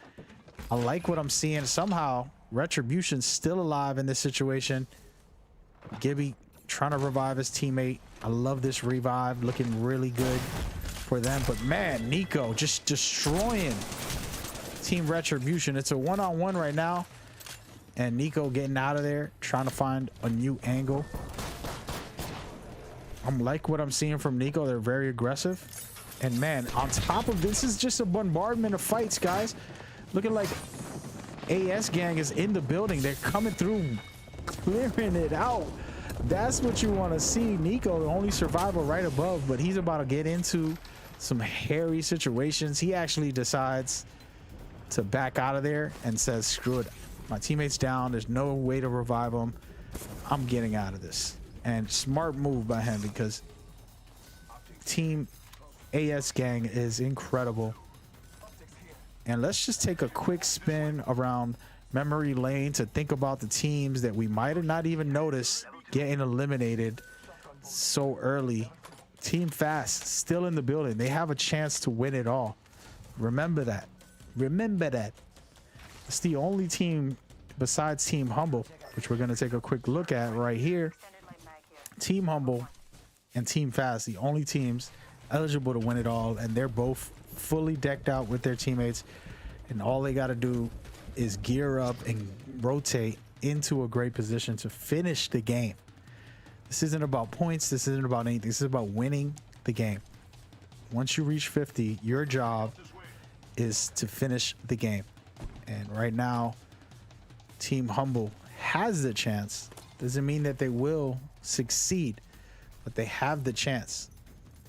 I like what I'm seeing. Somehow, Retribution's still alive in this situation. Gibby trying to revive his teammate. I love this revive, looking really good for them. But man, Nico just destroying Team Retribution. It's a one-on-one right now. And Nico getting out of there, trying to find a new angle. I'm like what I'm seeing from Nico. They're very aggressive. And man, on top of this is just a bombardment of fights, guys. Looking like AS Gang is in the building. They're coming through, clearing it out. That's what you want to see. Nico, the only survivor right above, but he's about to get into some hairy situations. He actually decides to back out of there and says, screw it. My teammate's down. There's no way to revive him. I'm getting out of this. And smart move by him, because Team AS Gang is incredible. And let's just take a quick spin around memory lane to think about the teams that we might have not even noticed getting eliminated so early Team Fast still in the building. They have a chance to win it all. Remember that. Remember that. It's the only team besides Team Humble, which we're going to take a quick look at right here. Team Humble and Team Fast, the only teams eligible to win it all, and they're both fully decked out with their teammates, and all they got to do is gear up and rotate into a great position to finish the game. This isn't about points. This isn't about anything. This is about winning the game. Once you reach 50, your job is to finish the game. And right now, Team Humble has the chance. Doesn't mean that they will succeed, but they have the chance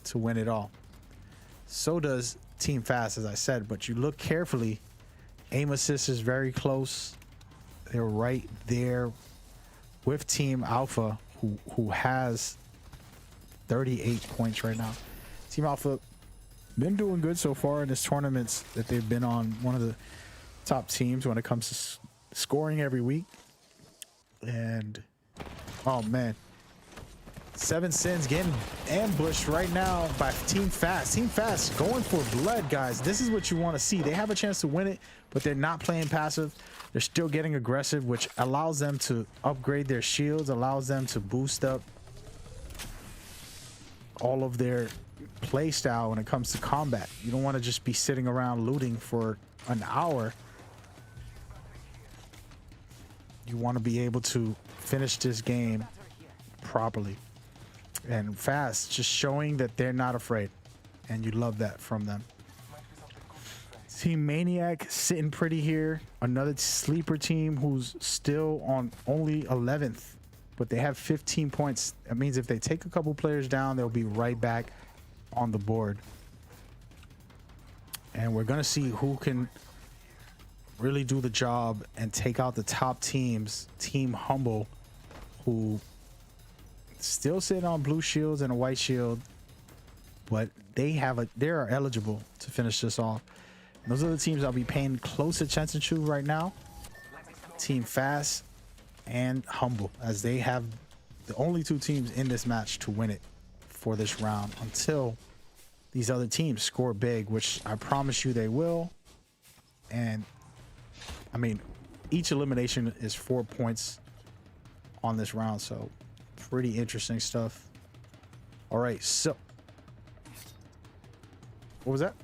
to win it all. So does Team Fast, as I said, but you look carefully, aim assist is very close. They're right there with Team Alpha, who has 38 points right now. Team Alpha been doing good so far in this tournaments that they've been on, one of the top teams when it comes to scoring every week. And oh man, Seven Sins getting ambushed right now by Team Fast. Team Fast going for blood, guys. This is what you want to see. They have a chance to win it, but they're not playing passive. They're still getting aggressive, which allows them to upgrade their shields, allows them to boost up all of their play style when it comes to combat. You don't want to just be sitting around looting for an hour. You want to be able to finish this game properly. And Fast just showing that they're not afraid, and you love that from them. Team Maniac sitting pretty here, another sleeper team who's still on only 11th, but they have 15 points. That means if they take a couple players down, they'll be right back on the board. And we're gonna see who can really do the job and take out the top teams. Team Humble, who still sitting on blue shields and a white shield, but they are eligible to finish this off. And those are the teams I'll be paying close attention to right now. Team Fast and Humble, as they have the only two teams in this match to win it for this round until these other teams score big, which I promise you they will. And I mean, each elimination is 4 points on this round, so pretty interesting stuff. All right, so what was that?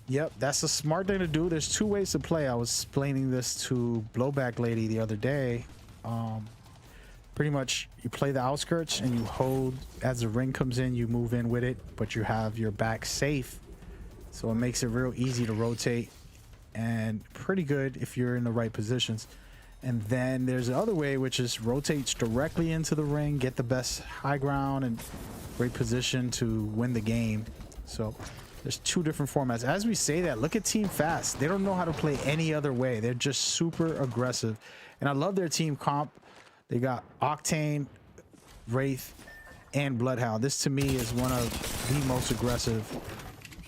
Yep, that's a smart thing to do. There's two ways to play. I was explaining this to Blowback Lady the other day. Pretty much you play the outskirts and you hold as the ring comes in, you move in with it, but you have your back safe, so it makes it real easy to rotate and pretty good if you're in the right positions. And then there's the other way, which is rotates directly into the ring, get the best high ground and great position to win the game. So there's two different formats. As we say that, look at Team Fast. They don't know how to play any other way. They're just super aggressive, and I love their team comp. They got Octane, Wraith, and Bloodhound. This to me is one of the most aggressive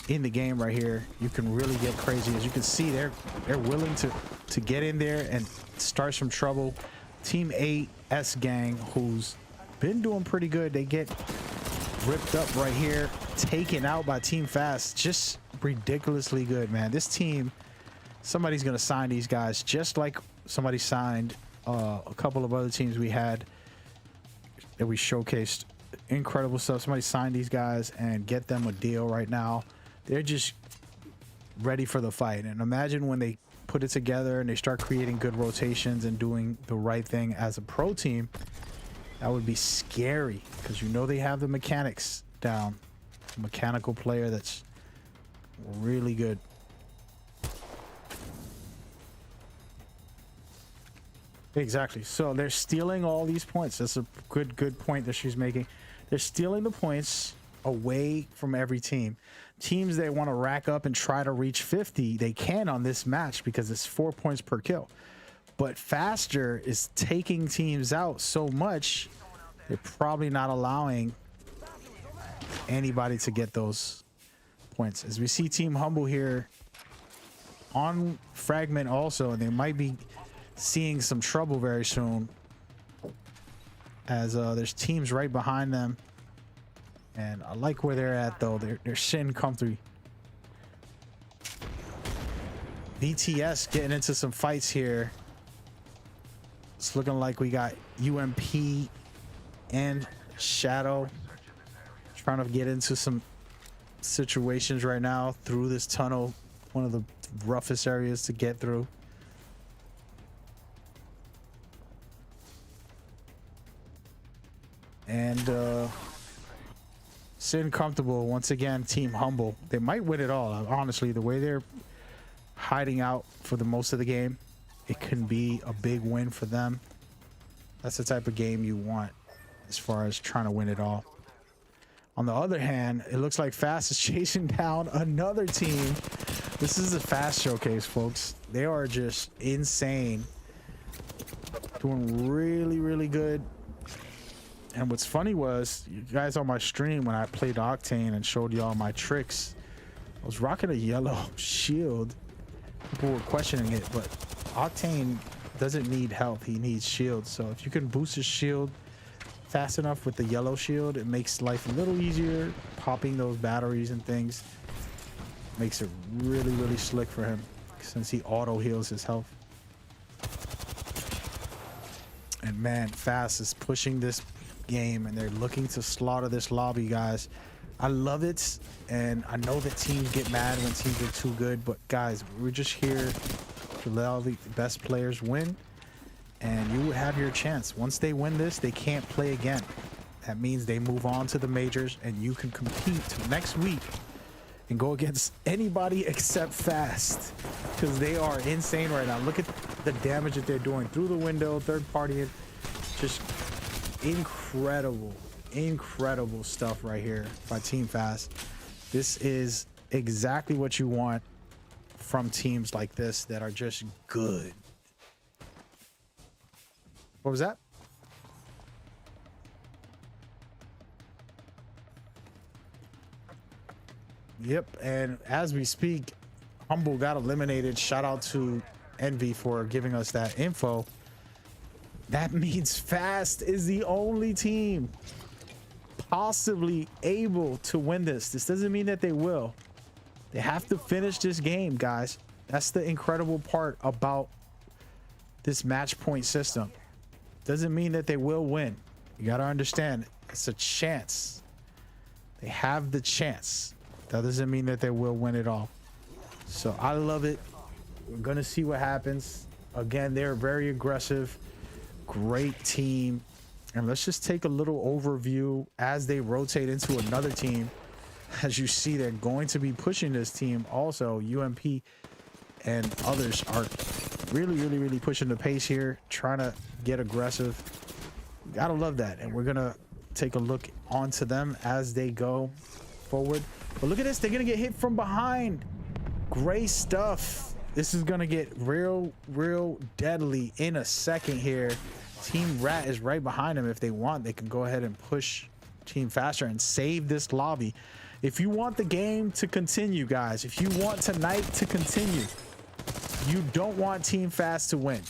in the game right here. You can really get crazy. As you can see, they're willing to get in there and start some trouble. Team 8S Gang, who's been doing pretty good, they get ripped up right here, taken out by Team Fast. Just ridiculously good, man. This team, somebody's gonna sign these guys just like somebody signed a couple of other teams we had that we showcased. Incredible stuff. Somebody signed these guys and get them a deal right now. They're just ready for the fight. And imagine when they put it together and they start creating good rotations and doing the right thing as a pro team. That would be scary, because you know they have the mechanics down. A mechanical player that's really good. Exactly. So they're stealing all these points. That's a good point that she's making. They're stealing the points away from every team. Teams that want to rack up and try to reach 50, they can on this match because it's 4 points per kill. But Faster is taking teams out so much, they're probably not allowing anybody to get those points. As we see Team Humble here on Fragment also, and they might be seeing some trouble very soon, as there's teams right behind them, and I like where they're at though. They're sitting comfy. BTS getting into some fights here. It's looking like we got UMP and Shadow trying to get into some situations right now through this tunnel, one of the roughest areas to get through. And sitting comfortable once again. Team Humble, they might win it all. Honestly, the way they're hiding out for the most of the game, it can be a big win for them. That's the type of game you want as far as trying to win it all. On the other hand, it looks like Fast is chasing down another team. This is a Fast showcase, folks. They are just insane, doing really, really good. And what's funny was, you guys on my stream when I played Octane and showed y'all my tricks, I was rocking a yellow shield. People were questioning it, but Octane doesn't need health, he needs shield. So if you can boost his shield fast enough with the yellow shield, it makes life a little easier. Popping those batteries and things makes it really, really slick for him, since he auto heals his health. And man, Fast is pushing this game, and they're looking to slaughter this lobby, guys. I love it, and I know that teams get mad when teams are too good, but guys, we're just here to let all the best players win, and you have your chance. Once they win this, they can't play again. That means they move on to the majors, and you can compete next week and go against anybody except Fast, because they are insane right now. Look at the damage that they're doing through the window, third party, just incredible stuff right here by Team Fast. This is exactly what you want from teams like this that are just good. What was that? Yep, and as we speak, Humble got eliminated. Shout out to Envy for giving us that info. That means Fast is the only team possibly able to win this. This doesn't mean that they will. They have to finish this game, guys. That's the incredible part about this match point system. Doesn't mean that they will win. You got to understand, it's a chance. They have the chance. That doesn't mean that they will win it all. So I love it. We're going to see what happens. Again, they're very aggressive. Great team. And let's just take a little overview as they rotate into another team. As you see, they're going to be pushing this team also. UMP and others are really pushing the pace here, trying to get aggressive. Gotta love that. And we're gonna take a look onto them as they go forward. But look at this, they're gonna get hit from behind. Great stuff. This is gonna get real deadly in a second here. Team Rat is right behind them. If they want, they can go ahead and push Team Faster and save this lobby. If you want the game to continue, guys, if you want tonight to continue, you don't want Team Fast to win.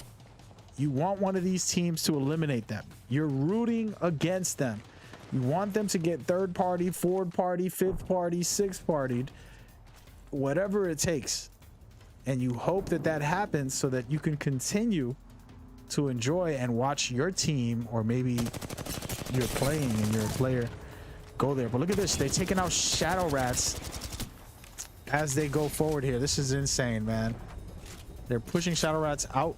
You want one of these teams to eliminate them. You're rooting against them. You want them to get third party, fourth party, fifth party, sixth partied, whatever it takes. And you hope that that happens so that you can continue to enjoy and watch your team, or maybe you're playing and you're a player, go there. But look at this, they're taking out Shadow Rats as they go forward here. This is insane, man. They're pushing Shadow Rats out,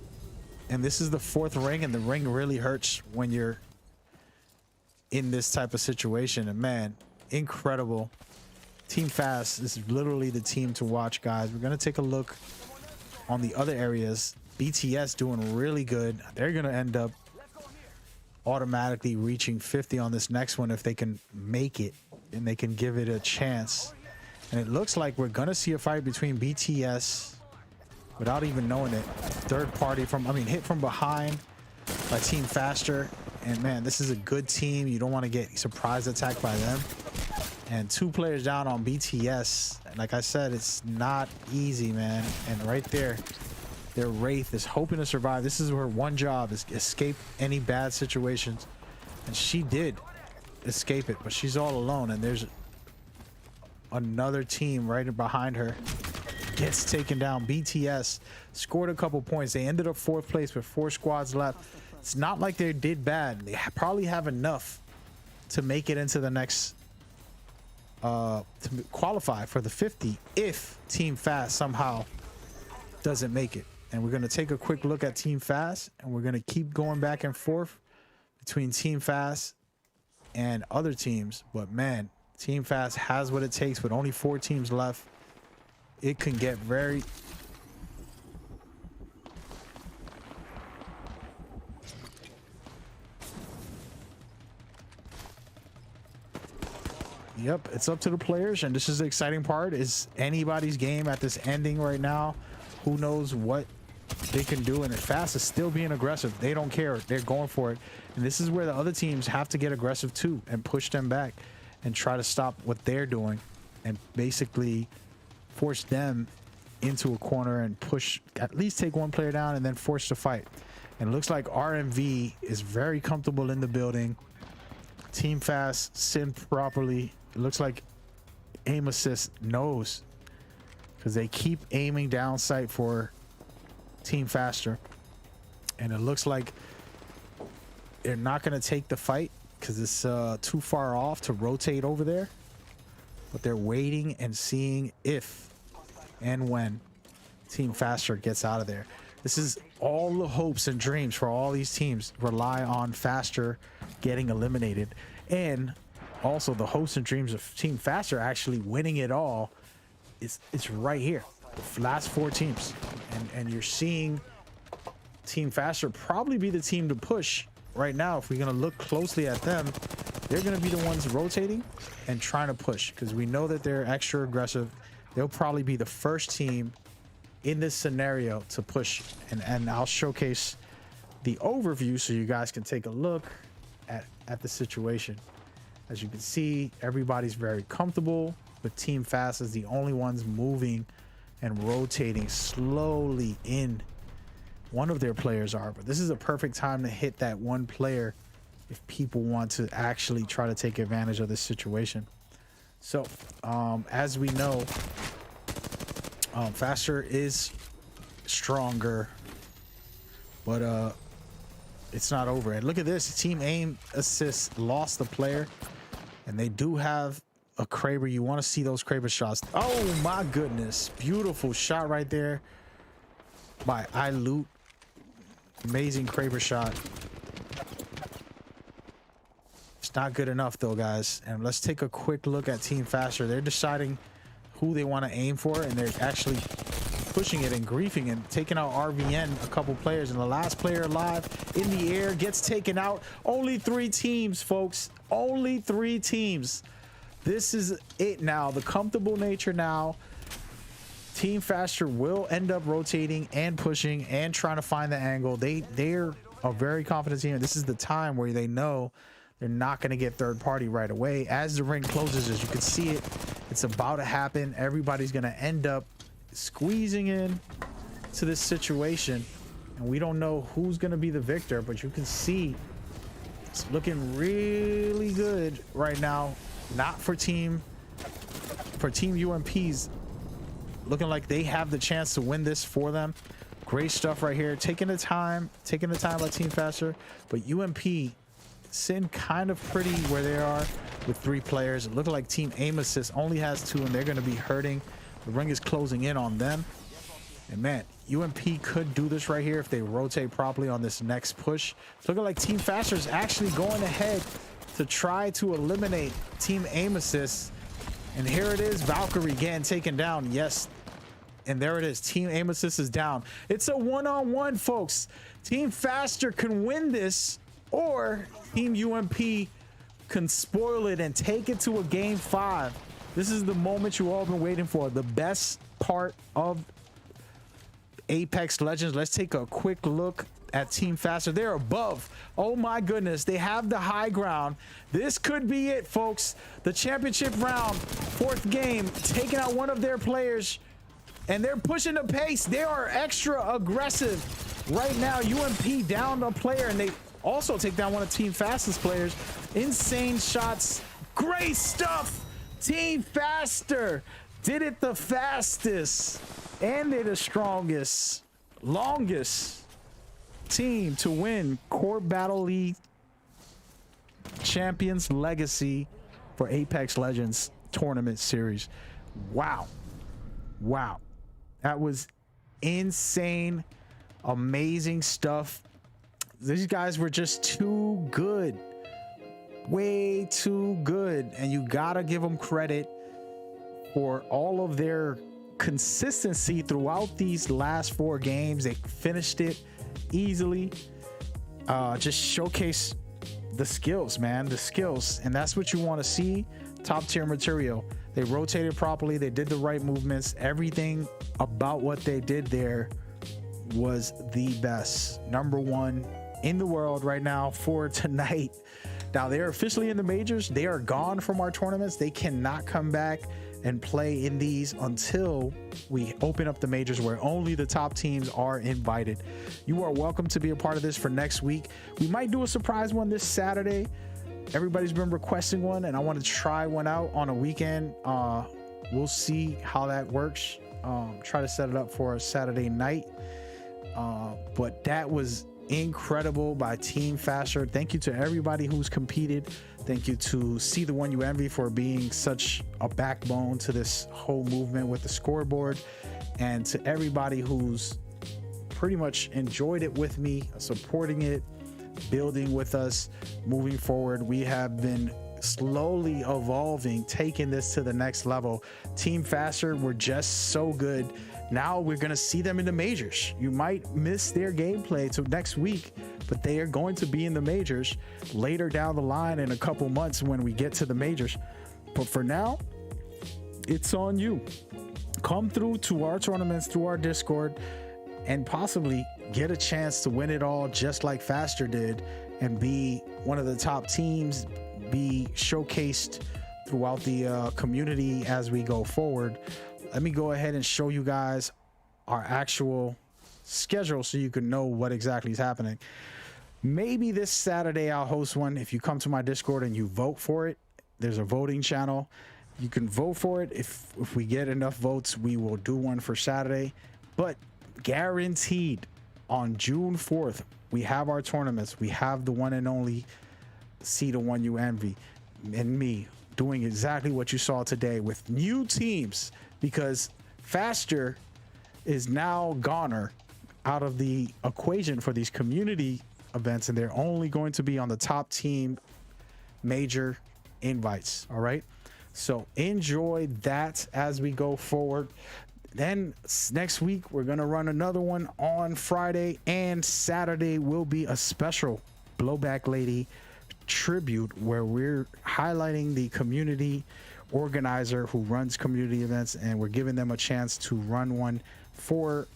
and this is the fourth ring, and the ring really hurts when you're in this type of situation. And man, incredible. Team Fast is literally the team to watch, guys. We're gonna take a look on the other areas. BTS doing really good. They're gonna end up automatically reaching 50 on this next one if they can make it and they can give it a chance. And it looks like we're gonna see a fight between BTS without even knowing it. Third party from, hit from behind by Team Faster. And man, this is a good team. You don't want to get surprise attacked by them. And 2 players down on BTS. Like I said, it's not easy, man. And right there, Their Wraith is hoping to survive. This is her one job, is escape any bad situations. And she did escape it, but she's all alone. And there's another team right behind her. Gets taken down. BTS scored a couple points. They ended up 4th place with 4 squads left. It's not like they did bad. They probably have enough to make it into the next to qualify for the 50 if Team Fast somehow doesn't make it. And we're going to take a quick look at Team Fast, and we're going to keep going back and forth between Team Fast and other teams. But man, Team Fast has what it takes with only 4 teams left. It can get very... Yep, it's up to the players, and this is the exciting part. Is anybody's game at this ending right now. Who knows what they can do, and Fast is still being aggressive. They don't care. They're going for it. And this is where the other teams have to get aggressive too and push them back and try to stop what they're doing and basically force them into a corner and push, at least take one player down and then force the fight. And it looks like RMV is very comfortable in the building. Team Fast synth properly. It looks like aim assist knows, because they keep aiming down sight for Team Faster. And it looks like they're not going to take the fight because it's too far off to rotate over there. But they're waiting and seeing if and when Team Faster gets out of there. This is all the hopes and dreams for all these teams rely on Faster getting eliminated. And also the hopes and dreams of Team Faster actually winning it all. It's right here. The last 4 teams. And you're seeing Team Faster probably be the team to push right now. If we're going to look closely at them, they're going to be the ones rotating and trying to push, because we know that they're extra aggressive. They'll probably be the first team in this scenario to push. And I'll showcase the overview so you guys can take a look at the situation. As you can see, everybody's very comfortable, but Team Fast is the only ones moving and rotating slowly in. One of their players are, but this is a perfect time to hit that one player if people want to actually try to take advantage of this situation. So as we know, Faster is stronger, but it's not over. And look at this, Team Aim Assist lost the player, and they do have a Kraber. You want to see those Kraber shots. Oh my goodness, beautiful shot right there by iLoot. Amazing Kraber shot. It's not good enough though, guys. And let's take a quick look at Team Faster. They're deciding who they want to aim for, and they're actually pushing it and griefing and taking out RVN, a couple players, and the last player alive in the air gets taken out. Only 3 teams, folks. Only 3 teams. This is it now. The comfortable nature now. Team Faster will end up rotating and pushing and trying to find the angle. They're a very confident team. This is the time where they know they're not going to get third party right away. As the ring closes, as you can see it, it's about to happen. Everybody's going to end up squeezing in to this situation, and we don't know who's going to be the victor, but you can see it's looking really good right now. Not for Team UMP's, looking like they have the chance to win this for them. Great stuff right here. Taking the time by Team Faster, but UMP sitting kind of pretty where they are with 3 players. It looked like Team Aim Assist only has 2, and they're going to be hurting. The ring is closing in on them. And man, UMP could do this right here if they rotate properly on this next push. It's looking like Team Faster is actually going ahead to try to eliminate Team Aim Assist. And here it is, Valkyrie again taken down. Yes, and there it is. Team Aim Assist is down. It's a one-on-one, folks. Team Faster can win this, or Team UMP can spoil it and take it to a game 5. This is the moment you all been waiting for. The best part of Apex Legends. Let's take a quick look at Team Faster. They're above. Oh my goodness, they have the high ground. This could be it, folks. The championship round, 4th game, taking out one of their players. and they're pushing the pace. They are extra aggressive right now. UMP down a player, and they also take down one of Team Fastest players. Insane shots. Great stuff. Team Faster did it the fastest, and they're the strongest, longest team to win Core Battle League Champions Legacy for Apex Legends Tournament Series. Wow. Wow. That was insane. Amazing stuff. These guys were just too good. Way too good. And you gotta give them credit for all of their consistency throughout these last 4 games. They finished it easily. Just showcase the skills, man, the skills. And that's what you want to see. Top tier material. They rotated properly. They did the right movements. Everything about what they did there was the best. Number 1 in the world right now for tonight. Now they're officially in the majors. They are gone from our tournaments. They cannot come back and play in these until we open up the majors, where only the top teams are invited. You are welcome to be a part of this for next week. We might do a surprise one this Saturday. Everybody's been requesting one, and I want to try one out on a weekend. We'll see how that works. Try to set it up for a Saturday night. But that was incredible by Team Faster. Thank you to everybody who's competed. Thank you to See the One You Envy for being such a backbone to this whole movement with the scoreboard, and to everybody who's pretty much enjoyed it with me, supporting it, building with us, moving forward. We have been slowly evolving, taking this to the next level. Team Faster were just so good. Now we're going to see them in the majors. You might miss their gameplay till next week, but they are going to be in the majors later down the line in a couple months when we get to the majors. But for now, it's on you. Come through to our tournaments, through our Discord, and possibly get a chance to win it all just like Faster did, and be one of the top teams, be showcased throughout the community as we go forward. Let me go ahead and show you guys our actual schedule so you can know what exactly is happening. Maybe this Saturday I'll host one. If you come to my Discord and you vote for it, there's a voting channel. You can vote for it. If we get enough votes, we will do one for Saturday. But guaranteed, on June 4th, we have our tournaments. We have the one and only See the One You Envy and me doing exactly what you saw today with new teams, because Faster is now goner out of the equation for these community events, and they're only going to be on the top team major invites. All right, so enjoy that as we go forward. Then next week we're gonna run another one on Friday, and Saturday will be a special Blowback Lady tribute where we're highlighting the community organizer who runs community events, and we're giving them a chance to run one for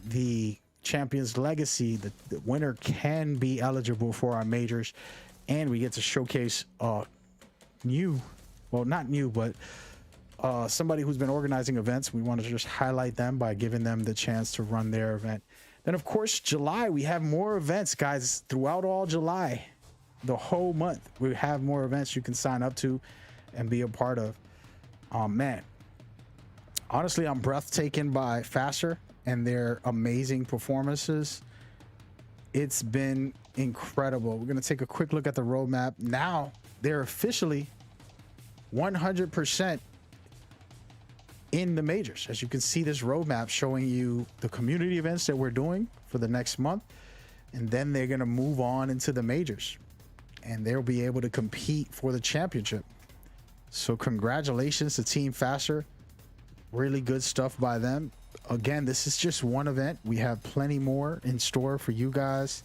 the Champions Legacy. The winner can be eligible for our majors, and we get to showcase new, well, not new, but somebody who's been organizing events. We want to just highlight them by giving them the chance to run their event. Then of course July, we have more events, guys. Throughout all July, the whole month, we have more events you can sign up to and be a part of. Man, honestly, I'm breathtaken by Faster and their amazing performances. It's been incredible. We're gonna take a quick look at the roadmap. Now they're officially 100% in the majors. As you can see, this roadmap showing you the community events that we're doing for the next month, and then they're gonna move on into the majors, and they'll be able to compete for the championship. So congratulations to Team Faster. Really good stuff by them. Again, this is just one event. We have plenty more in store for you guys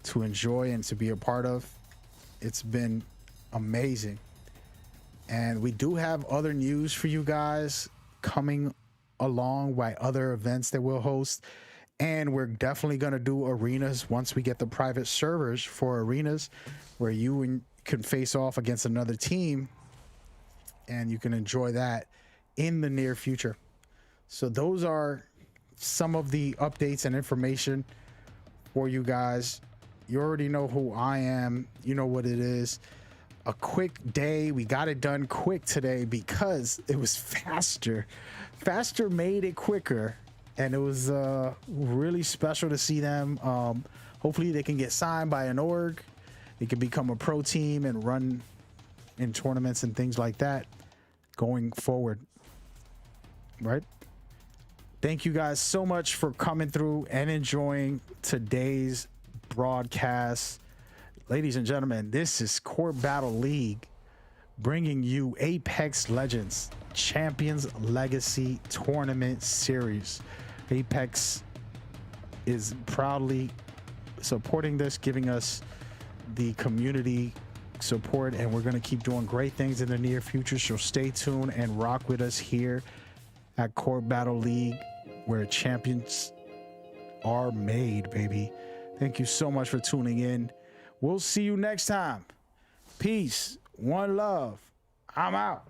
to enjoy and to be a part of. It's been amazing. And we do have other news for you guys coming along by other events that we'll host. And we're definitely going to do arenas once we get the private servers for arenas, where you can face off against another team, and you can enjoy that in the near future. So those are some of the updates and information for you guys. You already know who I am. You know what it is. A quick day. We got it done quick today because it was faster. Faster made it quicker, and it was really special to see them. Hopefully they can get signed by an org. They can become a pro team and run in tournaments and things like that going forward, right? Thank you guys so much for coming through and enjoying today's broadcast. Ladies and gentlemen, this is Court Battle League bringing you Apex Legends Champions Legacy Tournament Series. Apex is proudly supporting this, giving us the community support, and we're going to keep doing great things in the near future. So stay tuned and rock with us here at Court Battle League, where champions are made, baby. Thank you so much for tuning in. We'll see you next time. Peace. One love. I'm out.